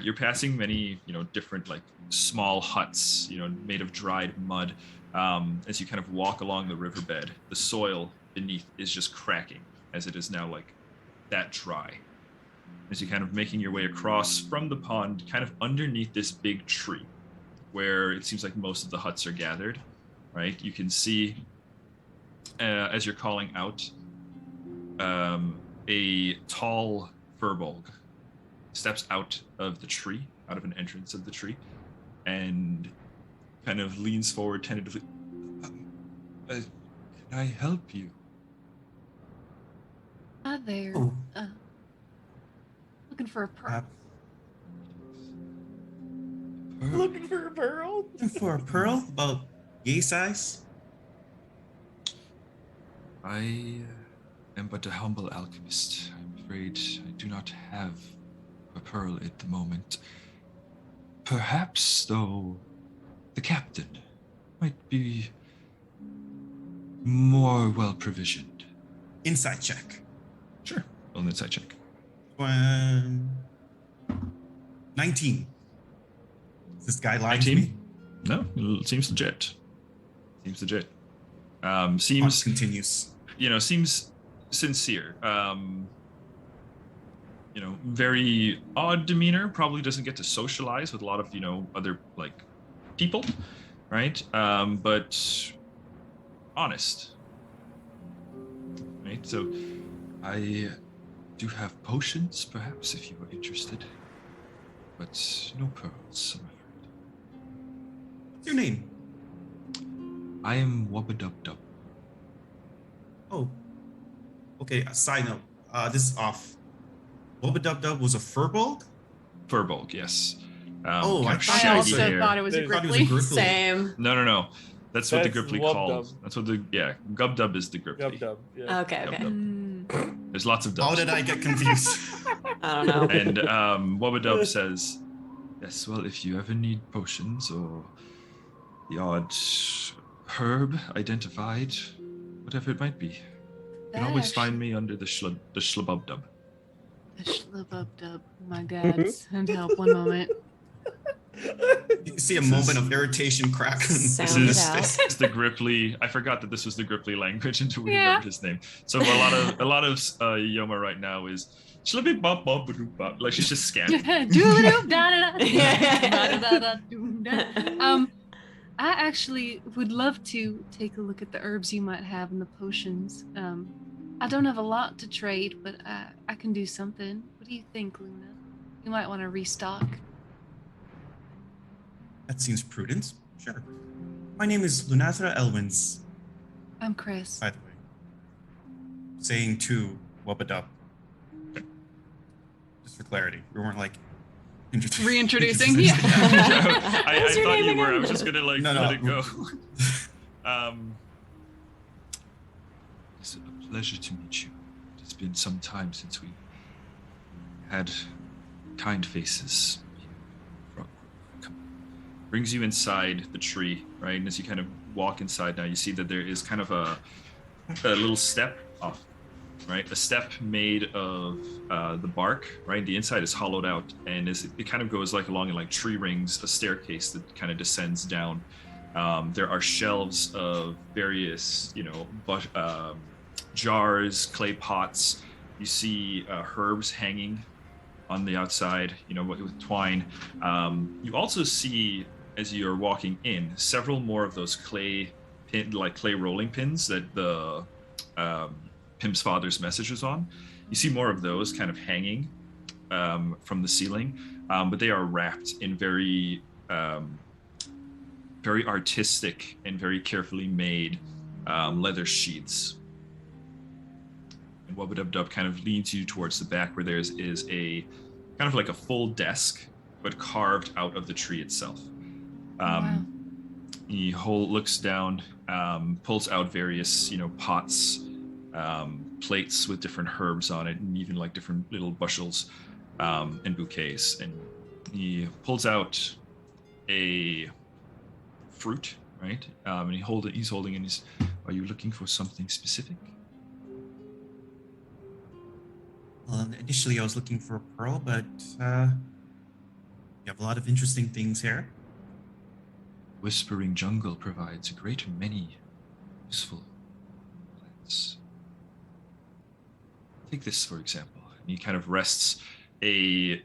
S1: You're passing many, different like small huts, made of dried mud. As you kind of walk along the riverbed, the soil beneath is just cracking as it is now like that dry. As you're kind of making your way across from the pond, kind of underneath this big tree, where it seems like most of the huts are gathered, right? You can see, as you're calling out, a tall furbolg steps out of the tree, out of an entrance of the tree, and kind of leans forward tentatively. Can I help you?
S5: Hi there.
S4: Oh.
S5: Looking for a pearl.
S6: Looking for a pearl?
S4: Looking for a pearl? About yay size?
S1: I am but a humble alchemist. I'm afraid I do not have a pearl at the moment. Perhaps, though, the captain might be more well provisioned.
S4: Inside check.
S1: Sure. Roll an insight check.
S4: 19. Is this guy lying to me?
S1: No, it seems legit. Seems legit.
S4: Hunt
S1: Seems
S4: continues.
S1: Seems sincere. Very odd demeanor. Probably doesn't get to socialize with a lot of other like people, right? But honest, right? So I do have potions, perhaps, if you were interested, but no pearls, I'm afraid.
S4: What's your name?
S1: I am Wubba-Dub-Dub.
S4: Oh. Okay, a side note. This is off. Wubba-Dub-Dub was a furbolg?
S1: Furbolg, yes.
S4: I
S1: kind of
S4: thought
S5: I
S1: shaggy
S5: also
S1: hair.
S5: thought it was a
S6: I thought
S4: it was a
S5: gripply.
S4: gripply.
S3: Same.
S1: No. That's what the gripply
S6: Wub-Dub.
S1: calls. That's what Gub-Dub is the gripply.
S6: Dub. Yeah.
S3: Okay.
S1: Gub-Dub. There's lots of dubs.
S4: How did I get confused?
S3: I don't know.
S1: And Wubba-Dub says, yes, well, if you ever need potions or the odd herb identified, whatever it might be, you can always find me under the Shlubub-Dub.
S5: The Shlubub-Dub. Oh my God. Send help. One moment.
S4: You see a moment of irritation crack.
S3: Sound it out.
S1: This is the Gripply. I forgot that this was the Gripply language until we remembered his name. So a lot of Yoma right now is like she's just scanning.
S5: I actually would love to take a look at the herbs you might have and the potions. I don't have a lot to trade, but I can do something. What do you think, Luna? You might want to restock.
S4: That seems prudent. Sure. My name is Lunatra Elwins,
S5: I'm Chris.
S4: by the way. Saying to Wubba-Dub. Just for clarity. We weren't like
S5: Reintroducing,
S1: I
S3: What's your
S1: thought
S3: name
S1: you were. I
S3: again?
S1: was just gonna let it go. It's a pleasure to meet you. It's been some time since we had kind faces. Brings you inside the tree, right? And as you kind of walk inside now, you see that there is kind of a little step off, right? A step made of the bark, right? The inside is hollowed out, and as it kind of goes like along in like tree rings, a staircase that kind of descends down. There are shelves of various, jars, clay pots. You see herbs hanging on the outside, with twine. You also see, as you're walking in, several more of those clay rolling pins that the Pim's father's message was on. You see more of those kind of hanging from the ceiling, but they are wrapped in very very artistic and very carefully made leather sheaths. And Wubba-Dub-Dub kind of leads you towards the back where there's a kind of like a full desk, but carved out of the tree itself.
S5: Wow.
S1: He looks down, pulls out various, pots, plates with different herbs on it, and even like different little bushels and bouquets. And he pulls out a fruit, right? And he's holding in his. Are you looking for something specific?
S4: Well, initially I was looking for a pearl, but you have a lot of interesting things here.
S1: Whispering Jungle provides a great many useful plants. Take this, for example. He kind of rests a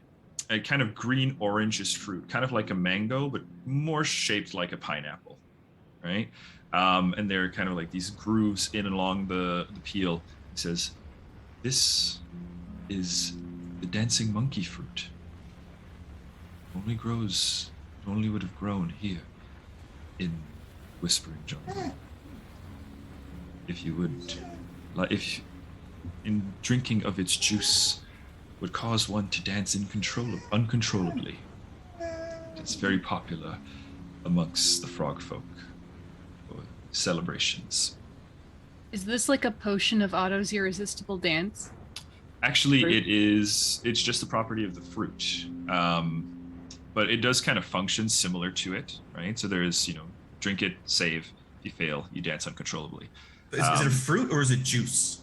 S1: kind of green orangish fruit, kind of like a mango, but more shaped like a pineapple, right? And there are kind of like these grooves in and along the peel. He says, this is the dancing monkey fruit. Only would have grown here in Whispering Jungle. If in drinking of its juice would cause one to dance uncontrollably. It's very popular amongst the frog folk for celebrations.
S5: Is this like a potion of Otto's irresistible dance?
S1: Actually,
S5: Fruit?
S1: it's just the property of the fruit. But it does kind of function similar to it, right? So there is, drink it, save. If you fail, you dance uncontrollably.
S4: Is it a fruit or is it juice?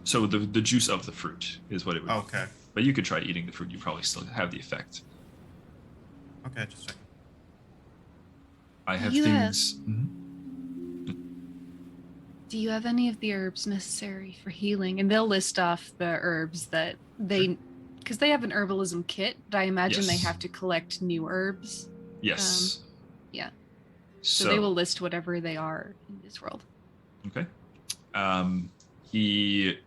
S1: So the juice of the fruit is what it would.
S4: Okay.
S1: But you could try eating the fruit. You probably still have the effect.
S4: Okay, just checking.
S1: I have
S5: You
S1: things.
S5: Do you have any of the herbs necessary for healing? And they'll list off the herbs that because they have an herbalism kit, but I imagine they
S1: Yes.
S5: have to collect new herbs.
S1: Yes.
S5: Yeah. So they will list whatever they are in this world.
S1: Okay. He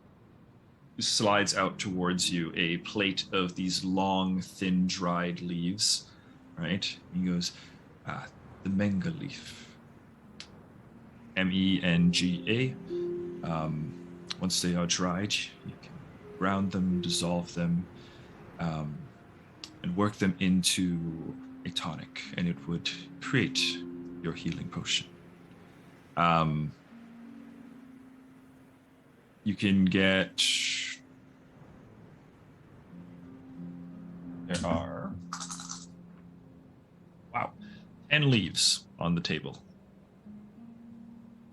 S1: slides out towards you a plate of these long, thin, dried leaves, right? He goes, the menga leaf. MENGA. Once they are dried, you can ground them, dissolve them, and work them into a tonic, and it would create your healing potion. You can get. There are 10 leaves on the table.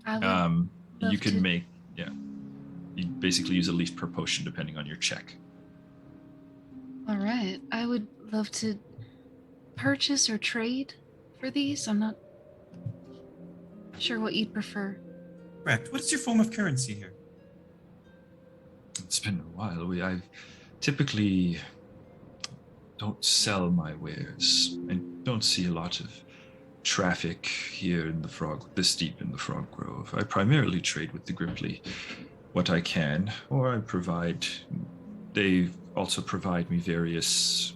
S5: I would
S1: You
S5: love
S1: can
S5: to-
S1: make, you basically use a leaf per potion depending on your check.
S5: All right. I would love to purchase or trade for these. I'm not sure what you'd prefer.
S4: Correct. What is your form of currency here?
S1: It's been a while. I typically don't sell my wares. I don't see a lot of traffic here in this deep in the Frog Grove. I primarily trade with the Gripply what I can, or they also provide me various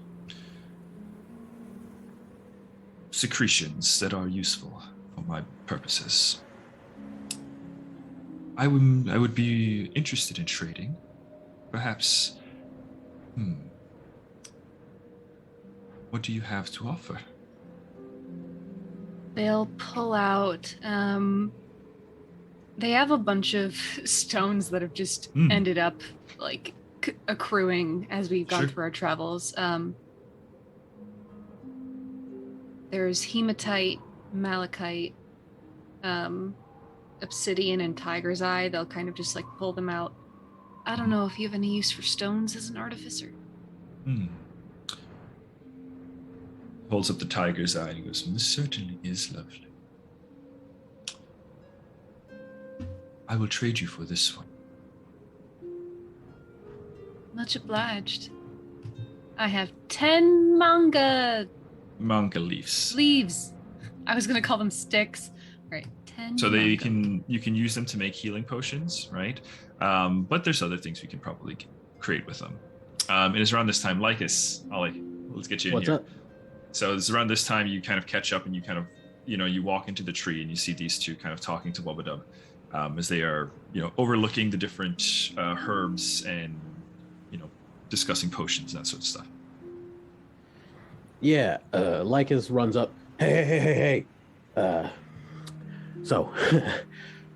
S1: secretions that are useful for my purposes. I would be interested in trading. Perhaps, what do you have to offer?
S5: They'll pull out. They have a bunch of stones that have just ended up like accruing as we've gone
S1: Sure.
S5: through our travels. There's hematite, malachite, obsidian, and tiger's eye. They'll kind of just like pull them out. I don't know if you have any use for stones as an artificer.
S1: Holds up the tiger's eye and he goes, this certainly is lovely. I will trade you for this one.
S5: Much obliged. I have 10 manga
S1: Manga leaves.
S5: leaves. I was gonna call them sticks. All right, 10.
S1: So you
S5: manga.
S1: can use them to make healing potions, right? But there's other things we can probably create with them. It is around this time, Lycus, Ollie, let's get you in
S2: What's
S1: here.
S2: up?
S1: So it's around this time you kind of catch up and you kind of you walk into the tree and you see these two kind of talking to Wobbadub as they are, overlooking the different herbs and, discussing potions and that sort of stuff.
S2: Yeah, Lycus runs up. Hey. So,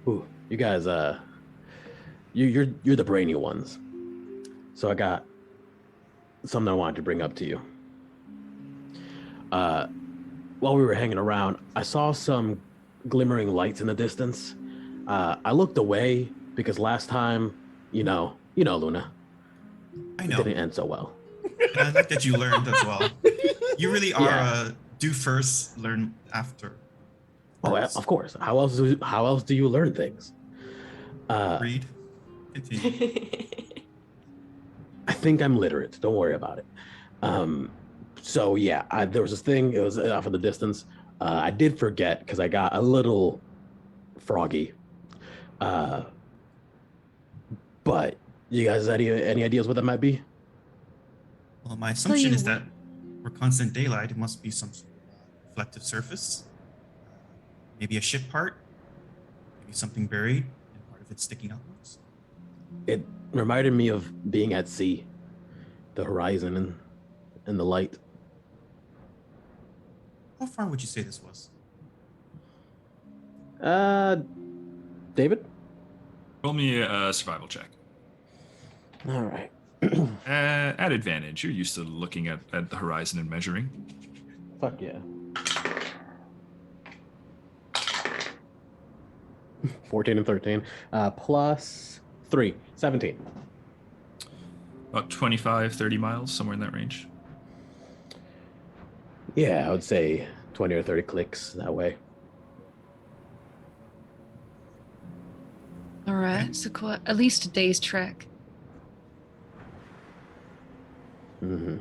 S2: ooh, you guys, you're the brainy ones. So I got something I wanted to bring up to you. While we were hanging around, I saw some glimmering lights in the distance. I looked away because last time, Luna,
S4: I
S2: it
S4: know.
S2: didn't end so well.
S4: And I like that you learned as well. You really are
S2: Yeah.
S4: do first, learn after.
S2: Oh, of course. How else do you learn things?
S4: Read. Continue.
S2: I think I'm literate. Don't worry about it. So yeah, there was this thing. It was off in the distance. I did forget because I got a little froggy. But you guys, any ideas what that might be?
S4: Well, my assumption is that for constant daylight, it must be some sort of reflective surface. Maybe a ship part. Maybe something buried and part of it sticking outwards.
S2: It reminded me of being at sea, the horizon and the light.
S4: How far would you say this was?
S2: David?
S1: Roll me a survival check.
S2: All right.
S1: At advantage. You're used to looking at the horizon and measuring.
S2: Fuck yeah. 14 and 13. Plus 3. 17.
S1: About 25, 30 miles, somewhere in that range.
S2: Yeah, I would say 20 or 30 clicks that way.
S5: All right, so at least a day's trek.
S2: Mm-hmm.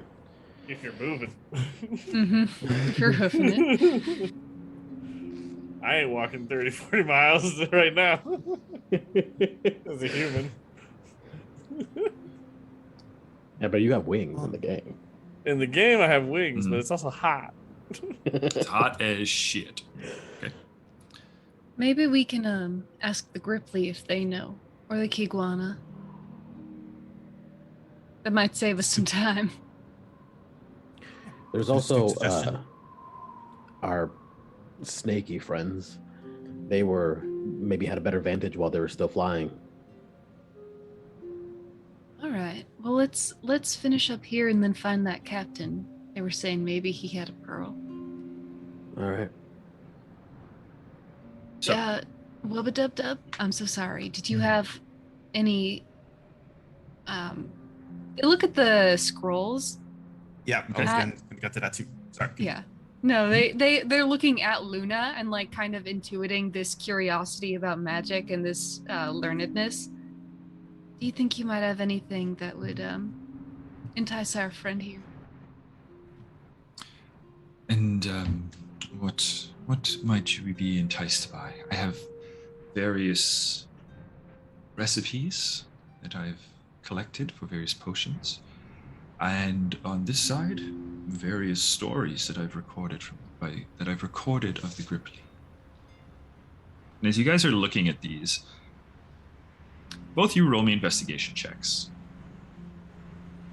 S6: If you're moving.
S5: If you're hoofing it.
S6: I ain't walking 30, 40 miles right now. As a human.
S2: Yeah, but you have wings in the game.
S6: In the game, I have wings, but it's also hot.
S1: It's hot as shit. Okay.
S5: Maybe we can ask the Gripply if they know, or the Kiguana. That might save us some time.
S2: There's
S4: That's a good
S2: also
S4: suggestion.
S2: our snaky friends. They maybe had a better vantage while they were still flying.
S5: All right. Well, let's finish up here and then find that captain. They were saying maybe he had a pearl.
S2: All right.
S1: So,
S5: Wubba-dub-dub, I'm so sorry. Did you have any look at the scrolls?
S4: Yeah, I was going to get to that too. Sorry.
S5: Yeah. No, they're looking at Luna and like kind of intuiting this curiosity about magic and this learnedness. Do you think you might have anything that would entice our friend here?
S1: And what might you be enticed by? I have various recipes that I've collected for various potions, and on this side, various stories that I've recorded of the Gripply. And as you guys are looking at these, both you roll me investigation checks.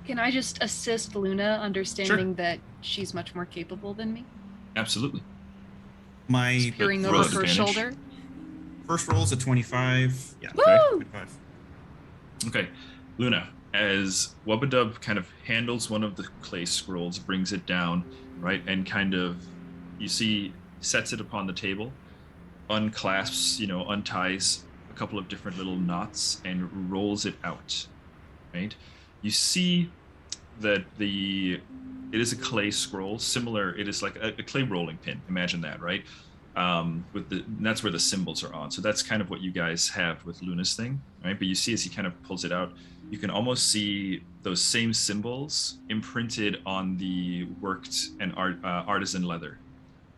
S5: Can I just assist Luna understanding that she's much more capable than me?
S1: Absolutely.
S4: My
S5: Peering
S1: roll
S5: over her
S1: advantage.
S5: shoulder.
S4: first roll is a 25. Yeah.
S5: Woo!
S4: 25.
S1: Okay, Luna, as Wubba-dub kind of handles one of the clay scrolls, brings it down, right, and kind of, you see, sets it upon the table, unclasps, unties a couple of different little knots and rolls it out, right? You see that it is a clay scroll, similar, it is like a clay rolling pin, imagine that, right? And that's where the symbols are on. So that's kind of what you guys have with Luna's thing, right? But you see as he kind of pulls it out, you can almost see those same symbols imprinted on the worked and artisan leather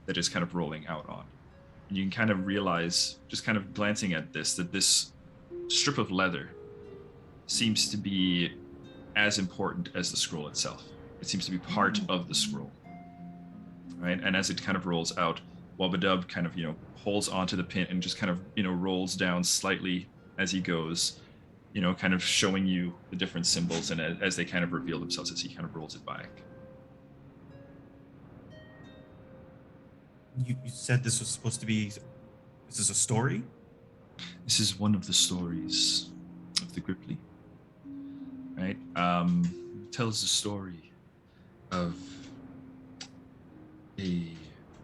S1: that is kind of rolling out on. And you can kind of realize, just kind of glancing at this, that this strip of leather seems to be as important as the scroll itself. It seems to be part of the scroll, right? And as it kind of rolls out, Wabadub kind of, holds onto the pin and just kind of, rolls down slightly as he goes, kind of showing you the different symbols, and as they kind of reveal themselves as he kind of rolls it back.
S4: You said this was supposed to be. This is a story?
S1: This is one of the stories of the Gripply. Right? It tells the story of a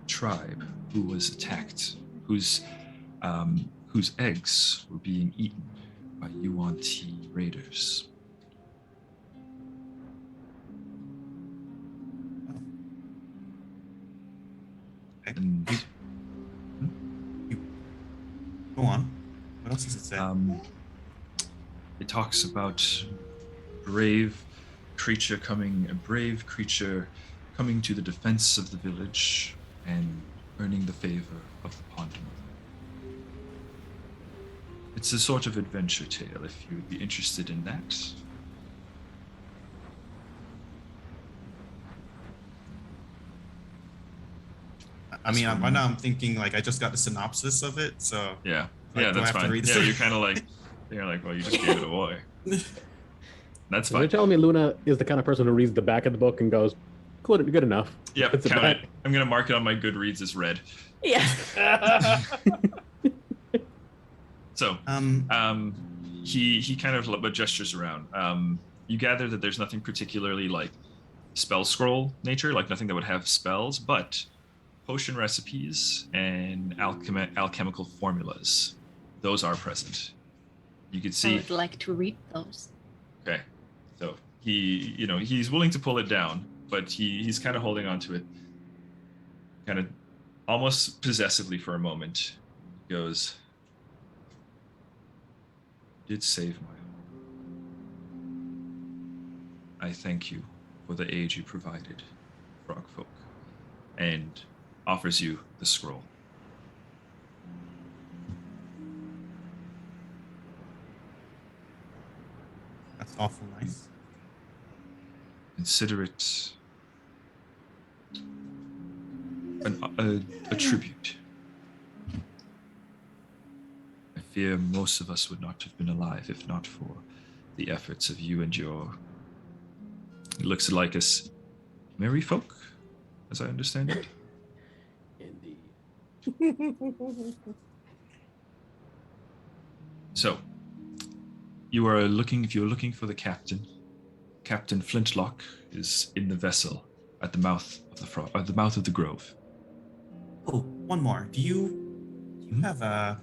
S1: tribe who was attacked, whose eggs were being eaten by Yuan-Ti raiders.
S4: Okay.
S1: And
S4: Go on. What else does it say?
S1: It talks about a brave creature coming to the defense of the village and earning the favor of the Pond Mother. It's a sort of adventure tale, if you would be interested in that.
S4: I mean, right now I'm thinking like I just got the synopsis of it, so
S1: yeah,
S4: like,
S1: yeah, that's fine. Yeah, you're kind of like, well, you just gave it away. That's fine.
S2: You're telling me Luna is the kind of person who reads the back of the book and goes, good enough.
S1: Yep, count it. I'm gonna mark it on my Goodreads as read.
S3: Yeah.
S1: So, he kind of gestures around. You gather that there's nothing particularly like spell scroll nature, like nothing that would have spells, but potion recipes and alchemical formulas, those are present. You could see.
S5: I would like to read those.
S1: Okay, so he's willing to pull it down, but he's kind of holding on to it, kind of almost possessively for a moment. He goes, "Did save my own. I thank you for the aid you provided, Frogfolk," and offers you the scroll.
S4: That's awful nice.
S1: Consider it a tribute. I fear most of us would not have been alive if not for the efforts of you and your, it looks like us, merry folk, as I understand it.
S2: Indeed.
S1: So, if you're looking for the captain, Captain Flintlock is in the vessel at the mouth of the grove.
S4: Oh, one more. Do you have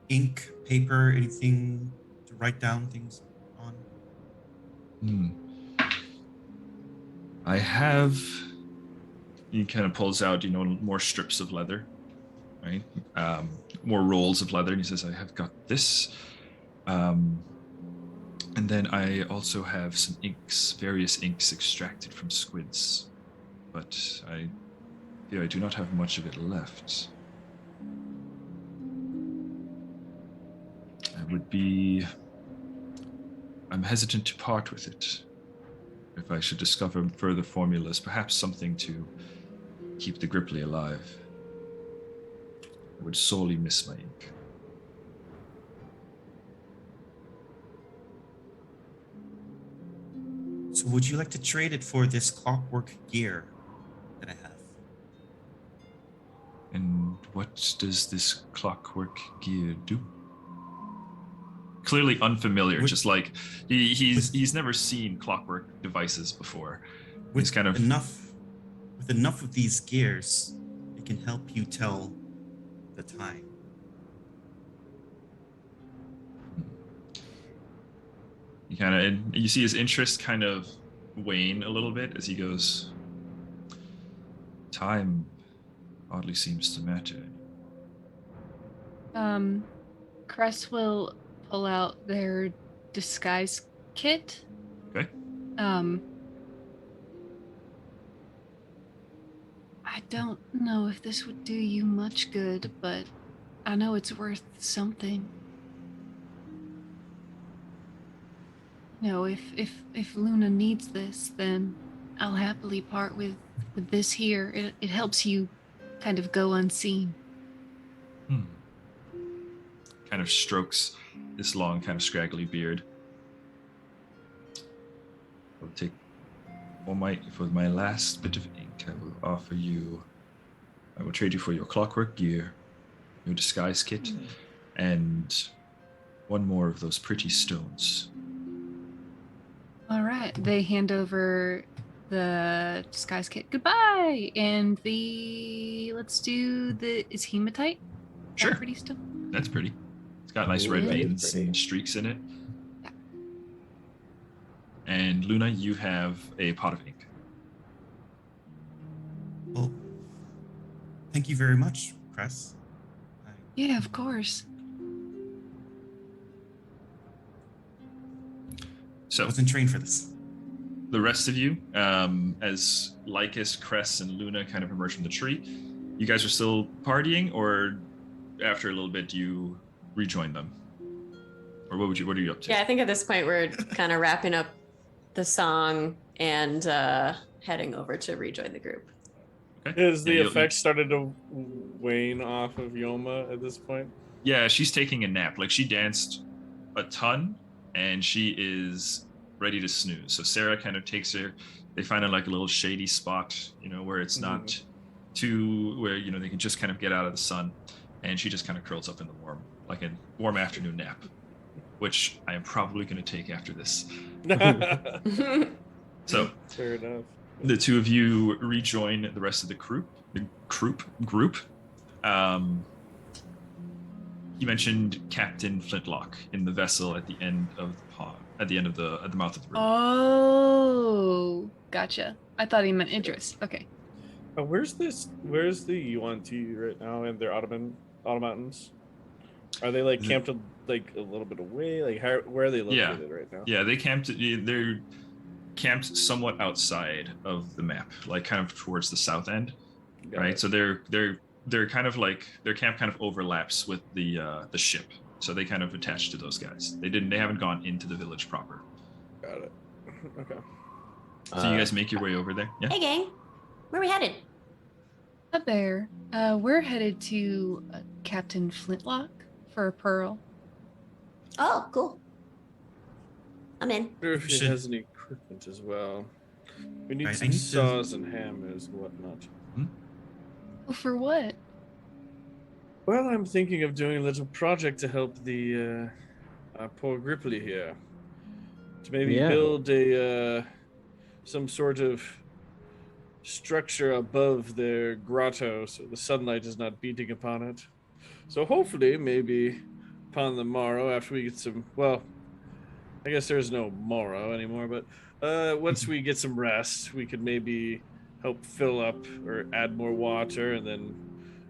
S4: ink, paper, anything to write down things on?
S1: I have. He kind of pulls out, more strips of leather, right? More rolls of leather, and he says, "I have got this. And then I also have some inks, various inks extracted from squids, but I fear I do not have much of it left. I'm hesitant to part with it. If I should discover further formulas, perhaps something to keep the Gripply alive. I would sorely miss my ink."
S4: So would you like to trade it for this clockwork gear that I have?
S1: And what does this clockwork gear do? Clearly unfamiliar, just like he's never seen clockwork devices before. He's kind of
S4: with enough of these gears, it can help you tell the time.
S1: You see his interest kind of wane a little bit as he goes, "Time hardly seems to matter."
S5: Cress will pull out their disguise kit.
S1: Okay.
S5: I don't know if this would do you much good, but I know it's worth something. If Luna needs this, then I'll happily part with this here. It helps you kind of go unseen.
S1: Kind of strokes this long, kind of scraggly beard. I'll take for my last bit of ink. I will offer you. I will trade you for your clockwork gear, your disguise kit, and one more of those pretty stones.
S5: All right. They hand over the disguise kit. Goodbye. And let's do is hematite?
S1: Sure.
S5: That pretty still?
S1: That's pretty. It's got nice red veins and streaks in it.
S5: Yeah.
S1: And Luna, you have a pot of ink.
S4: Well, thank you very much, Cress.
S5: Yeah, of course.
S1: So
S4: I wasn't trained for this.
S1: the rest of you, as Lycus, Cress, and Luna kind of emerge from the tree, you guys are still partying, or after a little bit you rejoin them? Or what are you up to?
S3: Yeah, I think at this point we're kind of wrapping up the song and heading over to rejoin the group.
S1: Okay.
S6: Has the effect started to wane off of Yoma at this point?
S1: Yeah, she's taking a nap. Like, she danced a ton, and she is ready to snooze. So Sarah kind of takes her. They find like a little shady spot, where it's not too, where they can just kind of get out of the sun, and she just kind of curls up in the like a warm afternoon nap, which I am probably going to take after this. So
S6: fair enough.
S1: the two of you rejoin the rest of the group. You mentioned Captain Flintlock in the vessel at the end of the pond, at the mouth of the river.
S5: Oh, gotcha. I thought he meant Idris. Okay.
S6: Where's the UNT right now in their Mountains? Are they like camped like a little bit away? Like where are they located right now?
S1: Yeah, they're camped somewhat outside of the map, like kind of towards the south end. Right? So they're kind of like their camp kind of overlaps with the ship. So they kind of attach to those guys. They haven't gone into the village proper.
S6: Got it. Okay.
S1: So you guys make your way over there? Yeah.
S7: Hey, gang. Where are we headed?
S5: A bear. We're headed to Captain Flintlock for a pearl.
S7: Oh, cool. I'm in.
S6: I wonder if she has any equipment as well. We need some saws and hammers and whatnot.
S5: Oh, for what?
S6: Well, I'm thinking of doing a little project to help the poor Gripply here. To maybe build some sort of structure above their grotto so the sunlight is not beating upon it. So hopefully, maybe upon the morrow, after we get some, well, I guess there's no morrow anymore, but once we get some rest, we could maybe help fill up or add more water, and then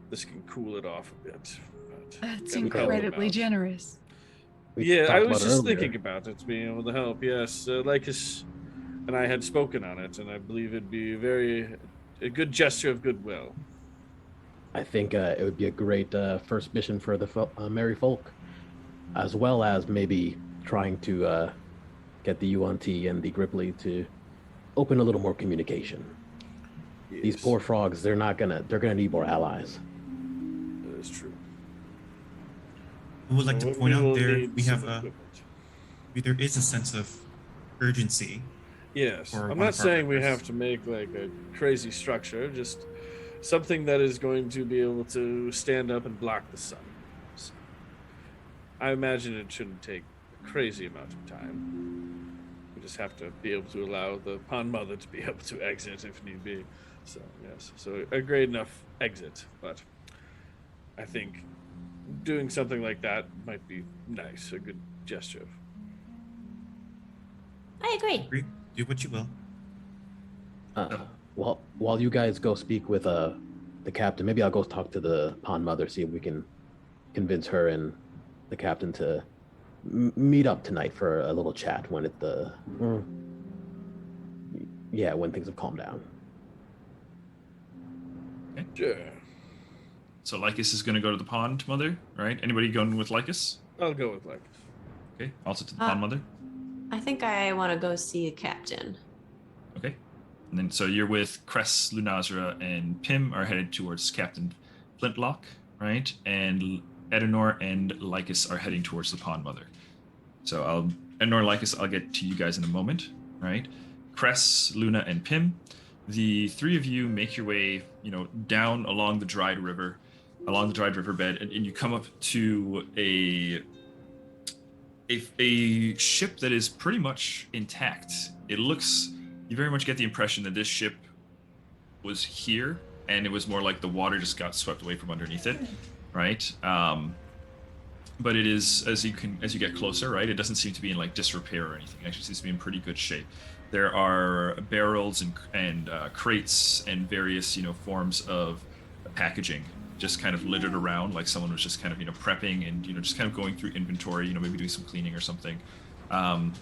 S6: this can cool it off a bit. But
S5: that's incredibly generous.
S6: I was just thinking about it, being able to help. Yes, Lycus and I had spoken on it, and I believe it'd be a good gesture of goodwill.
S2: I think it would be a great first mission for the Merry Folk, as well as maybe trying to get the UNT and the Gripply to open a little more communication. Yes. These poor frogs, they're gonna need more allies.
S6: That is true.
S4: I would like to point out there there is a sense of urgency.
S6: Yes, I'm not saying we have to make like a crazy structure, just something that is going to be able to stand up and block the sun. So I imagine it shouldn't take a crazy amount of time. We just have to be able to allow the pond mother to be able to exit if need be. So yes, so a great enough exit, but I think doing something like that might be nice, a good gesture.
S7: I agree.
S4: Do what you will.
S2: Well, while you guys go speak with the captain, maybe I'll go talk to the pond mother, see if we can convince her and the captain to meet up tonight for a little chat when when things have calmed down.
S1: Okay.
S6: Sure.
S1: So Lycus is going to go to the pond mother, right? Anybody going with Lycus?
S6: I'll go with Lycus.
S1: Okay. Also to the pond mother.
S3: I think I want to go see the captain.
S1: Okay. And then so you're with Cress, Lunazra, and Pim are headed towards Captain Flintlock, right? And Edenor and Lycus are heading towards the Pond Mother. So Edenor and Lycus, I'll get to you guys in a moment, right? Cress, Luna, and Pim, the three of you make your way, down along the dried riverbed, and you come up to a ship that is pretty much intact. You very much get the impression that this ship was here, and it was more like the water just got swept away from underneath it, right? But it is, as you get closer, right, it doesn't seem to be in like disrepair or anything. It actually seems to be in pretty good shape. There are barrels and crates and various forms of packaging just kind of littered around, like someone was just kind of prepping and just kind of going through inventory, maybe doing some cleaning or something.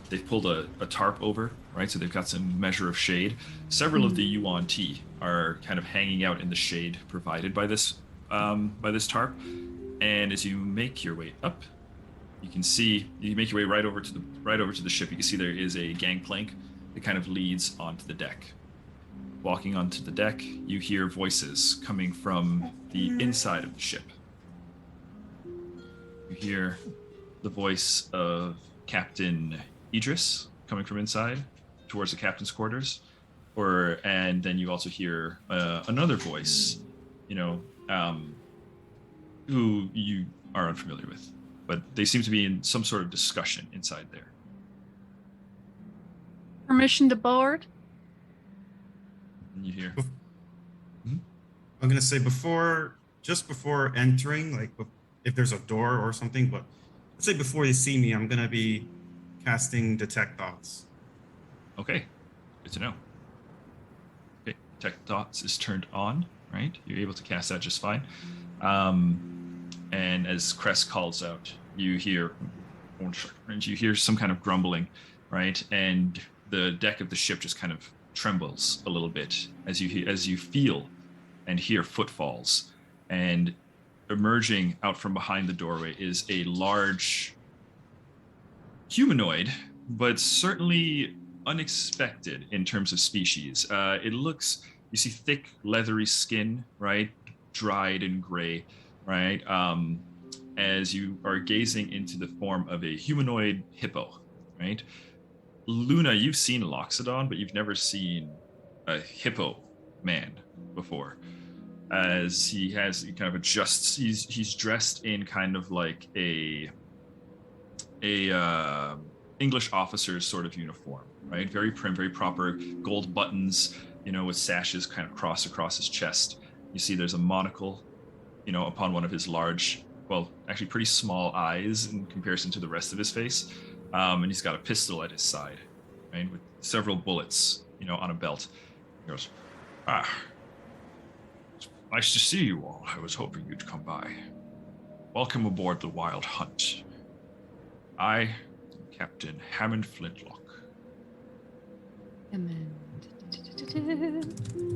S1: They've pulled a tarp over, right? So they've got some measure of shade. Several of the Yuan tea are kind of hanging out in the shade provided by this tarp. And as you make your way up, you make your way right over to the ship. You can see there is a gangplank that kind of leads onto the deck. Walking onto the deck, you hear voices coming from the inside of the ship. You hear the voice of Captain Idris coming from inside towards the captain's quarters, and then you also hear another voice, who you are unfamiliar with, but they seem to be in some sort of discussion inside there.
S5: Permission to board?
S1: And you hear.
S4: I'm gonna say just before entering, like if there's a door or something, but let's say before they see me, I'm gonna be casting Detect Thoughts.
S1: Okay, good to know. Okay, Detect Thoughts is turned on, right? You're able to cast that just fine. And as Cress calls out, you hear some kind of grumbling, right? And the deck of the ship just kind of trembles a little bit as you feel and hear footfalls. And emerging out from behind the doorway is a large humanoid, but certainly unexpected in terms of species. You see thick, leathery skin, right? Dried and gray, right? As you are gazing into the form of a humanoid hippo, right? Luna, you've seen Loxodon, but you've never seen a hippo man before. As he kind of adjusts, he's dressed in kind of like a English officer's sort of uniform, right? Very prim, very proper, gold buttons, with sashes kind of crossed across his chest. You see there's a monocle, upon one of his large, well, actually pretty small eyes in comparison to the rest of his face. And he's got a pistol at his side, right, with several bullets, on a belt. He goes, nice to see you all. I was hoping you'd come by. Welcome aboard the Wild Hunt. I am Captain Hammond Flintlock.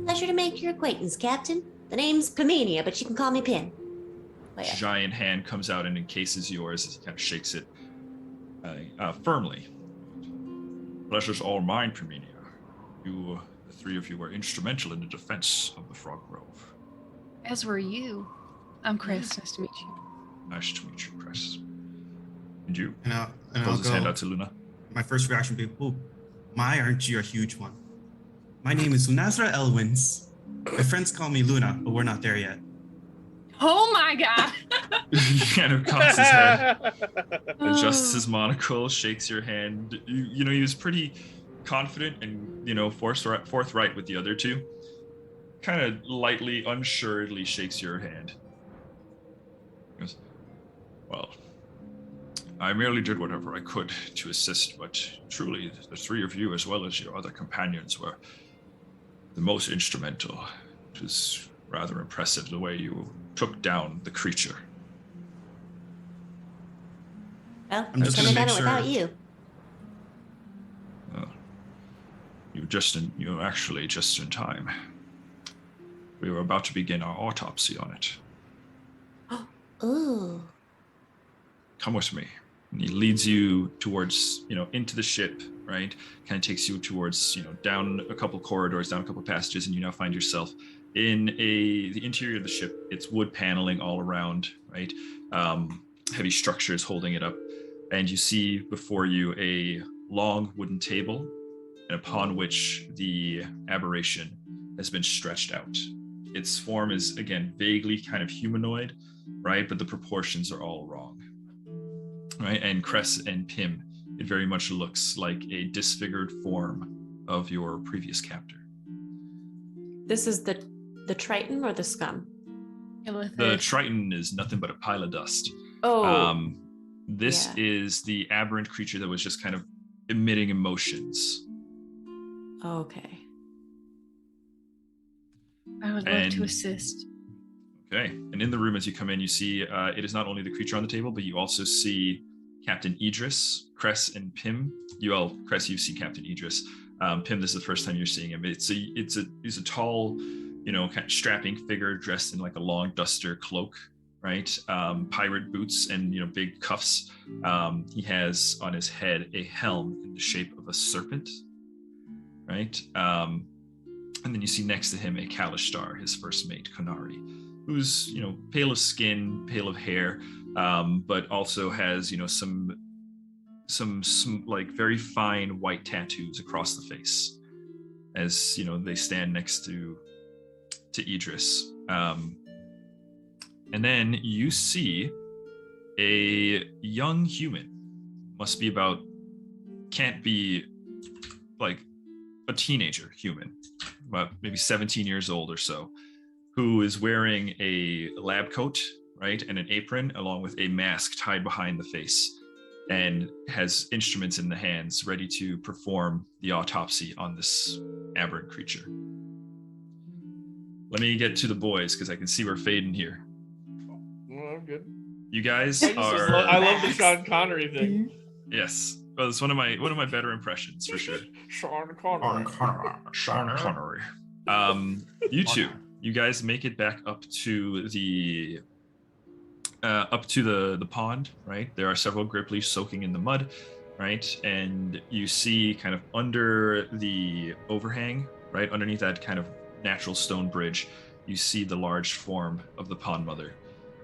S7: Pleasure to make your acquaintance, Captain. The name's Pamenia, but you can call me Pin.
S1: Giant hand comes out and encases yours as he kind of shakes it firmly. Pleasure's all mine, Pamenia. The three of you were instrumental in the defense of the Frog Grove.
S5: As were you. I'm Chris. Nice to meet you.
S1: Nice to meet you, Chris. And you?
S4: And
S1: Pulls his hand out to Luna.
S4: My first reaction would be, my, aren't you a huge one? My name is Lunazra Elwins. My friends call me Luna, but we're not there yet.
S5: Oh my god!
S1: He kind of cocks his head, adjusts his monocle, shakes your hand. He was pretty confident and, forthright with the other two. Kind of lightly, unsuredly shakes your hand. He goes, well, I merely did whatever I could to assist, but truly, the three of you, as well as your other companions, were the most instrumental. It was rather impressive the way you took down the creature.
S7: Well, we couldn't have done it without you.
S1: You actually just in time. We were about to begin our autopsy on it.
S7: Ooh.
S1: Come with me. And he leads you towards, into the ship, right? Kind of takes you towards, down a couple corridors, down a couple passages, and you now find yourself in the interior of the ship. It's wood paneling all around, right? Heavy structures holding it up. And you see before you a long wooden table, and upon which the aberration has been stretched out. Its form is, again, vaguely kind of humanoid, right? But the proportions are all wrong, right? And Cress and Pim, it very much looks like a disfigured form of your previous captor.
S3: This is the Triton or the scum?
S1: The Triton is nothing but a pile of dust.
S3: Oh.
S1: This is the aberrant creature that was just kind of emitting emotions.
S3: Okay.
S5: I would love to assist.
S1: Okay. And in the room as you come in, you see it is not only the creature on the table, but you also see Captain Idris, Cress, and Pim. Cress, you've seen Captain Idris. Pim, this is the first time you're seeing him. He's a tall, kind of strapping figure dressed in like a long duster cloak, right? Pirate boots and big cuffs. He has on his head a helm in the shape of a serpent, right? And then you see next to him a Kalishtar, his first mate, Konari, who's pale of skin, pale of hair, but also has some like very fine white tattoos across the face, as they stand next to Idris. And then you see a young human, can't be like a teenager human, about maybe 17 years old or so, who is wearing a lab coat, right, and an apron, along with a mask tied behind the face, and has instruments in the hands ready to perform the autopsy on this aberrant creature. Let me get to the boys, because I can see we're fading here.
S6: Well, I'm good.
S1: You guys
S6: I love the Sean Connery thing.
S1: Yes. Well, it's one of my better impressions for sure.
S6: Sean Connery.
S1: Sean Connery. You two, you guys make it back up to the pond, right? There are several Gripply soaking in the mud, right? And you see kind of under the overhang, right, underneath that kind of natural stone bridge, you see the large form of the pond mother,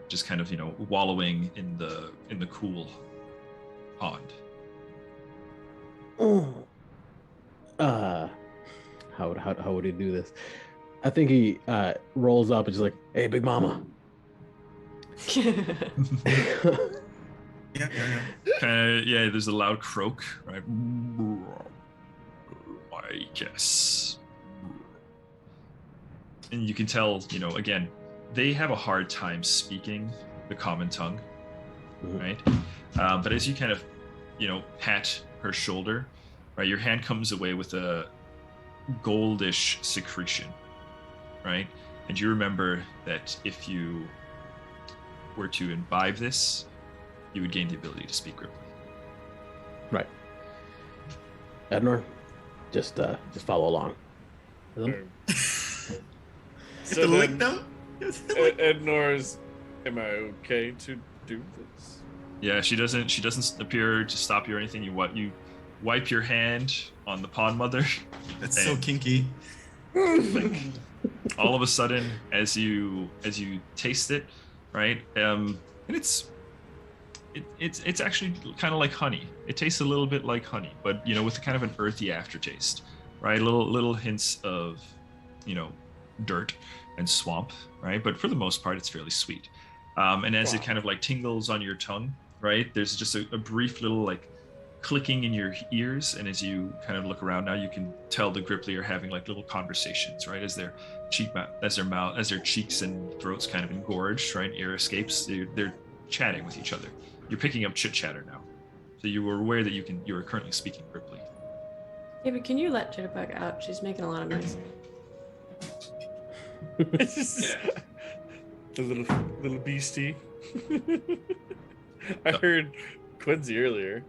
S1: just kind of wallowing in the cool pond.
S2: How would he do this? I think he rolls up and just like, "Hey, Big Mama."
S4: Yeah.
S1: There's a loud croak, right? I guess. And you can tell, again, they have a hard time speaking the common tongue, right? But as you kind of, pat her shoulder, right, your hand comes away with a goldish secretion, right? And you remember that if you were to imbibe this, you would gain the ability to speak Gripply.
S2: Right. Ednor, just follow along.
S6: So then, Ednor's, am I okay to do this?
S1: Yeah, she doesn't appear to stop you or anything. You wipe your hand on the pond mother.
S4: That's so kinky.
S1: Like, all of a sudden, as you taste it, right? And it's actually kind of like honey. It tastes a little bit like honey, but with kind of an earthy aftertaste, right? Little hints of, dirt and swamp, right? But for the most part, it's fairly sweet. And as it kind of like tingles on your tongue, right? There's just a brief little like clicking in your ears, and as you kind of look around now, you can tell the Gripply are having like little conversations, right? As their cheeks and throats kind of engorged, right? Air escapes. They're chatting with each other. You're picking up chit chatter now, so you were aware that you are currently speaking Gripply.
S3: Yeah, but can you let Jitterbug out? She's making a lot of noise.
S6: The little beastie. I heard Quincy earlier.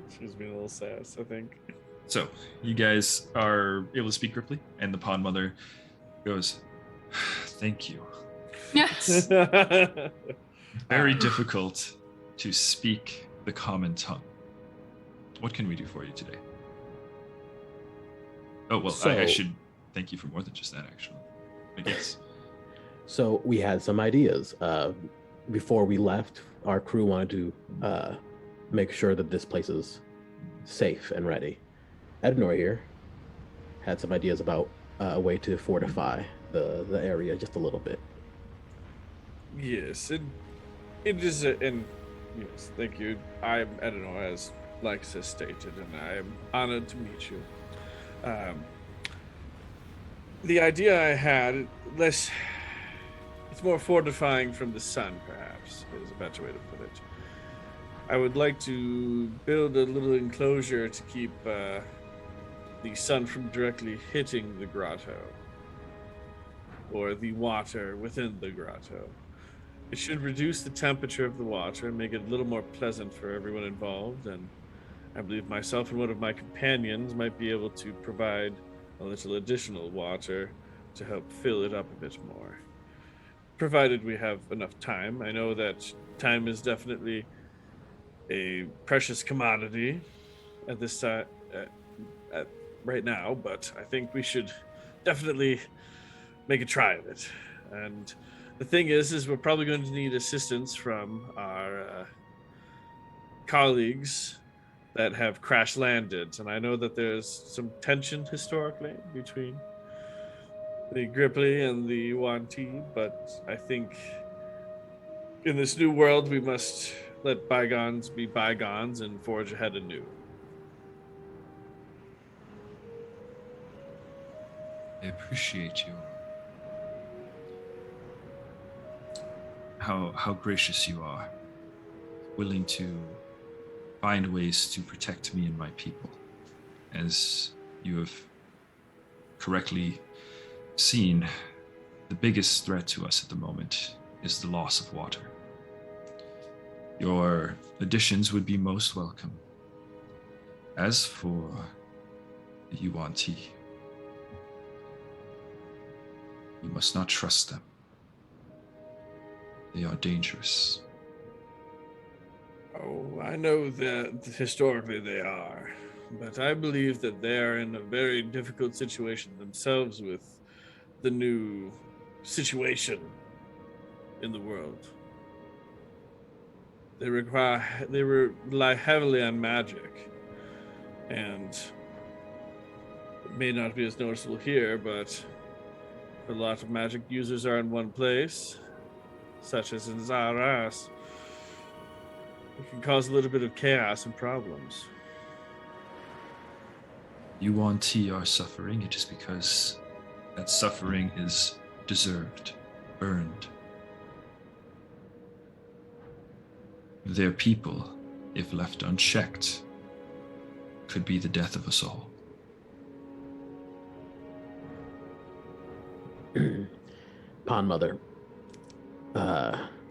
S6: She was being a little sass, I think.
S1: So you guys are able to speak Gripply, and the pond mother goes, "Thank you.
S5: Yes.
S1: Very difficult to speak the common tongue. What can we do for you today?" Oh, well,
S2: So-
S1: I should thank you for more than just that, actually. But yes.
S2: So we had some ideas. Before we left, our crew wanted to make sure that this place is safe and ready. Ednor here had some ideas about a way to fortify the area just a little bit.
S6: Yes, it is, and yes, thank you. I'm Edenor, as Lex has stated, and I am honored to meet you. The idea I had, it's more fortifying from the sun, perhaps, is a better way to put it. I would like to build a little enclosure to keep the sun from directly hitting the grotto, or the water within the grotto. It should reduce the temperature of the water and make it a little more pleasant for everyone involved, and I believe myself and one of my companions might be able to provide a little additional water to help fill it up a bit more. Provided we have enough time. I know that time is definitely a precious commodity at this time, right now, but I think we should definitely make a try of it. And the thing is we're probably going to need assistance from our colleagues that have crash landed, and I know that there's some tension historically between the Gripply and the Yuan Ti, but I think in this new world we must let bygones be bygones and forge ahead anew.
S1: I appreciate you. How gracious you are, willing to find ways to protect me and my people. As you have correctly seen, the biggest threat to us at the moment is the loss of water. Your additions would be most welcome. As for the Yuan Ti, you must not trust them. They are dangerous.
S6: Oh, I know that historically they are, but I believe that they are in a very difficult situation themselves with the new situation in the world. They rely heavily on magic, and it may not be as noticeable here, but a lot of magic users are in one place, such as in Zaras. It can cause a little bit of chaos and problems.
S1: Yuan Ti are suffering, it is because that suffering is deserved, earned. Their people, if left unchecked, could be the death of us all.
S2: Pond Mother.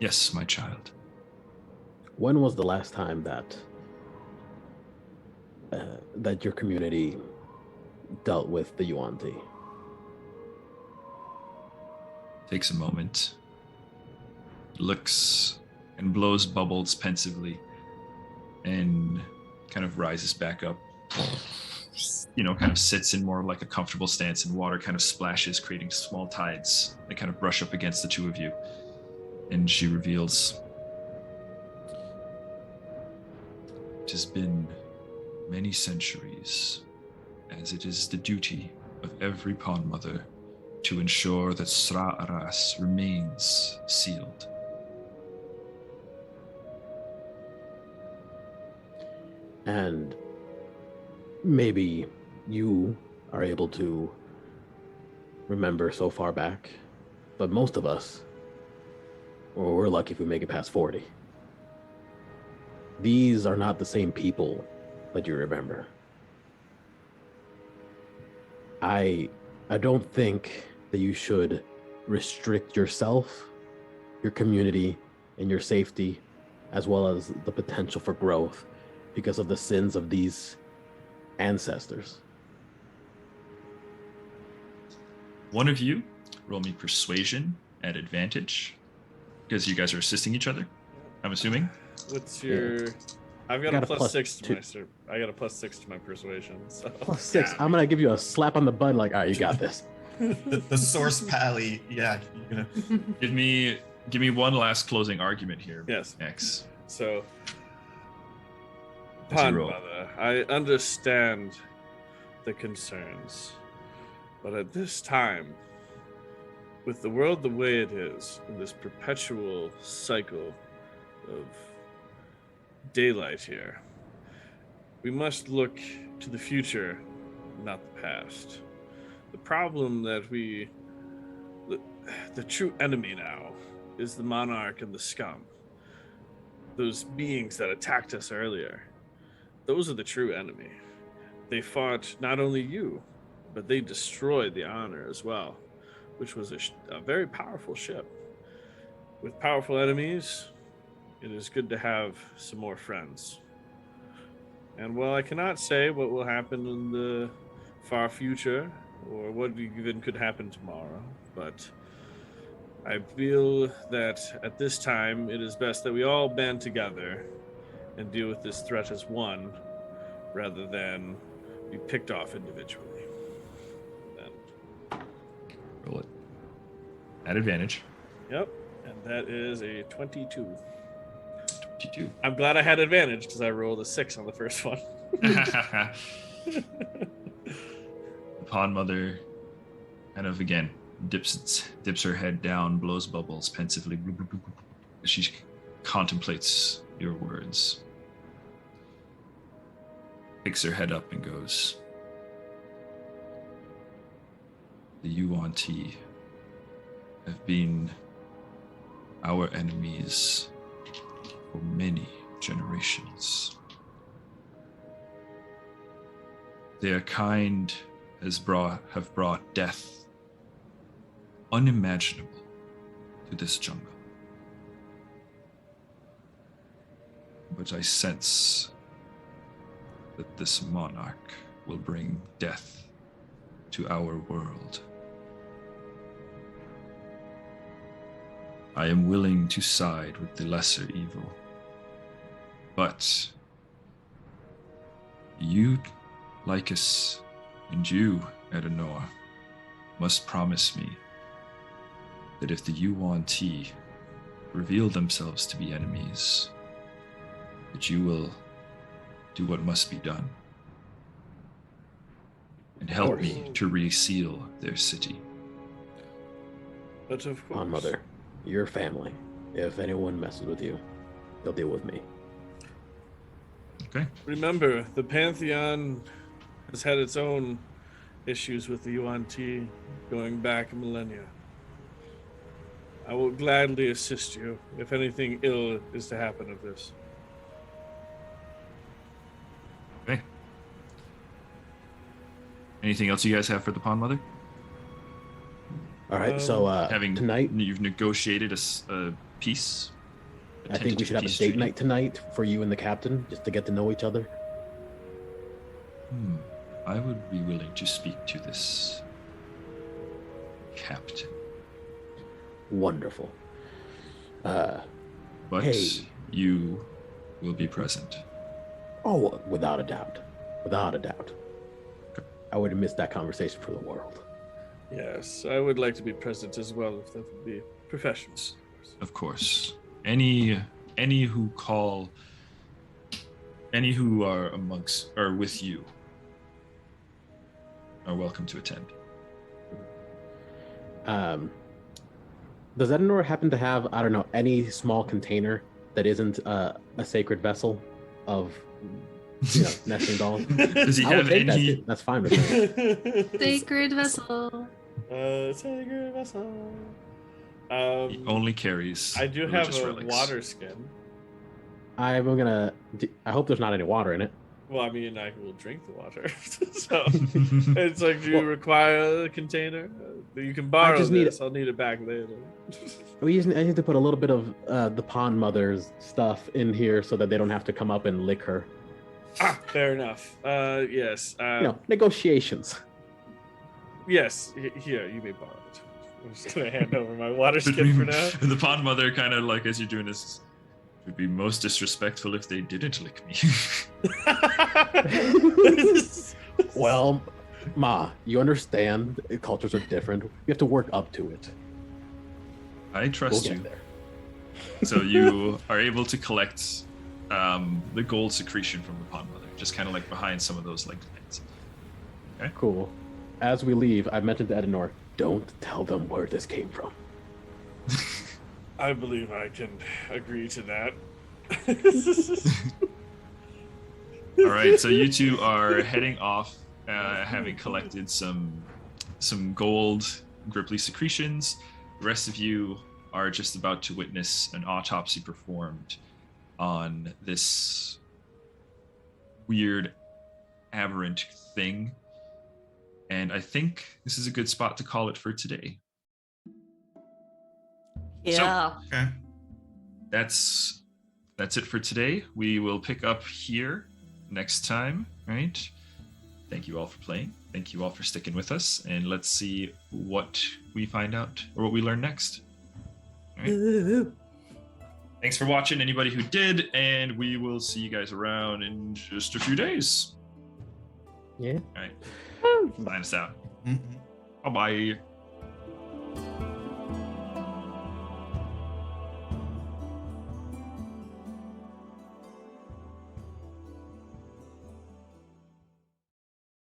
S1: Yes, my child.
S2: When was the last time that that your community dealt with the Yuan Ti?
S1: Takes a moment, looks and blows bubbles pensively, and kind of rises back up. Kind of sits in more like a comfortable stance, and water kind of splashes, creating small tides that kind of brush up against the two of you. And she reveals, it has been many centuries, as it is the duty of every Pond Mother to ensure that Sra Aras remains sealed.
S2: And maybe you are able to remember so far back, but most of us, well, we're lucky if we make it past 40. These are not the same people that you remember. I don't think that you should restrict yourself, your community, and your safety, as well as the potential for growth because of the sins of these ancestors.
S1: One of you, roll me persuasion at advantage, because you guys are assisting each other, I'm assuming.
S6: What's your I've got
S2: I
S6: a
S2: got a
S6: plus
S2: plus
S6: 6 to
S2: two.
S6: I got a plus 6 to my persuasion. So.
S2: +6.
S4: Yeah.
S2: I'm gonna give you a slap on the butt, like, all right, you got this.
S4: The source pally. Yeah. You're gonna...
S1: Give me one last closing argument here.
S6: Yes.
S1: X.
S6: So,
S1: As you
S6: Pond
S1: roll.
S6: Mother, I understand the concerns, but at this time, with the world the way it is, in this perpetual cycle of daylight here, we must look to the future, not the past. The problem that the true enemy now is the monarch and the scum. Those beings that attacked us earlier, those are the true enemy. They fought not only you, but they destroyed the Honor as well, which was a very powerful ship. With powerful enemies, it is good to have some more friends. And while I cannot say what will happen in the far future, or what even could happen tomorrow, but I feel that at this time it is best that we all band together and deal with this threat as one, rather than be picked off individually. And,
S1: Roll it. At advantage.
S6: yep, and that is a 22.
S1: 22.
S6: I'm glad I had advantage because I rolled a 6 on the first one.
S1: The Pond Mother kind of again dips her head down, blows bubbles pensively. She contemplates your words. Picks her head up and goes, the Yuan-Ti have been our enemies for many generations. Their kind have brought death unimaginable to this jungle. But I sense that this monarch will bring death to our world. I am willing to side with the lesser evil. But you, Lycus, and you, Edenor, must promise me that if the Yuan-Ti reveal themselves to be enemies, that you will do what must be done and help me to reseal their city.
S6: But of course,
S2: On Mother, your family. If anyone messes with you, they'll deal with me.
S1: Okay.
S6: remember, the Pantheon has had its own issues with the Yuan-Ti going back millennia. I will gladly assist you if anything ill is to happen of this.
S1: Okay. Anything else you guys have for the Pond Mother?
S2: All right, so
S1: Having
S2: tonight,
S1: you've negotiated a peace.
S2: I think we should have a date night tonight for you and the captain, just to get to know each other.
S1: I would be willing to speak to this captain.
S2: Wonderful.
S1: But
S2: Hey.
S1: you will be present.
S2: Oh, without a doubt. Without a doubt. I wouldn't miss that conversation for the world.
S6: Yes, I would like to be present as well if that would be professional.
S1: Of course. Any who are amongst or with you are welcome to attend.
S2: Does Edenor happen to have, I don't know, any small container that isn't a sacred vessel of, nesting dolls?
S1: Does he
S2: I would
S1: have
S2: take that
S1: any?
S2: too. That's fine with me.
S5: Sacred vessel.
S6: Sacred vessel.
S1: He only carries.
S6: I do have
S1: religious
S6: a
S1: relics.
S6: water skin.
S2: I hope there's not any water in it.
S6: Well, I mean, I will drink the water. So it's like, do you require a container? You can borrow
S2: just need
S6: this. I'll need it back later.
S2: I need to put a little bit of the Pond Mother's stuff in here so that they don't have to come up and lick her.
S6: Fair enough. Yes.
S2: Negotiations.
S6: Yes. Here, you may borrow it. I'm just gonna hand over my water skin for now.
S1: And the Pond Mother kind of like, as you're doing this, It would be most disrespectful if they didn't lick me.
S2: Well, Ma, you understand cultures are different. We have to work up to it.
S1: I trust
S2: We'll
S1: you.
S2: get there.
S1: So you are able to collect the gold secretion from the pond mother, just kind of like behind some of those like vents. Okay.
S2: Cool. As we leave, I mentioned to Edenor, don't tell them where this came from.
S6: I believe I can agree to that.
S1: All right, so you two are heading off, having collected some gold gripply secretions. The rest of you are just about to witness an autopsy performed on this weird, aberrant thing. And I think this is a good spot to call it for today.
S3: Yeah.
S4: Okay.
S1: That's it for today. We will pick up here next time, right? Thank you all for playing. Thank you all for sticking with us, and let's see what we find out or what we learn next. All right. Thanks for watching, anybody who did, and we will see you guys around in just a few days.
S2: Yeah.
S1: All right. Sign us out.
S4: Mhm.
S1: Bye-bye.